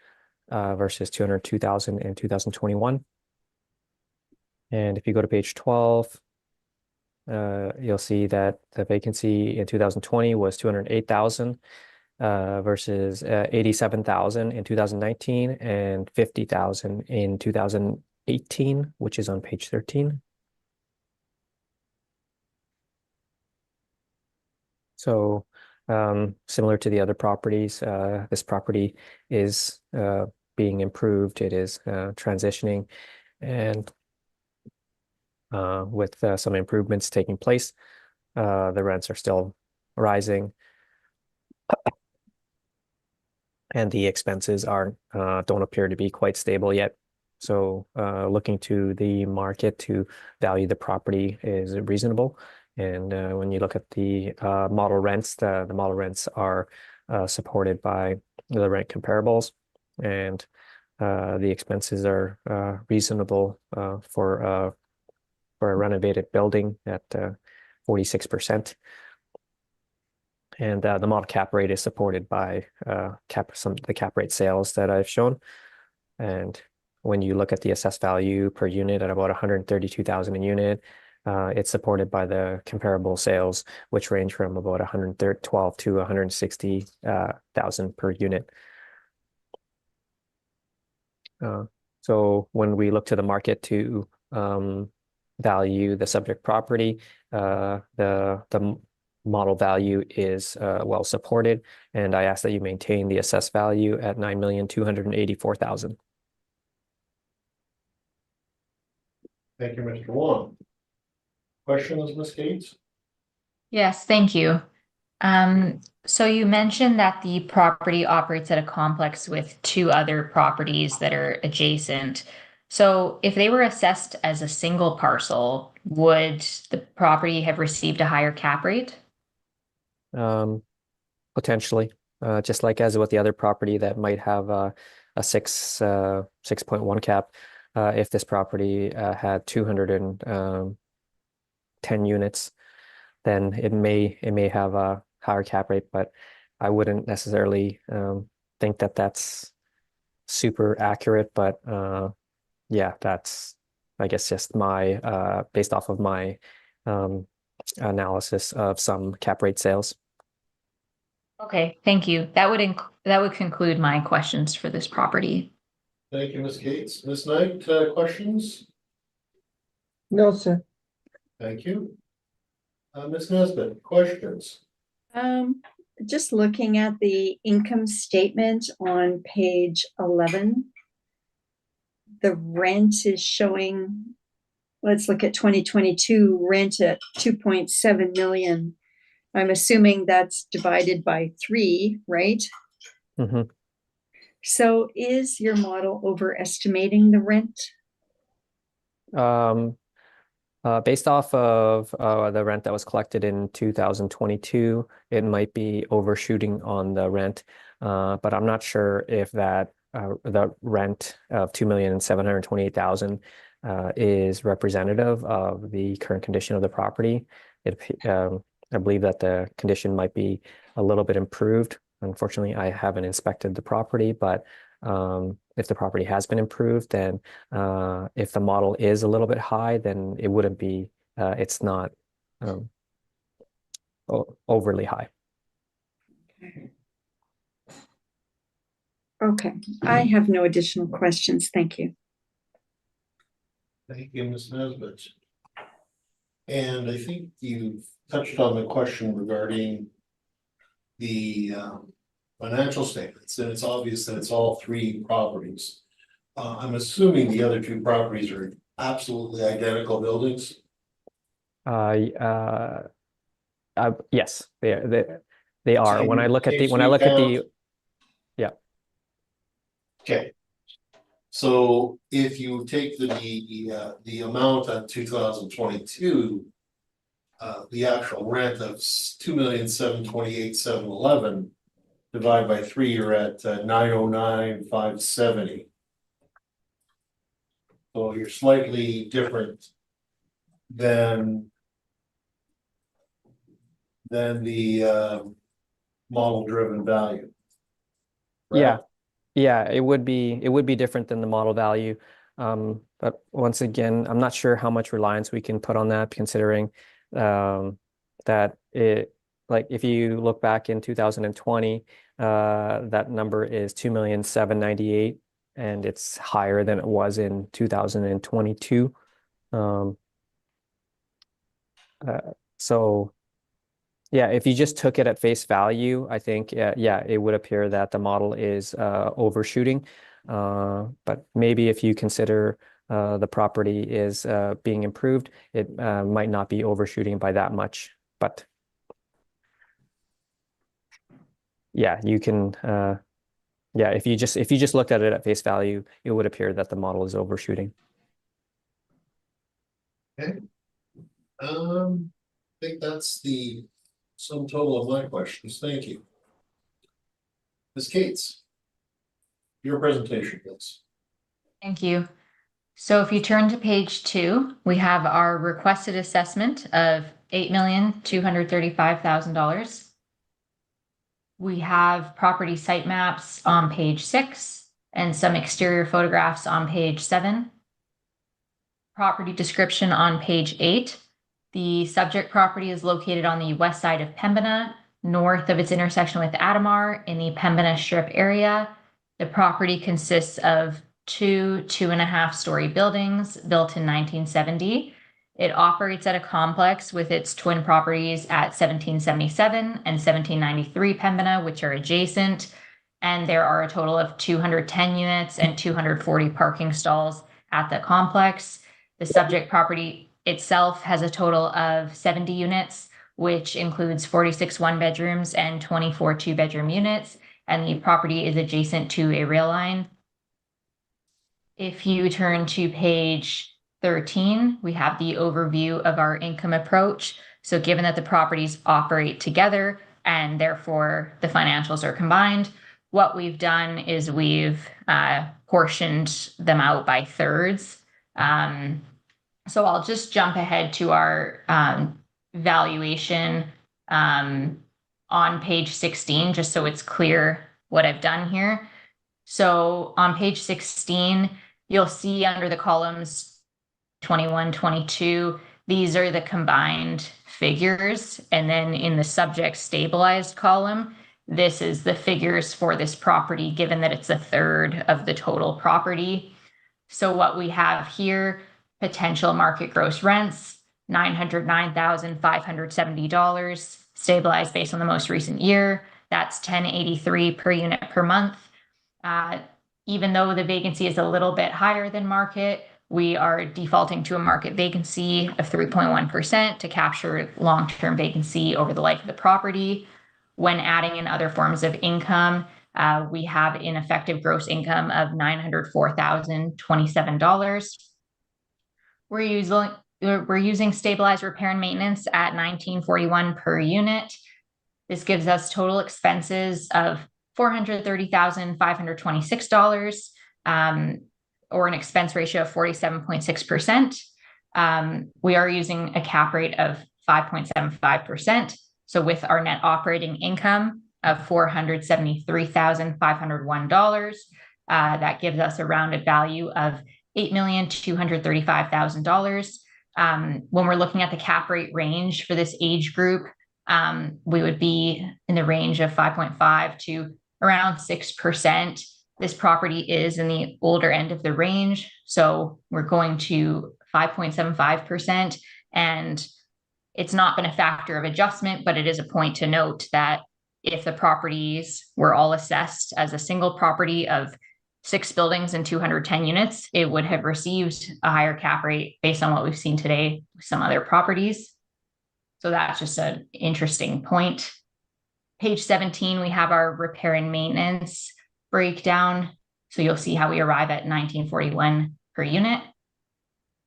[SPEAKER 3] versus 202,000 in 2021. And if you go to page 12, you'll see that the vacancy in 2020 was 208,000 versus 87,000 in 2019 and 50,000 in 2018, which is on page 13. So similar to the other properties, this property is being improved. It is transitioning, and with some improvements taking place, the rents are still rising, and the expenses don't appear to be quite stable yet. So looking to the market to value the property is reasonable. And when you look at the model rents, the model rents are supported by the rent comparables, and the expenses are reasonable for a renovated building at 46%. And the model cap rate is supported by the cap rate sales that I've shown. And when you look at the assessed value per unit at about 132,000 a unit, it's supported by the comparable sales, which range from about 112 to 160,000 per unit. So when we look to the market to value the subject property, the model value is well supported, and I ask that you maintain the assessed value at 9,284,000.
[SPEAKER 1] Thank you, Mr. Wong. Questions, Ms. Gates?
[SPEAKER 4] Yes, thank you. So you mentioned that the property operates at a complex with 2 other properties that are adjacent. So if they were assessed as a single parcel, would the property have received a higher cap rate?
[SPEAKER 3] Potentially, just like as with the other property that might have a 6.1 cap. If this property had 210 units, then it may have a higher cap rate, but I wouldn't necessarily think that that's super accurate. But yeah, that's, I guess, just my based off of my analysis of some cap rate sales.
[SPEAKER 4] Okay, thank you. That would conclude my questions for this property.
[SPEAKER 1] Thank you, Ms. Gates. Ms. Knight, questions?
[SPEAKER 6] No, sir.
[SPEAKER 1] Thank you. Ms. Nesbitt, questions?
[SPEAKER 5] Just looking at the income statement on page 11, the rent is showing, let's look at 2022 rent at 2.7 million. I'm assuming that's divided by 3, right?
[SPEAKER 3] Mm-hmm.
[SPEAKER 5] So is your model overestimating the rent?
[SPEAKER 3] Based off of the rent that was collected in 2022, it might be overshooting on the rent, but I'm not sure if that the rent of 2,728,000 is representative of the current condition of the property. I believe that the condition might be a little bit improved. Unfortunately, I haven't inspected the property, but if the property has been improved, then if the model is a little bit high, then it wouldn't be, it's not overly high.
[SPEAKER 5] Okay, I have no additional questions. Thank you.
[SPEAKER 1] Thank you, Ms. Nesbitt. And I think you touched on the question regarding the financial statements, and it's obvious that it's all three properties. I'm assuming the other two properties are absolutely identical buildings.
[SPEAKER 3] Yes, they are.
[SPEAKER 1] Same-
[SPEAKER 3] When I look at
[SPEAKER 1] same
[SPEAKER 3] when I look at
[SPEAKER 1] street
[SPEAKER 3] the, yeah,
[SPEAKER 1] Okay. So if you take the amount on 2022, the actual rent of 2,728,711 divided by 3, you're at 909,570. So you're slightly different than the model driven value.
[SPEAKER 3] yeah, yeah, it would be different than the model value. But once again, I'm not sure how much reliance we can put on that, considering that it, like, if you look back in 2020, that number is 2,798,000, and it's higher than it was in 2022. So yeah, if you just took it at face value, I think, yeah, it would appear that the model is overshooting. But maybe if you consider the property is being improved, it might not be overshooting by that much. But yeah, you can, yeah, if you just looked at it at face value, it would appear that the model is overshooting.
[SPEAKER 1] I think that's the sum total of my questions. Thank you. Ms. Cates, your presentation, please.
[SPEAKER 4] Thank you. So if you turn to page 2, we have our requested assessment of $8,235,000. We have property site maps on page 6 and some exterior photographs on page 7. Property description on page 8. The subject property is located on the west side of Pembina, north of its intersection with Adamar in the Pembina Strip area. The property consists of 2.5-story buildings built in 1970. It operates at a complex with its twin properties at 1777 and 1793 Pembina, which are adjacent. And there are a total of 210 units and 240 parking stalls at the complex. The subject property itself has a total of 70 units, which includes 46 one-bedrooms and 24 two-bedroom units, and the property is adjacent to a rail line. If you turn to page 13, we have the overview of our income approach. So given that the properties operate together and therefore the financials are combined, what we've done is we've portioned them out by thirds. So I'll just jump ahead to our valuation on page 16, just so it's clear what I've done here. So on page 16, you'll see under the columns 21, 22, these are the combined figures. And then in the subject stabilized column, this is the figures for this property, given that it's a third of the total property. So what we have here, potential market gross rents, $909,570, stabilized based on the most recent year. That's $1,083 per unit per month. Even though the vacancy is a little bit higher than market, we are defaulting to a market vacancy of 3.1% to capture long-term vacancy over the life of the property. When adding in other forms of income, we have an effective gross income of $904,027. We're using stabilized repair and maintenance at $1,941 per unit. This gives us total expenses of $430,526, or an expense ratio of 47.6%. We are using a cap rate of 5.75%. So with our net operating income of $473,501, that gives us a rounded value of $8,235,000. When we're looking at the cap rate range for this age group, we would be in the range of 5.5 to around 6%. This property is in the older end of the range, so we're going to 5.75%, and it's not been a factor of adjustment, but it is a point to note that if the properties were all assessed as a single property of 6 buildings and 210 units, it would have received a higher cap rate based on what we've seen today with some other properties. So that's just an interesting point. Page 17, we have our repair and maintenance breakdown. So you'll see how we arrive at 1941 per unit.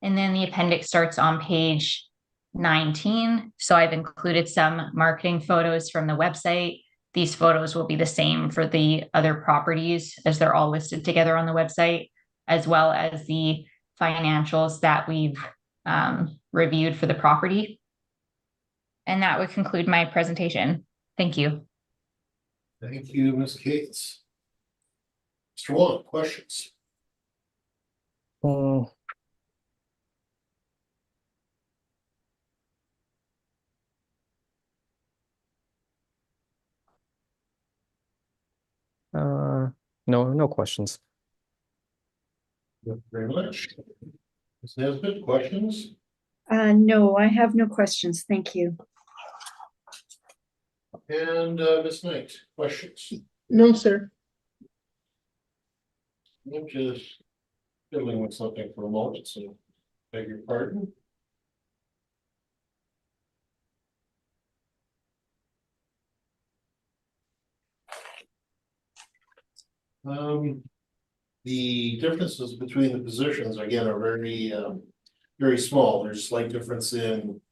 [SPEAKER 4] And then the appendix starts on page 19. So I've included some marketing photos from the website. These photos will be the same for the other properties as they're all listed together on the website, as well as the financials that we've reviewed for the property. And that would conclude my presentation. Thank you.
[SPEAKER 1] Thank you, Ms. Cates. Mr. Wong, questions?
[SPEAKER 3] Mm. No questions.
[SPEAKER 1] Thank you very much. Ms. Nesbitt, questions?
[SPEAKER 5] No, I have no questions. Thank you.
[SPEAKER 1] And Ms. Knight, questions?
[SPEAKER 6] No, sir.
[SPEAKER 1] I'm just fiddling with something for a moment, so beg your pardon. The differences between the positions again are very small. There's a slight difference in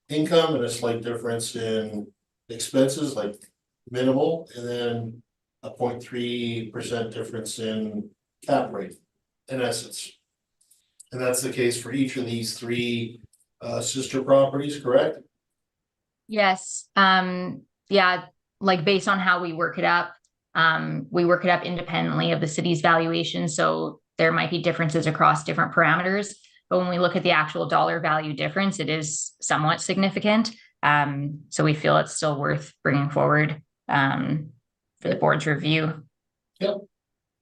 [SPEAKER 1] income and a slight difference in expenses, like minimal, and then a 0.3% difference in cap rate in essence. And that's the case for each of these three sister properties, correct?
[SPEAKER 4] Yes. Yeah, like based on how we work it up independently of the city's valuation. So there might be differences across different parameters, but when we look at the actual dollar value difference, it is somewhat significant. So we feel it's still worth bringing forward for the board's review.
[SPEAKER 1] Yep.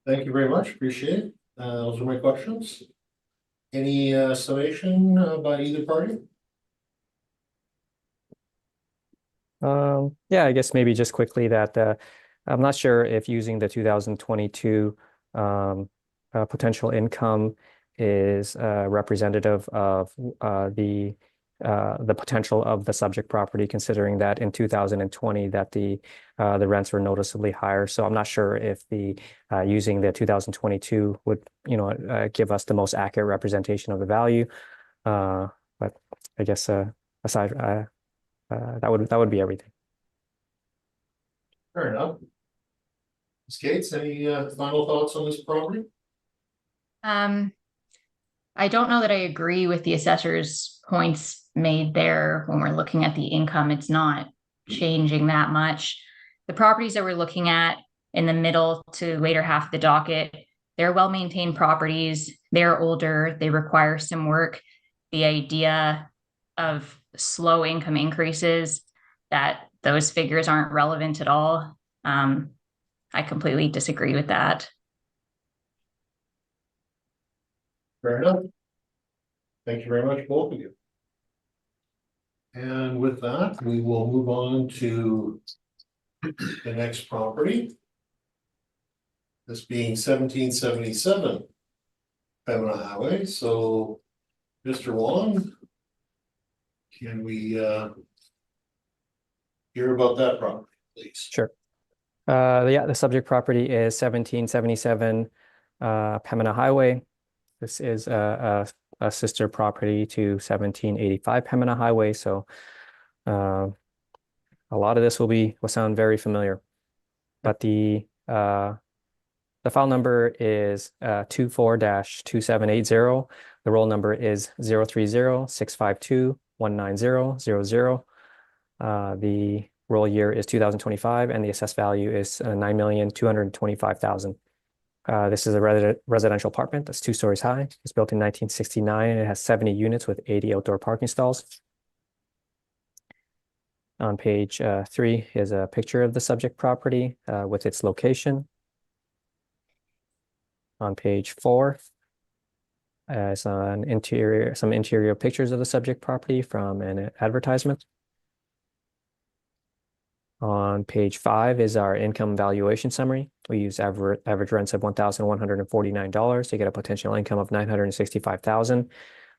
[SPEAKER 1] Thank you very much. Appreciate it. Those are my questions. Any summation by either party?
[SPEAKER 3] Yeah, I guess maybe just quickly that I'm not sure if using the 2022 potential income is representative of the potential of the subject property, considering that in 2020 that the rents were noticeably higher. So I'm not sure if the using the 2022 would give us the most accurate representation of the value. But I guess aside that would be everything.
[SPEAKER 1] Fair enough. Ms. Gates, any final thoughts on this property?
[SPEAKER 4] I don't know that I agree with the assessor's points made there. When we're looking at the income, it's not changing that much. The properties that we're looking at in the middle to later half of the docket, they're well-maintained properties. They're older. They require some work. The idea of slow income increases, that those figures aren't relevant at all. I completely disagree with that.
[SPEAKER 1] Fair enough. Thank you very much, both of you. And with that, we will move on to the next property. This being 1777 Pembina Highway. So, Mr. Wong, can we hear about that property, please?
[SPEAKER 3] Sure. Yeah, the subject property is 1777 Pembina Highway. This is a sister property to 1785 Pembina Highway. So a lot of this will sound very familiar. But the file number is 24-2780. The roll number is 030-652-19000. The roll year is 2025, and the assessed value is 9,225,000. This is a residential apartment that's 2 stories high. It's built in 1969, and it has 70 units with 80 outdoor parking stalls. On page 3 is a picture of the subject property with its location. On page 4 is some interior pictures of the subject property from an advertisement. On page 5 is our income valuation summary. We use average rents of $1,149 to get a potential income of $965,000.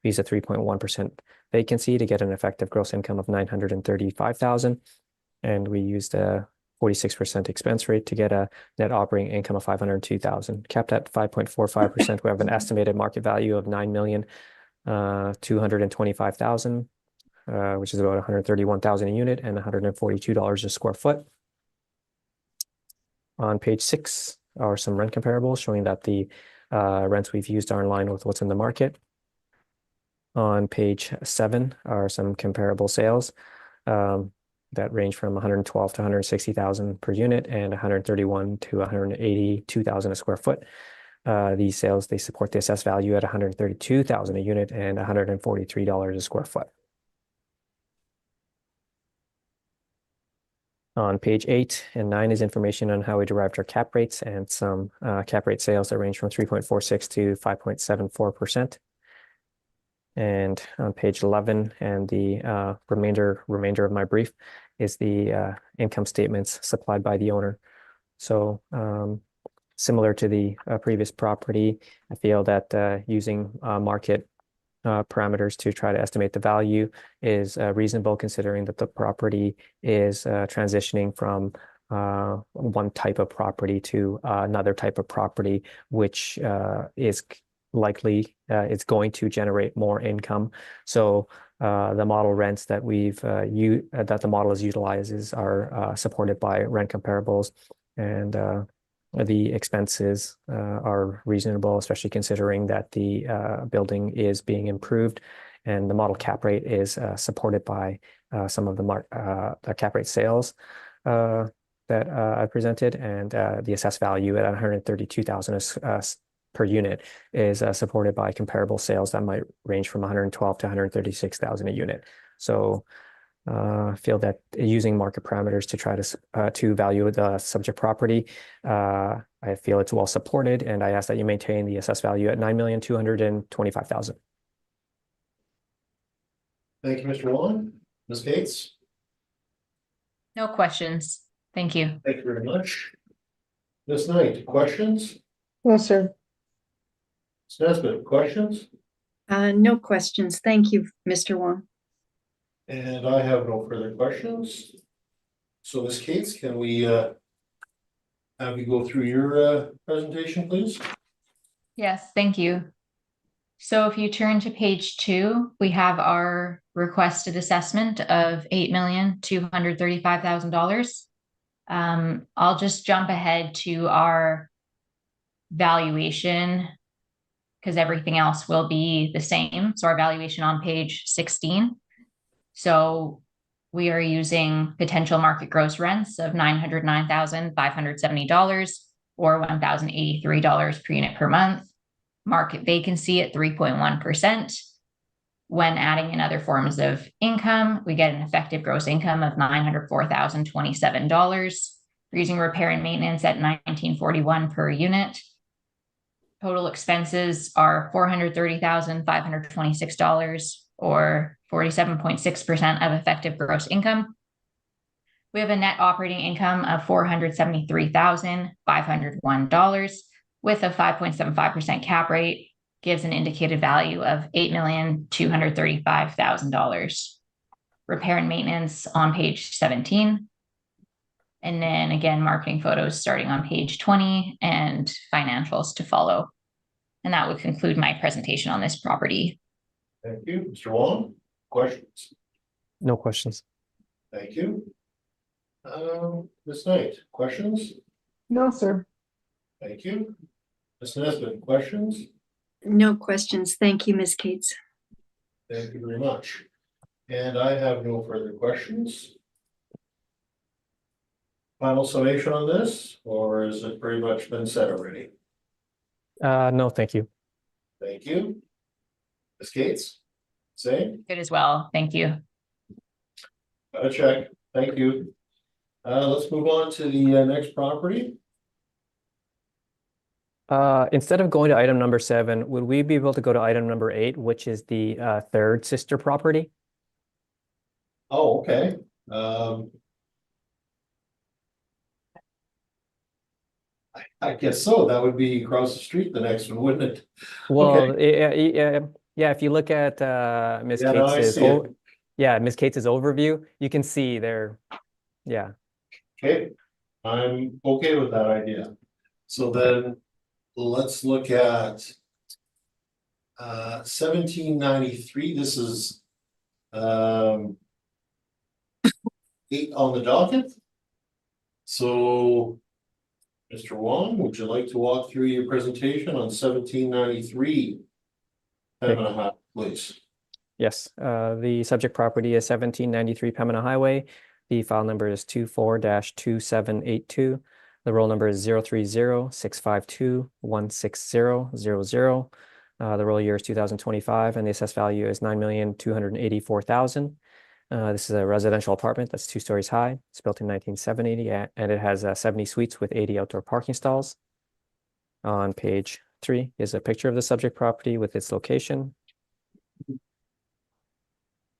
[SPEAKER 3] We use a 3.1% vacancy to get an effective gross income of $935,000. And we used a 46% expense rate to get a net operating income of $502,000. Capped at 5.45%, we have an estimated market value of $9,225,000. Which is about $131,000 a unit and $142 a square foot. On page 6 are some rent comparables showing that the rents we've used are in line with what's in the market. On page 7 are some comparable sales that range from $112,000 to $160,000 per unit and $131,000 to $182,000 a square foot. These sales, they support the assessed value at $132,000 a unit and $143 a square foot. On page 8 and 9 is information on how we derived our cap rates and some cap rate sales that range from 3.46 to 5.74%. And on page 11 and the remainder of my brief is the income statements supplied by the owner. So similar to the previous property, I feel that using market parameters to try to estimate the value is reasonable, considering that the property is transitioning from one type of property to another type of property, which is likely it's going to generate more income. So the model rents that that the model is utilizes are supported by rent comparables, and the expenses are reasonable, especially considering that the building is being improved, and the model cap rate is supported by some of the cap rate sales that I presented, and the assessed value at $132,000 per unit is supported by comparable sales that might range from $112,000 to $136,000 a unit. So I feel that using market parameters to try to value the subject property, I feel it's well supported, and I ask that you maintain the assessed value at $9,225,000.
[SPEAKER 1] Thank you, Mr. Wong. Ms. Gates?
[SPEAKER 4] No questions. Thank you.
[SPEAKER 1] Thank you very much. Ms. Knight, questions?
[SPEAKER 6] No, sir.
[SPEAKER 1] Ms. Nesbitt, questions?
[SPEAKER 5] No questions. Thank you, Mr. Wong.
[SPEAKER 1] And I have no further questions. So Ms. Cates, can we have you go through your presentation, please?
[SPEAKER 4] Yes, thank you. So if you turn to page 2, we have our requested assessment of $8,235,000. I'll just jump ahead to our valuation because everything else will be the same. So our valuation on page 16. So we are using potential market gross rents of $909,570 or $1,083 per unit per month. Market vacancy at 3.1%. When adding in other forms of income, we get an effective gross income of $904,027. We're using repair and maintenance at $1,941 per unit. Total expenses are $430,526 or 47.6% of effective gross income. We have a net operating income of $473,501 with a 5.75% cap rate, gives an indicated value of $8,235,000. Repair and maintenance on page 17. And then again, marketing photos starting on page 20 and financials to follow. And that would conclude my presentation on this property.
[SPEAKER 1] Thank you. Mr. Wong, questions?
[SPEAKER 3] No questions.
[SPEAKER 1] Thank you. Ms. Knight, questions?
[SPEAKER 6] No, sir.
[SPEAKER 1] Thank you. Ms. Nesbitt, questions?
[SPEAKER 5] No questions. Thank you, Ms. Cates.
[SPEAKER 1] Thank you very much. And I have no further questions. Final summation on this, or has it pretty much been said already?
[SPEAKER 3] No, thank you.
[SPEAKER 1] Thank you. Ms. Gates, same?
[SPEAKER 4] Good as well. Thank you.
[SPEAKER 1] Got a check. Thank you. Let's move on to the next property.
[SPEAKER 3] Instead of going to item number 7, would we be able to go to item number 8, which is the third sister property?
[SPEAKER 1] Oh, okay. I guess so. That would be across the street, the next one, wouldn't it?
[SPEAKER 3] Well, yeah, if you look at Miss
[SPEAKER 1] Yeah, no, I
[SPEAKER 3] Cates's
[SPEAKER 1] see it.
[SPEAKER 3] Miss Cates's overview, you can see there, yeah.
[SPEAKER 1] Okay, I'm okay with that idea. So then let's look at 1793. This is 8 on the docket. So Mr. Wong, would you like to walk through your presentation on 1793? Pembina, please.
[SPEAKER 3] Yes, the subject property is 1793 Pembina Highway. The file number is 24-2782. The roll number is 030-652-16000. The roll year is 2025, and the assessed value is 9,284,000. This is a residential apartment that's 2 stories high. It's built in 1970, and it has 70 suites with 80 outdoor parking stalls. On page 3 is a picture of the subject property with its location.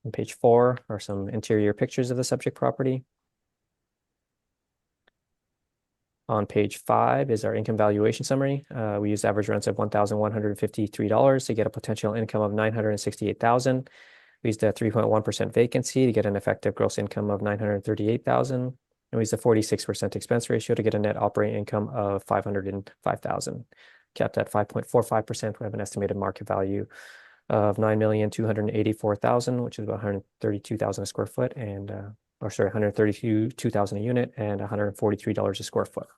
[SPEAKER 3] On page 4 are some interior pictures of the subject property. On page 5 is our income valuation summary. We use average rents of $1,153 to get a potential income of $968,000. We used a 3.1% vacancy to get an effective gross income of $938,000. And we used a 46% expense ratio to get a net operating income of $505,000. Kept at 5.45%, we have an estimated market value of $9,284,000, which is about $132,000 a square foot, and $132,000 a unit, and $143 a square foot.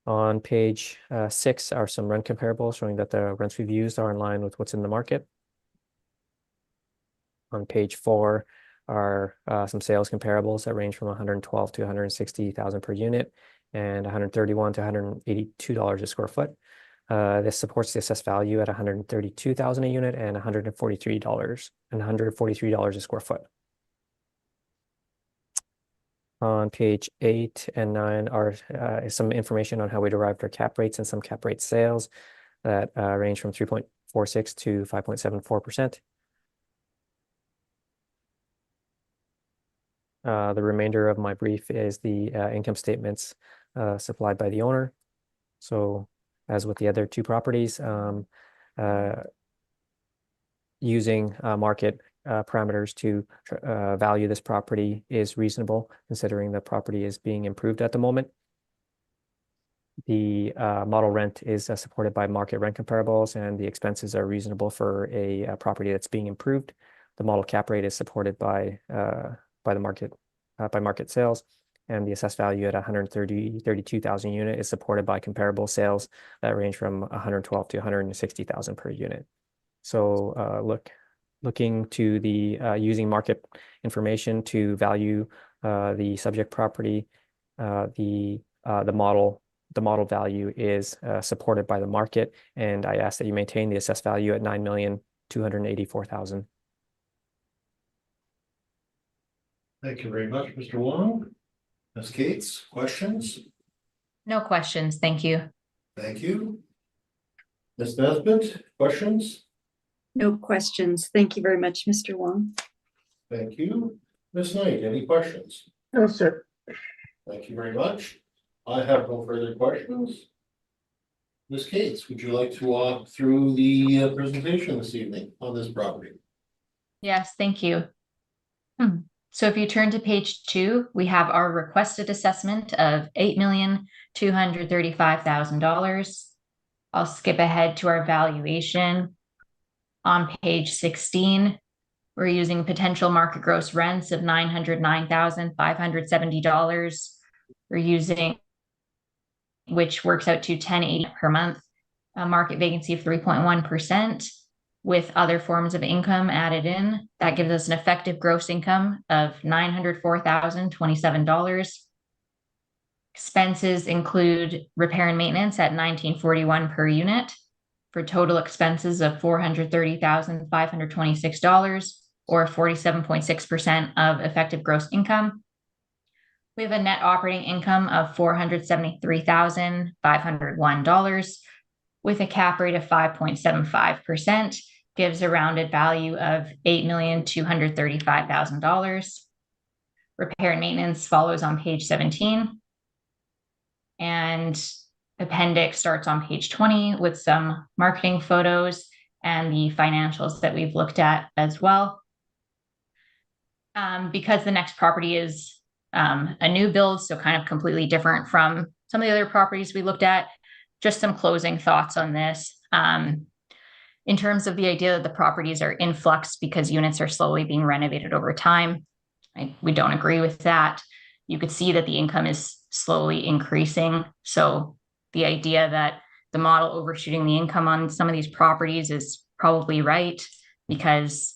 [SPEAKER 3] On page 6 are some rent comparables showing that the rents we've used are in line with what's in the market. On page 4 are some sales comparables that range from $112,000 to $160,000 per unit, and $131 to $182 a square foot. This supports the assessed value at $132,000 a unit and $143 a square foot. On page 8 and 9 are some information on how we derived our cap rates and some cap rate sales that range from 3.46 to 5.74%. The remainder of my brief is the income statements supplied by the owner. So as with the other 2 properties, using market parameters to value this property is reasonable, considering the property is being improved at the moment. The model rent is supported by market rent comparables, and the expenses are reasonable for a property that's being improved. The model cap rate is supported by the market sales, and the assessed value at $132,000 unit is supported by comparable sales that range from $112,000 to $160,000 per unit. So looking to the using market information to value the subject property, the model value is supported by the market, and I ask that you maintain the assessed value at $9,284,000.
[SPEAKER 1] Thank you very much, Mr. Wong. Ms. Cates, questions?
[SPEAKER 4] No questions, thank you.
[SPEAKER 1] Thank you. Ms. Nesbitt, questions?
[SPEAKER 5] No questions. Thank you very much, Mr. Wong.
[SPEAKER 1] Thank you. Ms. Knight, any questions?
[SPEAKER 6] No, sir.
[SPEAKER 1] Thank you very much. I have no further questions. Ms. Cates, would you like to walk through the presentation this evening on this property?
[SPEAKER 4] Yes, thank you. So if you turn to page 2, we have our requested assessment of $8,235,000. I'll skip ahead to our valuation. On page 16, we're using potential market gross rents of $909,570. We're using, which works out to $1,080 per month, a market vacancy of 3.1%. With other forms of income added in, that gives us an effective gross income of $904,027. Expenses include repair and maintenance at $1,941 per unit, for total expenses of $430,526, or 47.6% of effective gross income. We have a net operating income of $473,501, with a cap rate of 5.75%, gives a rounded value of $8,235,000. Repair and maintenance follows on page 17. And appendix starts on page 20 with some marketing photos and the financials that we've looked at as well. Because the next property is a new build, so kind of completely different from some of the other properties we looked at, just some closing thoughts on this. In terms of the idea that the properties are in flux because units are slowly being renovated over time, we don't agree with that. You could see that the income is slowly increasing. So the idea that the model overshooting the income on some of these properties is probably right because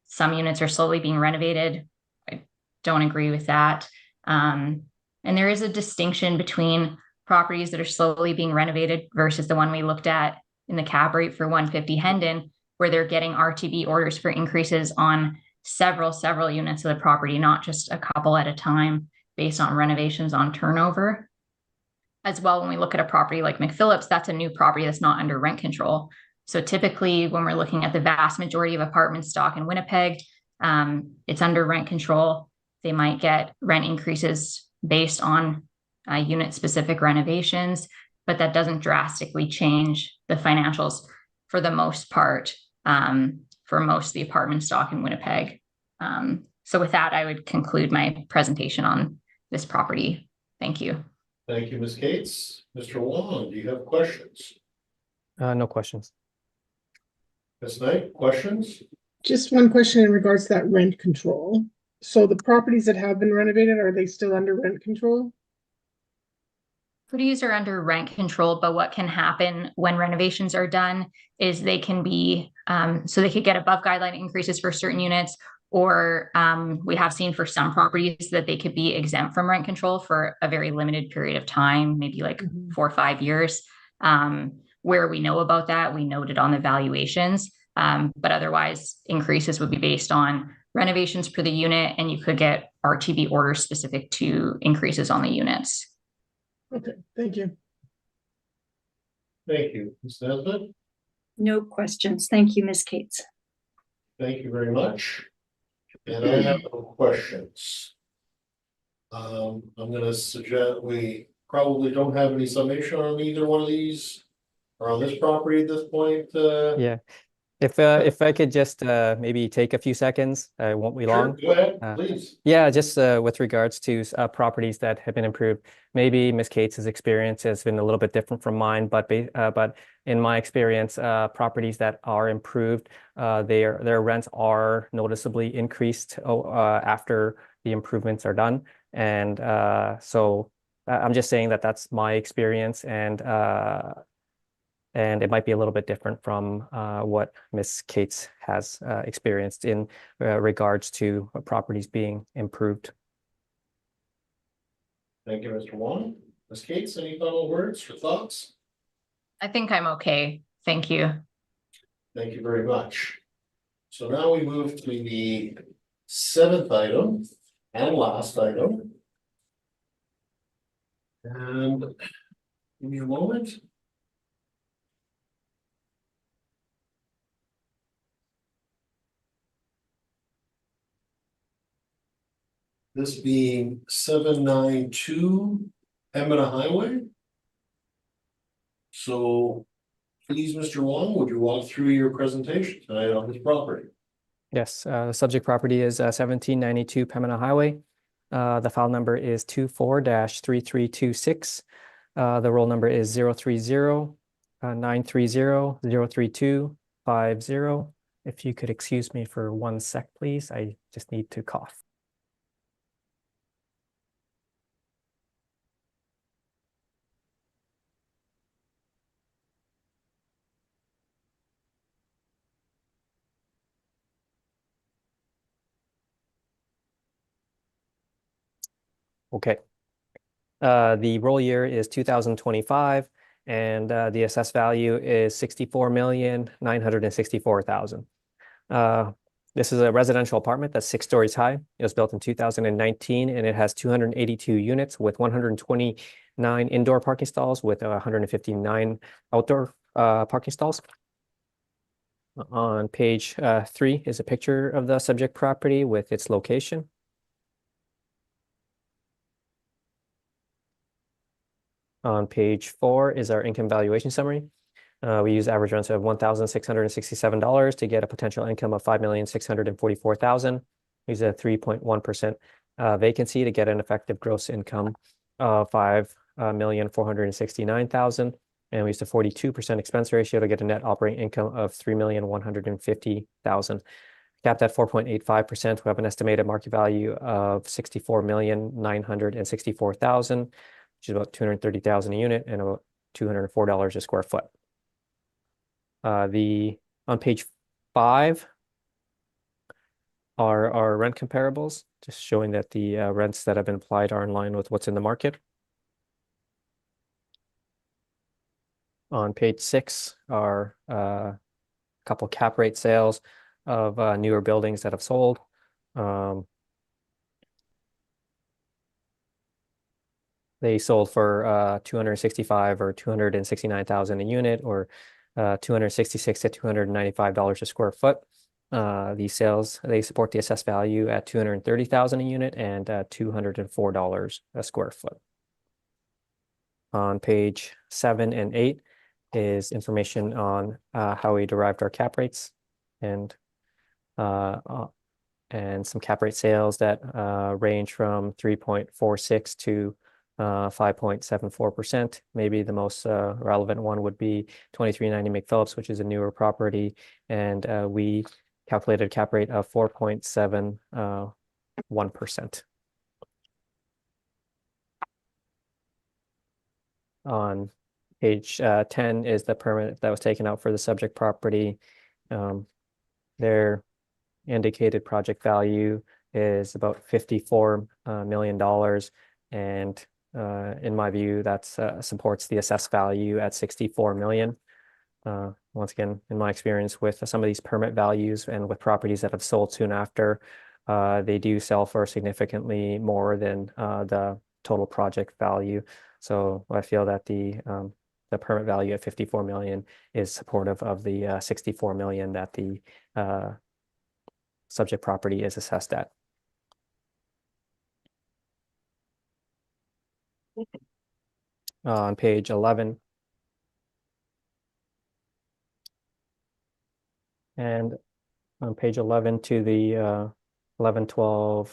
[SPEAKER 4] some units are slowly being renovated. I don't agree with that. And there is a distinction between properties that are slowly being renovated versus the one we looked at in the cap rate for 150 Hendon, where they're getting RTB orders for increases on several units of the property, not just a couple at a time based on renovations on turnover. As well, when we look at a property like McPhillips, that's a new property that's not under rent control. So typically when we're looking at the vast majority of apartment stock in Winnipeg, it's under rent control. They might get rent increases based on unit specific renovations, but that doesn't drastically change the financials for the most part for most of the apartment stock in Winnipeg. So with that, I would conclude my presentation on this property. Thank you.
[SPEAKER 1] Thank you, Ms. Cates. Mr. Wong, do you have questions?
[SPEAKER 3] No questions.
[SPEAKER 1] Ms. Knight, questions?
[SPEAKER 6] Just one question in regards to that rent control. So the properties that have been renovated, are they still under rent control?
[SPEAKER 4] Properties are under rent control, but what can happen when renovations are done is they can be, so they could get above guideline increases for certain units, or we have seen for some properties that they could be exempt from rent control for a very limited period of time, maybe like 4 or 5 years. Where we know about that, we noted on the valuations, but otherwise increases would be based on renovations per the unit, and you could get RTB orders specific to increases on the units.
[SPEAKER 6] Okay, thank you.
[SPEAKER 1] Thank you. Ms. Nesbitt?
[SPEAKER 5] No questions. Thank you, Ms. Cates.
[SPEAKER 1] Thank you very much. And I have no questions. I'm gonna suggest we probably don't have any summation on either one of these or on this property at this point.
[SPEAKER 3] Yeah. If I could just maybe take a few seconds, it won't be long.
[SPEAKER 1] Sure, go ahead, please.
[SPEAKER 3] Yeah, just with regards to properties that have been improved. Maybe Ms. Cates' experience has been a little bit different from mine, but in my experience, properties that are improved, their rents are noticeably increased after the improvements are done. And so I'm just saying that that's my experience, and it might be a little bit different from what Ms. Cates has experienced in regards to properties being improved.
[SPEAKER 1] Thank you, Mr. Wong. Ms. Cates, any final words or thoughts?
[SPEAKER 4] I think I'm okay. Thank you.
[SPEAKER 1] Thank you very much. So now we move to the 7th item and last item. And give me a moment. This being 792 Pembina Highway. So please, Mr. Wong, would you walk through your presentation tonight on this property?
[SPEAKER 3] Yes, the subject property is 1792 Pembina Highway. The file number is 24-3326. The roll number is 030-930-03250. If you could excuse me for 1 sec, please. I just need to cough. Okay. The roll year is 2025, and the assessed value is 64,964,000. This is a residential apartment that's 6 stories high. It was built in 2019, and it has 282 units with 129 indoor parking stalls with 159 outdoor parking stalls. On page 3 is a picture of the subject property with its location. On page 4 is our income valuation summary. We use average rents of $1,667 to get a potential income of $5,644,000. Use a 3.1% vacancy to get an effective gross income of $5,469,000. And we used a 42% expense ratio to get a net operating income of $3,150,000. Capped at 4.85%, we have an estimated market value of $64,964,000, which is about $230,000 a unit and about $204 a square foot. On page 5 are our rent comparables, just showing that the rents that have been applied are in line with what's in the market. On page 6 are a couple cap rate sales of newer buildings that have sold. They sold for 265 or 269,000 a unit, or 266 to $295 a square foot. These sales, they support the assessed value at 230,000 a unit and $204 a square foot. On page 7 and 8 is information on how we derived our cap rates and some cap rate sales that range from 3.46 to 5.74%. Maybe the most relevant one would be 2390 McPhillips, which is a newer property, and we calculated a cap rate of 4.71%. On page 10 is the permit that was taken out for the subject property. Their indicated project value is about $54 million, and in my view, that supports the assessed value at $64 million. Once again, in my experience with some of these permit values and with properties that have sold soon after, they do sell for significantly more than the total project value. So I feel that the permit value at $54 million is supportive of the $64 million that the subject property is assessed at. On page 11. And on page 11 to the 11 to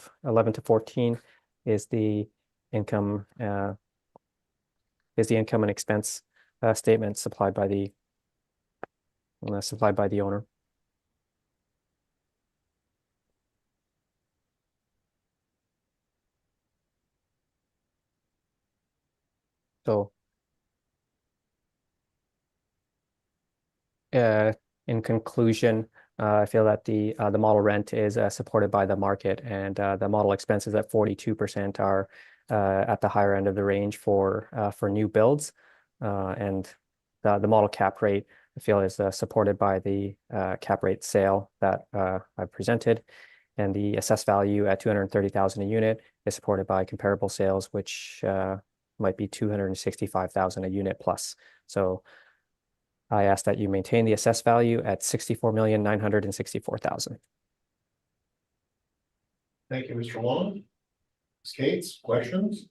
[SPEAKER 3] 14 is the income and expense statement supplied by the owner. So in conclusion, I feel that the model rent is supported by the market, and the model expenses at 42% are at the higher end of the range for new builds, and the model cap rate I feel is supported by the cap rate sale that I've presented, and the assessed value at 230,000 a unit is supported by comparable sales, which might be 265,000 a unit plus. So I ask that you maintain the assessed value at $64,964,000.
[SPEAKER 1] Thank you, Mr. Long. Ms. Cates, questions?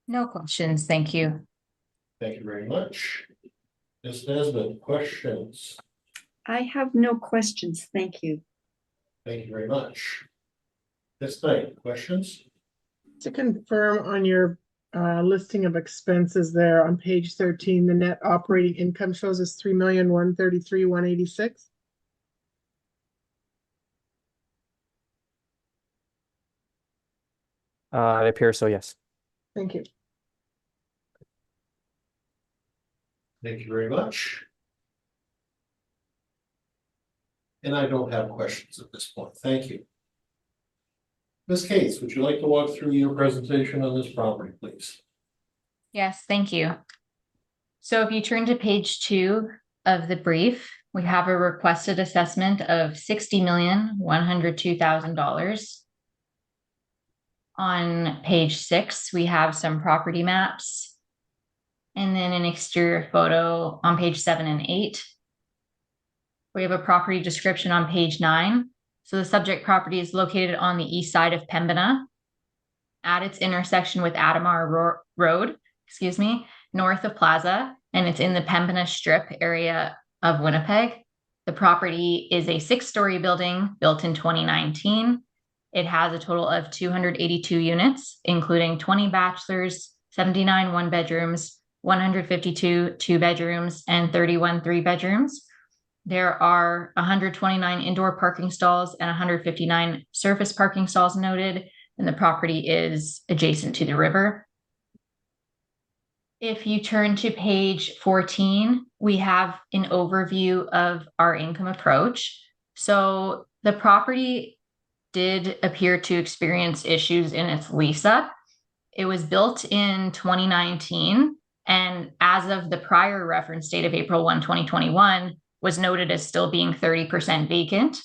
[SPEAKER 4] No questions, thank you.
[SPEAKER 1] Thank you very much. Ms. Nesbitt, questions?
[SPEAKER 5] I have no questions, thank you.
[SPEAKER 1] Thank you very much. Ms. Knight, questions?
[SPEAKER 6] To confirm on your listing of expenses there on page 13, the net operating income shows us $3,133,186.
[SPEAKER 3] It appears so, yes.
[SPEAKER 6] Thank you.
[SPEAKER 1] Thank you very much. And I don't have questions at this point. Thank you. Ms. Cates, would you like to walk through your presentation on this property, please?
[SPEAKER 4] Yes, thank you. So if you turn to page 2 of the brief, we have a requested assessment of $60,102,000. On page 6, we have some property maps, and then an exterior photo on page 7 and 8. We have a property description on page 9. So the subject property is located on the east side of Pembina at its intersection with Adamar Road. excuse me, north of Plaza, and it's in the Pembina Strip area of Winnipeg. The property is a 6-story building built in 2019. It has a total of 282 units, including 20 bachelors, 79 one-bedrooms, 152 two-bedrooms, and 31 three-bedrooms. There are 129 indoor parking stalls and 159 surface parking stalls noted, and the property is adjacent to the river. If you turn to page 14, we have an overview of our income approach. So the property did appear to experience issues in its lease up. It was built in 2019, and as of the prior reference date of April 1, 2021, was noted as still being 30% vacant.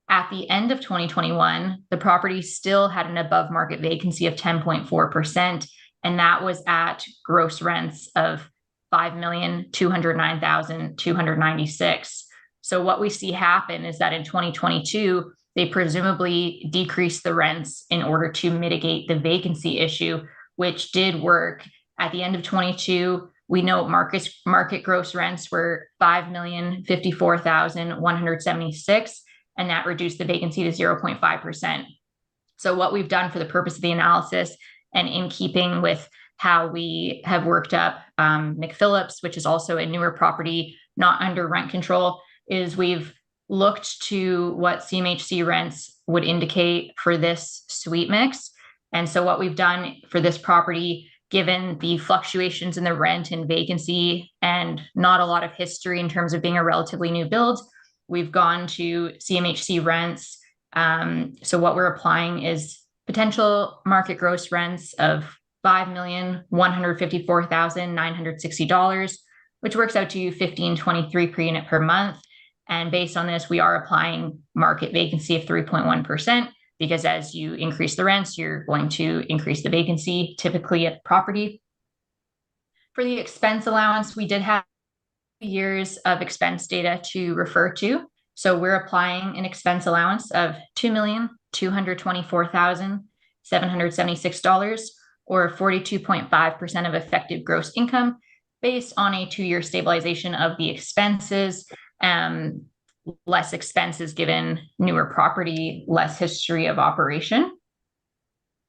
[SPEAKER 4] At the end of 2021, the property still had an above market vacancy of 10.4%, and that was at gross rents of $5,209,296. So what we see happen is that in 2022, they presumably decreased the rents in order to mitigate the vacancy issue, which did work. At the end of 22, we know market gross rents were $5,054,176, and that reduced the vacancy to 0.5%. So what we've done for the purpose of the analysis, and in keeping with how we have worked up McPhillips, which is also a newer property not under rent control, is we've looked to what CMHC rents would indicate for this suite mix. And so what we've done for this property, given the fluctuations in the rent and vacancy and not a lot of history in terms of being a relatively new build, we've gone to CMHC rents. So what we're applying is potential market gross rents of $5,154,960, which works out to $1,523 per unit per month. And based on this, we are applying market vacancy of 3.1%, because as you increase the rents, you're going to increase the vacancy typically at property. For the expense allowance, we did have years of expense data to refer to. So we're applying an expense allowance of $2,224,776, or 42.5% of effective gross income, based on a 2-year stabilization of the expenses. Less expenses given newer property, less history of operation.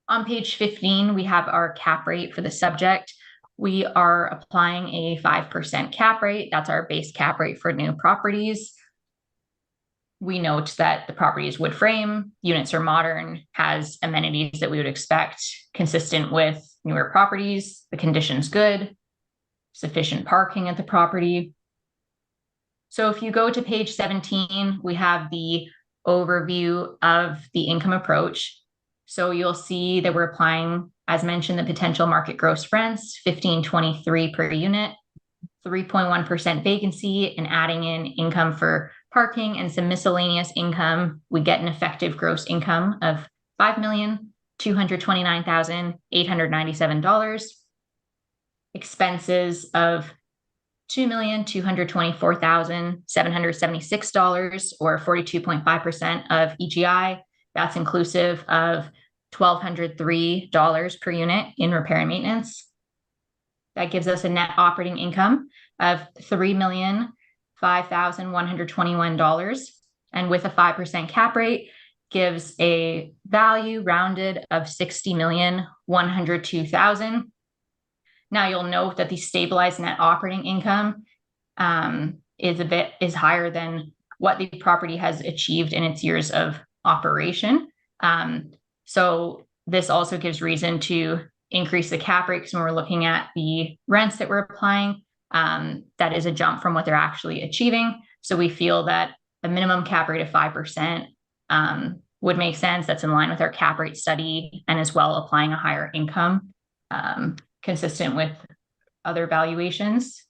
[SPEAKER 4] On page 15, we have our cap rate for the subject. We are applying a 5% cap rate. That's our base cap rate for new properties. We note that the property is wood frame, units are modern, has amenities that we would expect consistent with newer properties. The condition's good, sufficient parking at the property. So if you go to page 17, we have the overview of the income approach. So you'll see that we're applying, as mentioned, the potential market gross rents, $1,523 per unit, 3.1% vacancy, and adding in income for parking and some miscellaneous income, we get an effective gross income of $5,229,897, expenses of $2,224,776, or 42.5% of EGI. That's inclusive of $1,203 per unit in repair and maintenance. That gives us a net operating income of $3,005,121, and with a 5% cap rate, gives a value rounded of $60,102,000. Now you'll note that the stabilized net operating income is higher than what the property has achieved in its years of operation. So this also gives reason to increase the cap rate, because when we're looking at the rents that we're applying, that is a jump from what they're actually achieving. So we feel that a minimum cap rate of 5% would make sense. That's in line with our cap rate study, and as well applying a higher income consistent with other valuations.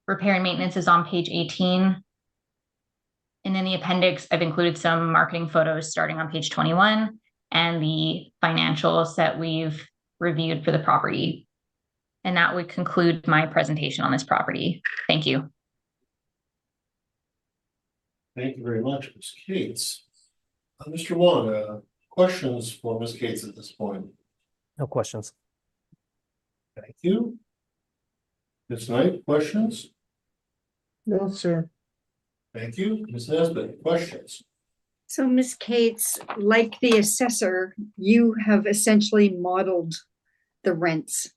[SPEAKER 4] Repair and maintenance is on page 18. And in the appendix, I've included some marketing photos starting on page 21 and the financials that we've reviewed for the property. And that would conclude my presentation on this property. Thank you.
[SPEAKER 1] Thank you very much, Ms. Cates. Mr. Wong, questions for Ms. Cates at this point?
[SPEAKER 3] No questions.
[SPEAKER 1] Thank you. Ms. Knight, questions?
[SPEAKER 6] No, sir.
[SPEAKER 1] Thank you. Ms. Nesbitt, questions?
[SPEAKER 5] So Ms. Cates, like the assessor, you have essentially modeled the rents.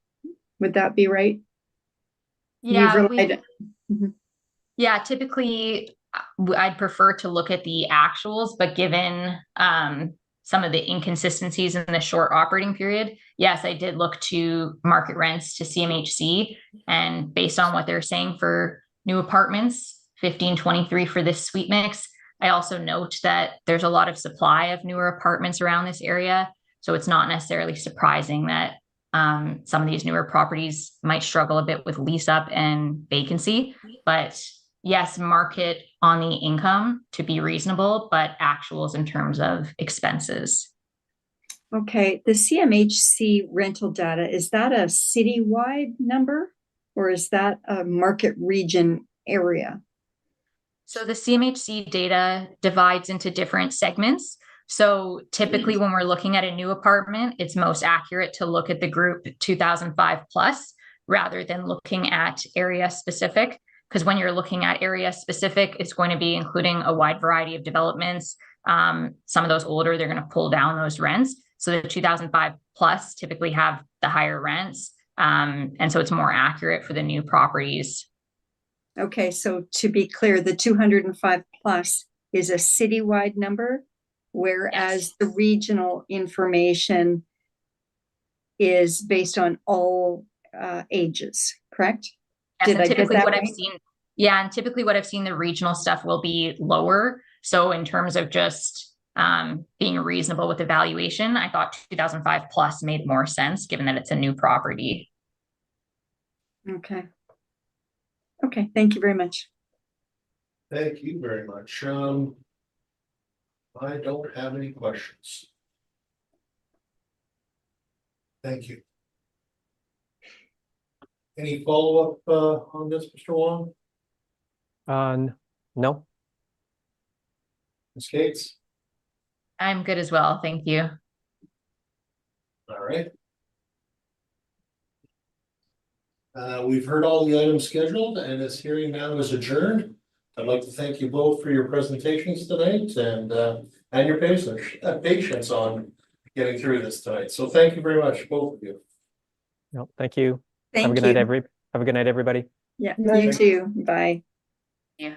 [SPEAKER 5] Would that be right?
[SPEAKER 4] Yeah,
[SPEAKER 5] You've relied-
[SPEAKER 4] yeah, typically I'd prefer to look at the actuals, but given some of the inconsistencies in the short operating period, yes, I did look to market rents to CMHC, and based on what they're saying for new apartments, 1523 for this suite mix. I also note that there's a lot of supply of newer apartments around this area, so it's not necessarily surprising that some of these newer properties might struggle a bit with lease up and vacancy, but yes, market on the income to be reasonable, but actuals in terms of expenses.
[SPEAKER 5] Okay, the CMHC rental data, is that a citywide number or is that a market region area?
[SPEAKER 4] So the CMHC data divides into different segments. So typically when we're looking at a new apartment, it's most accurate to look at the group 2005 plus rather than looking at area specific. Because when you're looking at area specific, it's going to be including a wide variety of developments. Some of those older, they're going to pull down those rents. So the 2005 plus typically have the higher rents. And so it's more accurate for the new properties.
[SPEAKER 5] Okay, so to be clear, the 205 plus is a citywide number, whereas the regional information is based on all ages, correct?
[SPEAKER 4] Yes,
[SPEAKER 5] Did
[SPEAKER 4] and
[SPEAKER 5] I get
[SPEAKER 4] typically
[SPEAKER 5] that
[SPEAKER 4] what
[SPEAKER 5] right?
[SPEAKER 4] I've seen, yeah, and typically what I've seen, the regional stuff will be lower. So in terms of just being reasonable with evaluation, I thought 2005 plus made more sense given that it's a new property.
[SPEAKER 5] Okay. Okay, thank you very much.
[SPEAKER 1] Thank you very much. I don't have any questions. Thank you. Any follow-up on this, Mr. Wong?
[SPEAKER 3] No.
[SPEAKER 1] Ms. Gates?
[SPEAKER 4] I'm good as well. Thank you.
[SPEAKER 1] All right. We've heard all the items scheduled and this hearing now is adjourned. I'd like to thank you both for your presentations tonight and your patience on getting through this tonight. So thank you very much, both of you.
[SPEAKER 3] No, thank you.
[SPEAKER 5] Thank
[SPEAKER 3] Have a good
[SPEAKER 5] you.
[SPEAKER 3] night, have a good night, everybody.
[SPEAKER 5] Yeah,
[SPEAKER 6] Night.
[SPEAKER 5] you too. Bye.
[SPEAKER 4] Yeah.